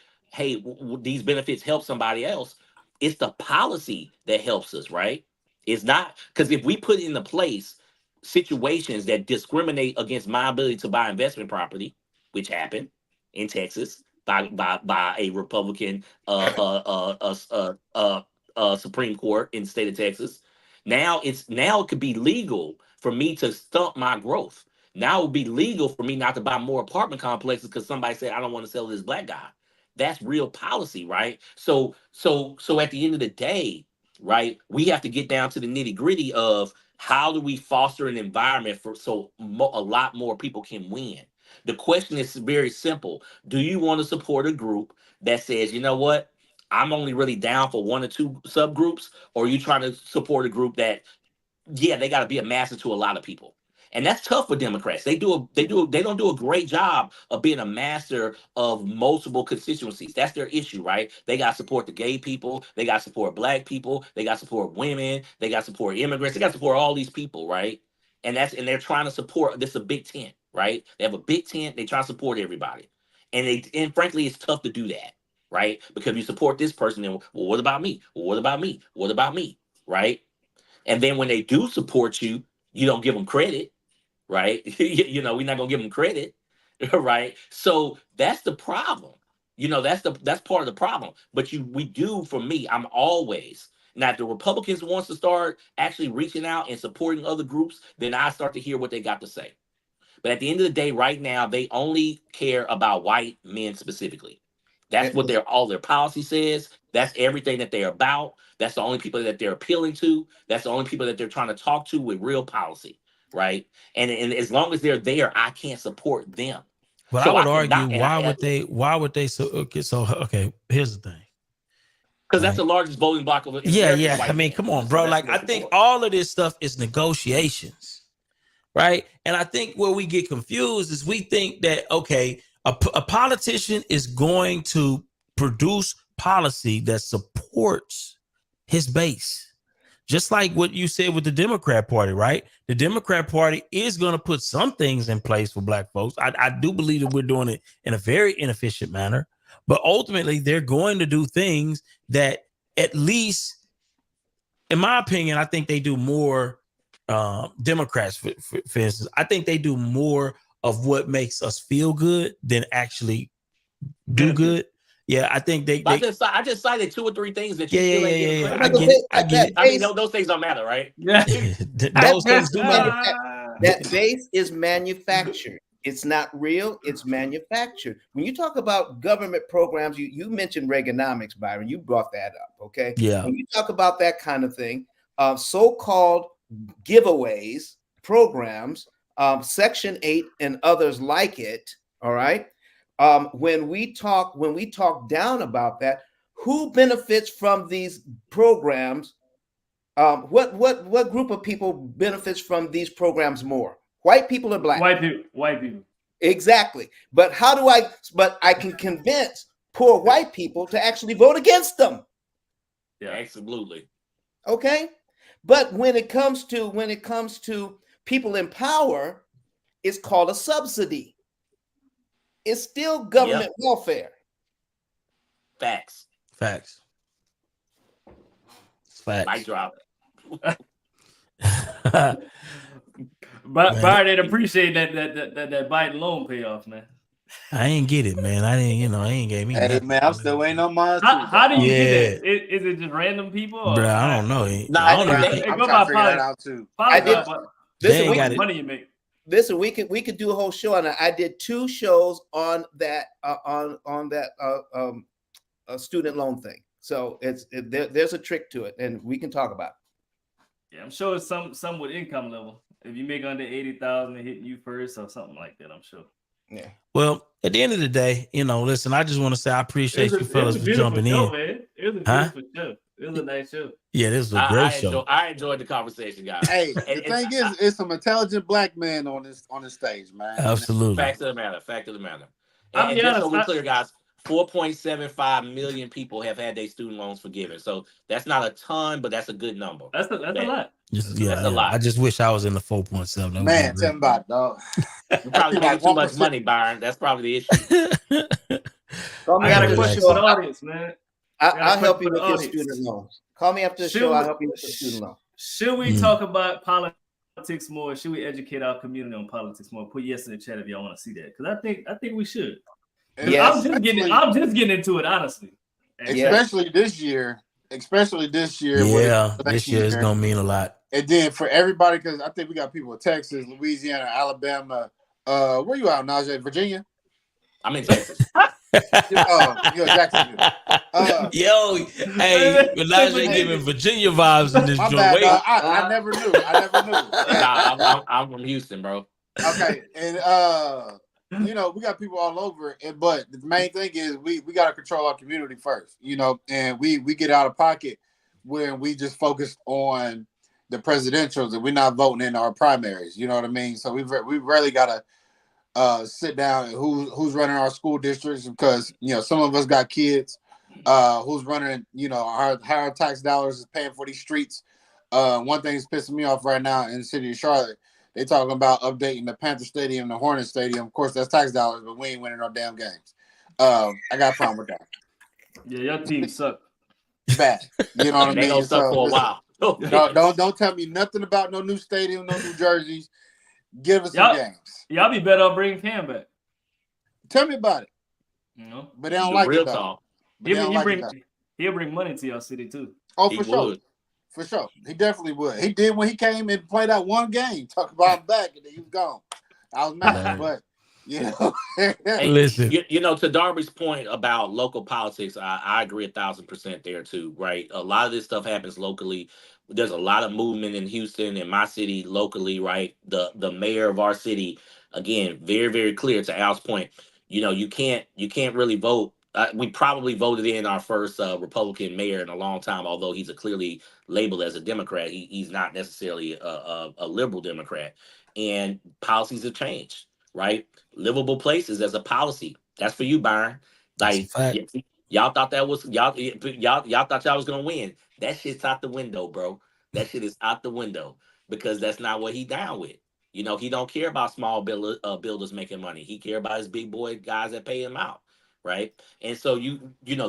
these benefits help somebody else. It's the policy that helps us, right? It's not because if we put into place situations that discriminate against my ability to buy investment property, which happened in Texas by a Republican Supreme Court in the state of Texas. Now it could be legal for me to stump my growth. Now it would be legal for me not to buy more apartment complexes because somebody said I don't want to sell to this black guy. That's real policy, right? So at the end of the day, right, we have to get down to the nitty gritty of how do we foster an environment for a lot more people can win. The question is very simple. Do you want to support a group that says, you know what, I'm only really down for one or two subgroups, or are you trying to support a group that, yeah, they got to be a master to a lot of people? And that's tough for Democrats. They don't do a great job of being a master of multiple constituencies. That's their issue, right? They got to support the gay people. They got to support black people. They got to support women. They got to support immigrants. They got to support all these people, right? And they're trying to support this a big tent, right? They have a big tent. They try to support everybody, and frankly, it's tough to do that, right? Because you support this person, and well, what about me? Well, what about me? What about me? Right? And then when they do support you, you don't give them credit. Right? We're not gonna give them credit, right? So that's the problem. That's part of the problem. But for me, I'm always now. If the Republicans wants to start actually reaching out and supporting other groups, then I start to hear what they got to say. But at the end of the day, right now, they only care about white men specifically. That's what all their policy says. That's everything that they're about. That's the only people that they're appealing to. That's the only people that they're trying to talk to with real policy. Right. And as long as they're there, I can't support them. But so I would argue, why would they? So here's the thing. Because that's the largest voting block of yeah. I mean, come on, bro. Like, I think all of this stuff is negotiations, right? And I think where we get confused is we think that, okay, a politician is going to produce policy that supports his base. Just like what you said with the Democrat Party, right? The Democrat Party is going to put some things in place for black folks. I do believe that we're doing it in a very inefficient manner, but ultimately they're going to do things that, at least in my opinion, I think they do more. Democrats, for instance, I think they do more of what makes us feel good than actually do good. Yeah, I think I just cited 2 or 3 things that you still ain't getting credit. I get it. I mean, those things don't matter, right? Those things do matter. That base is manufactured. It's not real. It's manufactured. When you talk about government programs, you mentioned Reaganomics, Byron. You brought that up, okay? Yeah. When you talk about that kind of thing, so-called giveaways, programs, Section 8 and others like it, all right? When we talk down about that, who benefits from these programs? What group of people benefits from these programs more? White people or black? White people. Exactly. But I can convince poor white people to actually vote against them. Yeah, absolutely. Okay. But when it comes to people in power, it's called a subsidy. It's still government welfare. Facts. Mic drop. But Byron didn't appreciate that Biden loan payoff, man. I ain't get it, man. I ain't gave me. Hey, nothing. man, I'm still waiting on mine. How do you get that? Is it just random people? Or? Bro, I don't know. I'm trying to figure that out too. Money you make. Listen, we could do a whole show on that. I did 2 shows on that student loan thing. So there's a trick to it, and we can talk about it. Yeah, I'm sure it's some with income level. If you make under 80,000, it hitting you first or something like that. I'm sure. Yeah. Well, at the end of the day, listen, I just want to say I appreciate you fellas for jumping in. Man. It was a beautiful show. It was a nice show. Yeah, this was a great show. I enjoyed the conversation, guys. Hey, the thing is, it's some intelligent black men on this stage, man. Absolutely. Fact of the matter. And just so we're clear, guys, 4.75 million people have had their student loans forgiven. So that's not a ton, but that's a good number. That's a lot. That's a lot. I just wish I was in the 4.7. Man, tell me about it, dog. You probably making too much money, Byron. That's probably the issue. I got a question for the audience, man. I'll help you with your student loans. Call me after the show. I'll help you with your student loan. Should we talk about politics more? Should we educate our community on politics more? Put yes in the chat if y'all want to see that, because I think we should. Yes. I'm just getting into it, honestly. Especially this year. Yeah, this year is gonna mean a lot. And then for everybody, because I think we got people in Texas, Louisiana, Alabama. Where you out, Najee? Virginia? I'm in Texas. You're Jacksonville. Yo, hey, Najee giving Virginia vibes in this joint. I never knew. Nah, I'm from Houston, bro. Okay, and we got people all over, but the main thing is we got to control our community first, and we get out of pocket when we just focus on the presidentials and we're not voting in our primaries. You know what I mean? So we really got to sit down and who's running our school districts, because some of us got kids who's running, our higher tax dollars is paying for these streets. One thing that's pissing me off right now in the city of Charlotte, they talking about updating the Panther Stadium, the Hornet Stadium. Of course, that's tax dollars, but we ain't winning no damn games. I got a problem with that. Yeah, your team suck. Bad. You know what I mean? They gonna suck for a while. Don't tell me nothing about no new stadium, no new jerseys. Give us some games. Y'all be better off bringing Cam back. Tell me about it. But they don't like it, though. He'll bring money to your city too. Oh, for sure. For sure. He definitely would. He did when he came and played that one game. Talk about him back, and then he was gone. I was mad, but Hey, listen. To Darby's point about local politics, I agree 1,000% there too, right? A lot of this stuff happens locally. There's a lot of movement in Houston, in my city, locally, right? The mayor of our city, again, very, very clear to Al's point. You can't really vote. We probably voted in our first Republican mayor in a long time, although he's clearly labeled as a Democrat. He's not necessarily a liberal Democrat. And policies have changed, right? Livable places as a policy. That's for you, Byron. Like, y'all thought that was y'all thought y'all was gonna win. That shit's out the window, bro. That shit is out the window, because that's not what he down with. He don't care about small builders making money. He care about his big boy guys that pay him out. Right. And so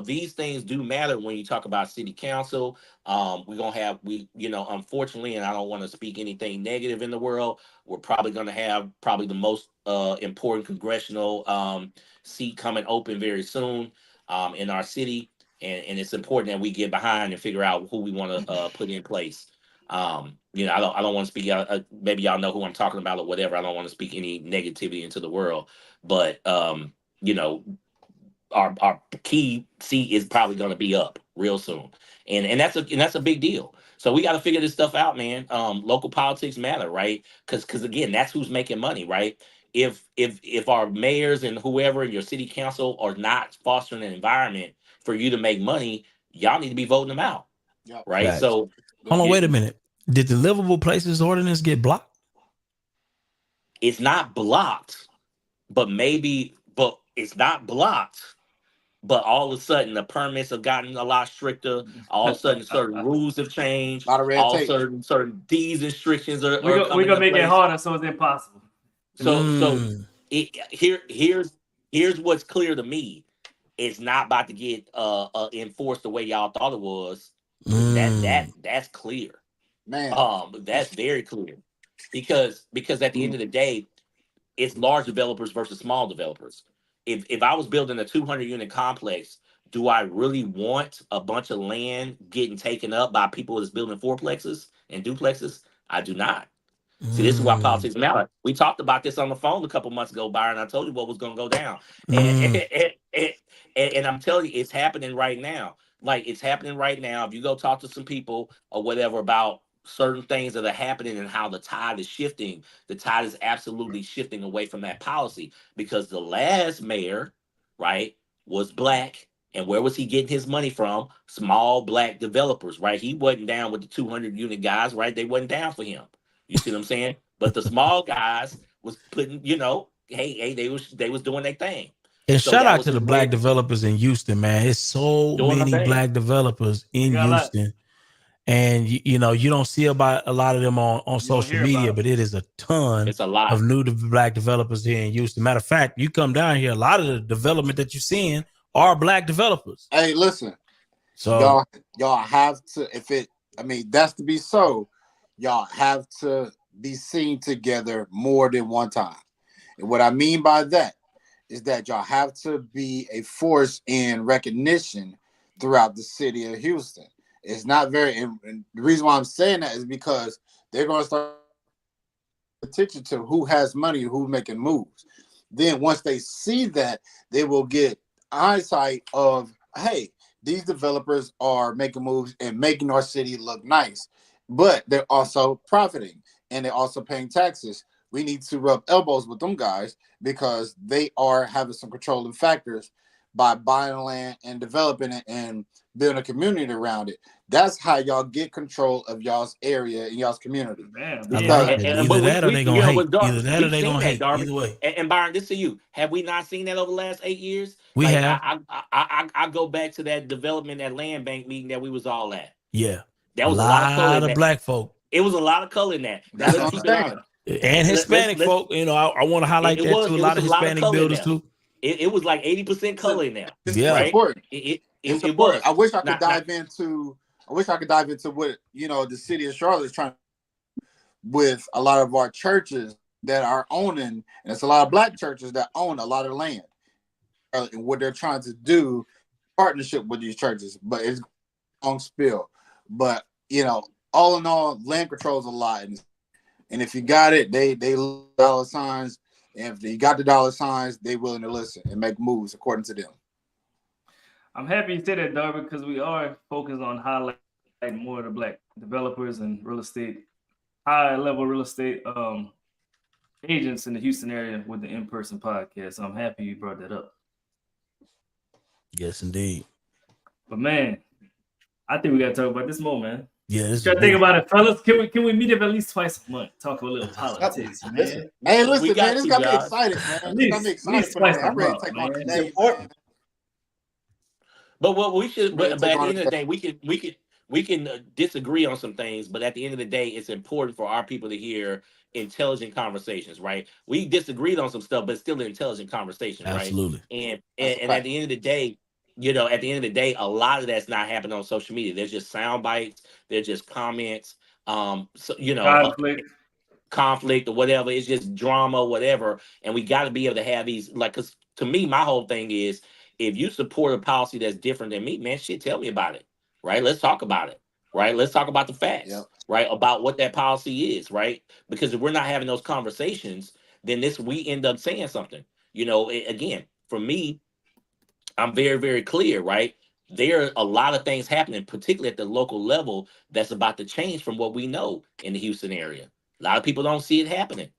these things do matter when you talk about city council. We're gonna have unfortunately, and I don't want to speak anything negative in the world, we're probably gonna have the most important congressional seat coming open very soon in our city. And it's important that we get behind and figure out who we want to put in place. I don't want to speak. Maybe y'all know who I'm talking about or whatever. I don't want to speak any negativity into the world, but our key seat is probably going to be up real soon, and that's a big deal. So we got to figure this stuff out, man. Local politics matter, right? Because again, that's who's making money, right? If our mayors and whoever in your city council are not fostering an environment for you to make money, y'all need to be voting them out, right? Right. So hold on, wait a minute. Did the livable places ordinance get blocked? It's not blocked, but it's not blocked. But all of a sudden, the permits have gotten a lot stricter. All of a sudden, certain rules have changed. All of a sudden, certain these restrictions are. We're gonna make it harder, so it's impossible. Here's what's clear to me. It's not about to get enforced the way y'all thought it was. That's clear, man. That's very clear, because at the end of the day, it's large developers versus small developers. If I was building a 200-unit complex, do I really want a bunch of land getting taken up by people that's building fourplexes and duplexes? I do not. See, this is why politics matter. We talked about this on the phone a couple months ago, Byron. I told you what was going to go down. And I'm telling you, it's happening right now. Like, it's happening right now. If you go talk to some people or whatever about certain things that are happening and how the tide is shifting, the tide is absolutely shifting away from that policy, because the last mayor, right, was black And where was he getting his money from? Small black developers, right? He wasn't down with the 200 unit guys, right? They wasn't down for him. You see what I'm saying? But the small guys was putting, hey, they was doing their thing. And So shout that out was to his the way black of developers in Houston, man. It's so doing my many thing. black developers in Houston. And you don't see about a lot of them on social media, but it is a ton It's a lot of new black developers here in Houston. Matter of fact, you come down here, a lot of the development that you're seeing are black developers. Hey, listen, so y'all have to, that's to be so, y'all have to be seen together more than one time. And what I mean by that is that y'all have to be a force in recognition throughout the city of Houston. It's not and the reason why I'm saying that is because they're going to start attention to who has money, who's making moves. Then once they see that, they will get eyesight of, hey, these developers are making moves and making our city look nice, but they're also profiting and they're also paying taxes. We need to rub elbows with them guys because they are having some controlling factors by buying land and developing it and building a community around it. That's how y'all get control of y'all's area and y'all's community. Either that or they gonna hate. Either that or they gonna hate. Darby. Either way. And Byron, this to you. Have we not seen that over the last 8 years? We have. I go back to that development, that land bank meeting that we was all at. Yeah. That was a lot of color in that. Black folk. It was a lot of color in that. That's what I'm saying. And Hispanic folk. I want to highlight that too. A lot of Hispanic builders too. It was like 80% color in there. Yeah. Right? Important. It was. I wish I could dive into what the city of Charlotte is trying with a lot of our churches that are owning, and it's a lot of black churches that own a lot of land, and what they're trying to do partnership with these churches, but it's long spill. But all in all, land controls a lot, and if you got it, they dollar signs, and if you got the dollar signs, they willing to listen and make moves according to them. I'm happy you said that, Darby, because we are focused on highlighting more of the black developers and real estate, high-level real estate agents in the Houston area with the in-person podcast. So I'm happy you brought that up. Yes, indeed. But man, I think we got to talk about this more, man. Yeah, try to think about it, fellas. Can we meet up at least twice a month? Talk a little politics, man. Listen, man, this got me excited, man. This got me excited for that. I'm ready to take my day. But what we should, but at the end of the day, we can disagree on some things. But at the end of the day, it's important for our people to hear intelligent conversations, right? We disagreed on some stuff, but it's still an intelligent conversation, right? Absolutely. And at the end of the day, a lot of that's not happening on social media. There's just sound bites. There's just comments. Conflict or whatever. It's just drama, whatever. And we got to be able to have these, because to me, my whole thing is, if you support a policy that's different than me, man, shit, tell me about it, right? Let's talk about it, right? Let's talk about the facts, right? About what that policy is, right? Because if we're not having those conversations, then we end up saying something. Again, for me, I'm very, very clear, right? There are a lot of things happening, particularly at the local level, that's about to change from what we know in the Houston area. A lot of people don't see it happening,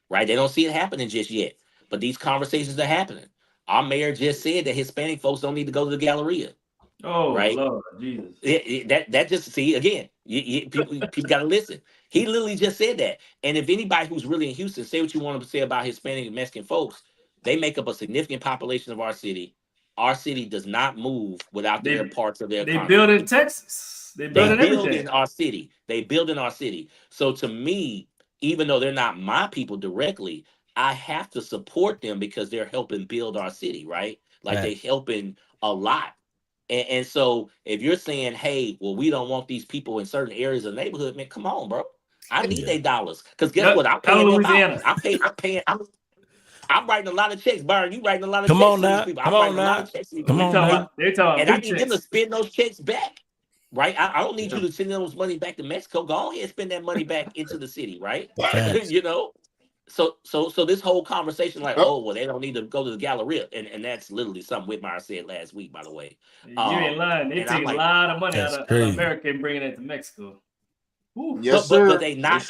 right? They don't see it happening just yet, but these conversations are happening. Our mayor just said that Hispanic folks don't need to go to the Galleria. Oh, right? Lord, Jesus. That just, see, again, people got to listen. He literally just said that. And if anybody who's really in Houston, say what you want to say about Hispanic and Mexican folks, they make up a significant population of our city. Our city does not move without their parts of their economy. They build in Texas. They build in our city. They build in our city. So to me, even though they're not my people directly, I have to support them because they're helping build our city, right? Like they're helping a lot. And so if you're saying, hey, well, we don't want these people in certain areas of the neighborhood, man, come on, bro. I need their dollars. Because guess what? I'm paying them out. I'm writing a lot of checks, Byron. You writing a lot of checks for these people. I'm writing a lot of checks for these people. And I need them to spend those checks back, right? I don't need you to send those money back to Mexico. Go ahead and spend that money back into the city, right? So this whole conversation, like, oh, well, they don't need to go to the Galleria, and that's literally something Whitmire said last week, by the way. You ain't lying. They take a lot of money out of America and bringing it to Mexico. Yes, but they not.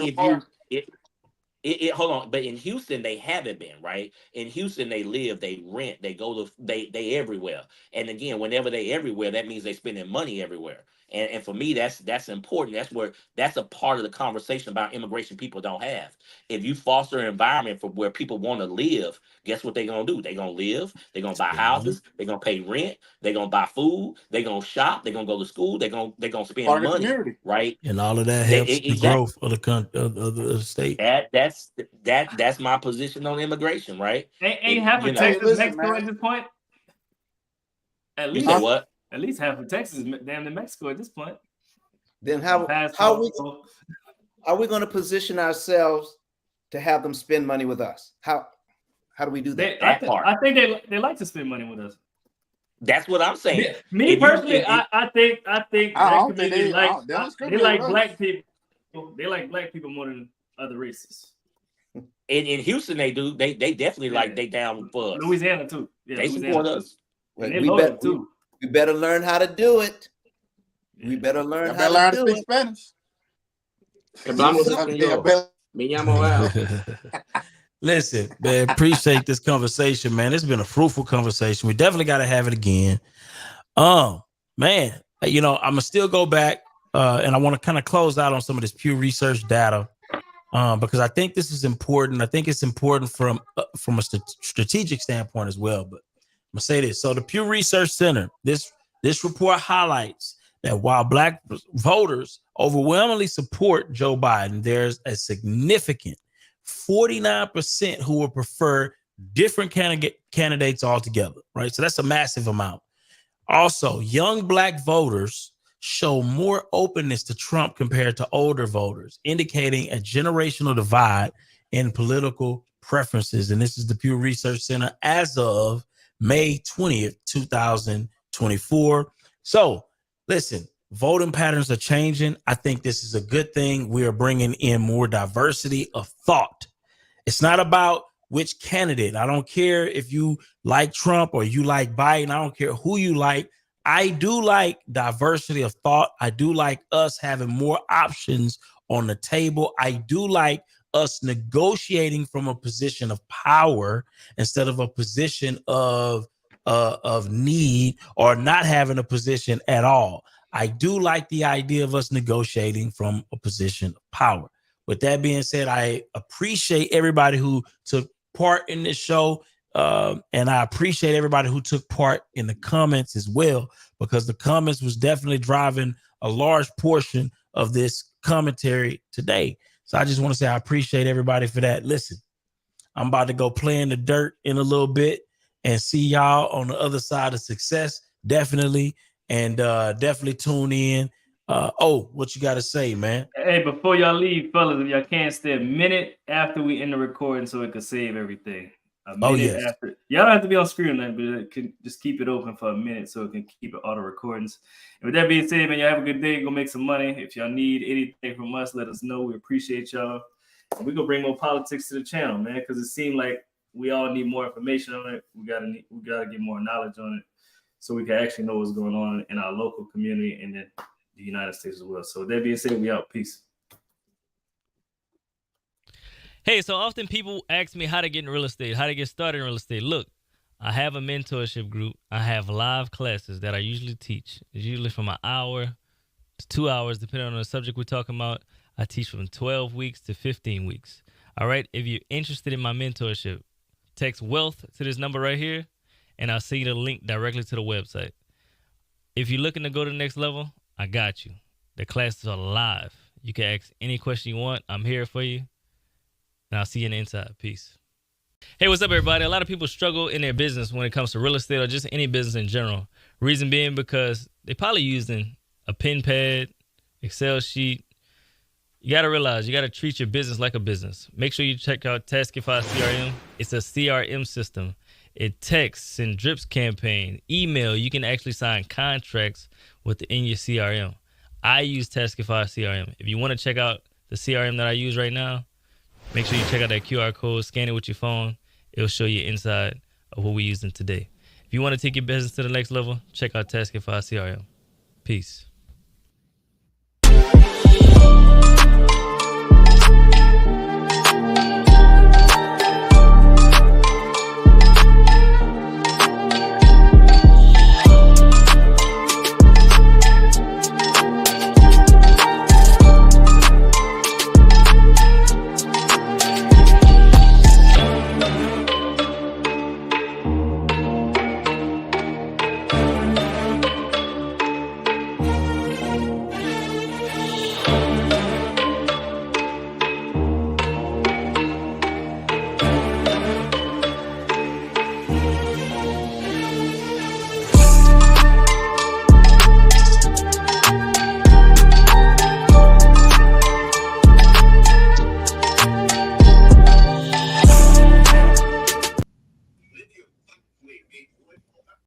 Hold on, but in Houston they haven't been, right? In Houston they live, they rent, they go to, they everywhere. And again, whenever they everywhere, that means they spending money everywhere. And for me, that's important. That's a part of the conversation about immigration people don't have. If you foster an environment for where people want to live, guess what they're gonna do? They're gonna live, they're gonna buy houses, they're gonna pay rent, they're gonna buy food, they're gonna shop, they're gonna go to school, they're gonna spend Part of the money, community. right? And all of that helps the growth of the state. That's my position on immigration, right? Ain't half of Texas Mexico at this point? At least you say what? At least half of Texas is damn near Mexico at this point. Then how are we going to position ourselves to have them spend money with us? How do we do that? I think they like to spend money with us. That's what I'm saying. Me personally, I think that community they like black people. They like black people more than other races. In Houston, they do. They definitely like they down for us. Louisiana too. Yeah, they support us. We better learn how to do it. We better learn how to speak Spanish. Listen, man, appreciate this conversation, man. It's been a fruitful conversation. We definitely got to have it again. Man, I'm gonna still go back and I want to kind of close out on some of this Pew Research data because I think this is important. I think it's important from a strategic standpoint as well. But I'm gonna say this. So the Pew Research Center, this report highlights that while black voters overwhelmingly support Joe Biden, there's a significant 49% who would prefer different candidates altogether, right? So that's a massive amount. Also, young black voters show more openness to Trump compared to older voters, indicating a generational divide in political preferences. And this is the Pew Research Center as of May 20th, 2024. So listen, voting patterns are changing. I think this is a good thing. We are bringing in more diversity of thought. It's not about which candidate. I don't care if you like Trump or you like Biden. I don't care who you like. I do like diversity of thought. I do like us having more options on the table. I do like us negotiating from a position of power instead of a position of need or not having a position at all. I do like the idea of us negotiating from a position of power. With that being said, I appreciate everybody who took part in this show. And I appreciate everybody who took part in the comments as well, because the comments was definitely driving a large portion of this commentary today. So I just want to say I appreciate everybody for that. Listen, I'm about to go play in the dirt in a little bit and see y'all on the other side of success. Definitely. And definitely tune in. What you got to say, man? Hey, before y'all leave, fellas, if y'all can't stay a minute after we end the recording so it can save everything. Yes. After. Y'all don't have to be on screen, but it can just keep it open for a minute so it can keep it auto recordings. And with that being said, man, y'all have a good day. Go make some money. If y'all need anything from us, let us know. We appreciate y'all. We're gonna bring more politics to the channel, man, because it seemed like we all need more information on it. We gotta get more knowledge on it so we can actually know what's going on in our local community and then the United States as well. So with that being said, we out. Peace. Hey, so often people ask me how to get in real estate, how to get started in real estate. Look, I have a mentorship group. I have live classes that I usually teach. It's usually from an hour to 2 hours, depending on the subject we're talking about. I teach from 12 weeks to 15 weeks. All right. If you're interested in my mentorship, text wealth to this number right here, and I'll send you the link directly to the website. If you're looking to go to the next level, I got you. The classes are live. You can ask any question you want. I'm here for you. And I'll see you in the inside. Peace. Hey, what's up, everybody? A lot of people struggle in their business when it comes to real estate or just any business in general. Reason being because they probably using a pen pad, Excel sheet. You got to realize you got to treat your business like a business. Make sure you check out Taskify CRM. It's a CRM system. It texts and drips campaign, email. You can actually sign contracts within your CRM. I use Taskify CRM. If you want to check out the CRM that I use right now, make sure you check out that QR code, scan it with your phone. It'll show you inside of what we're using today. If you want to take your business to the next level, check out Taskify CRM. Peace.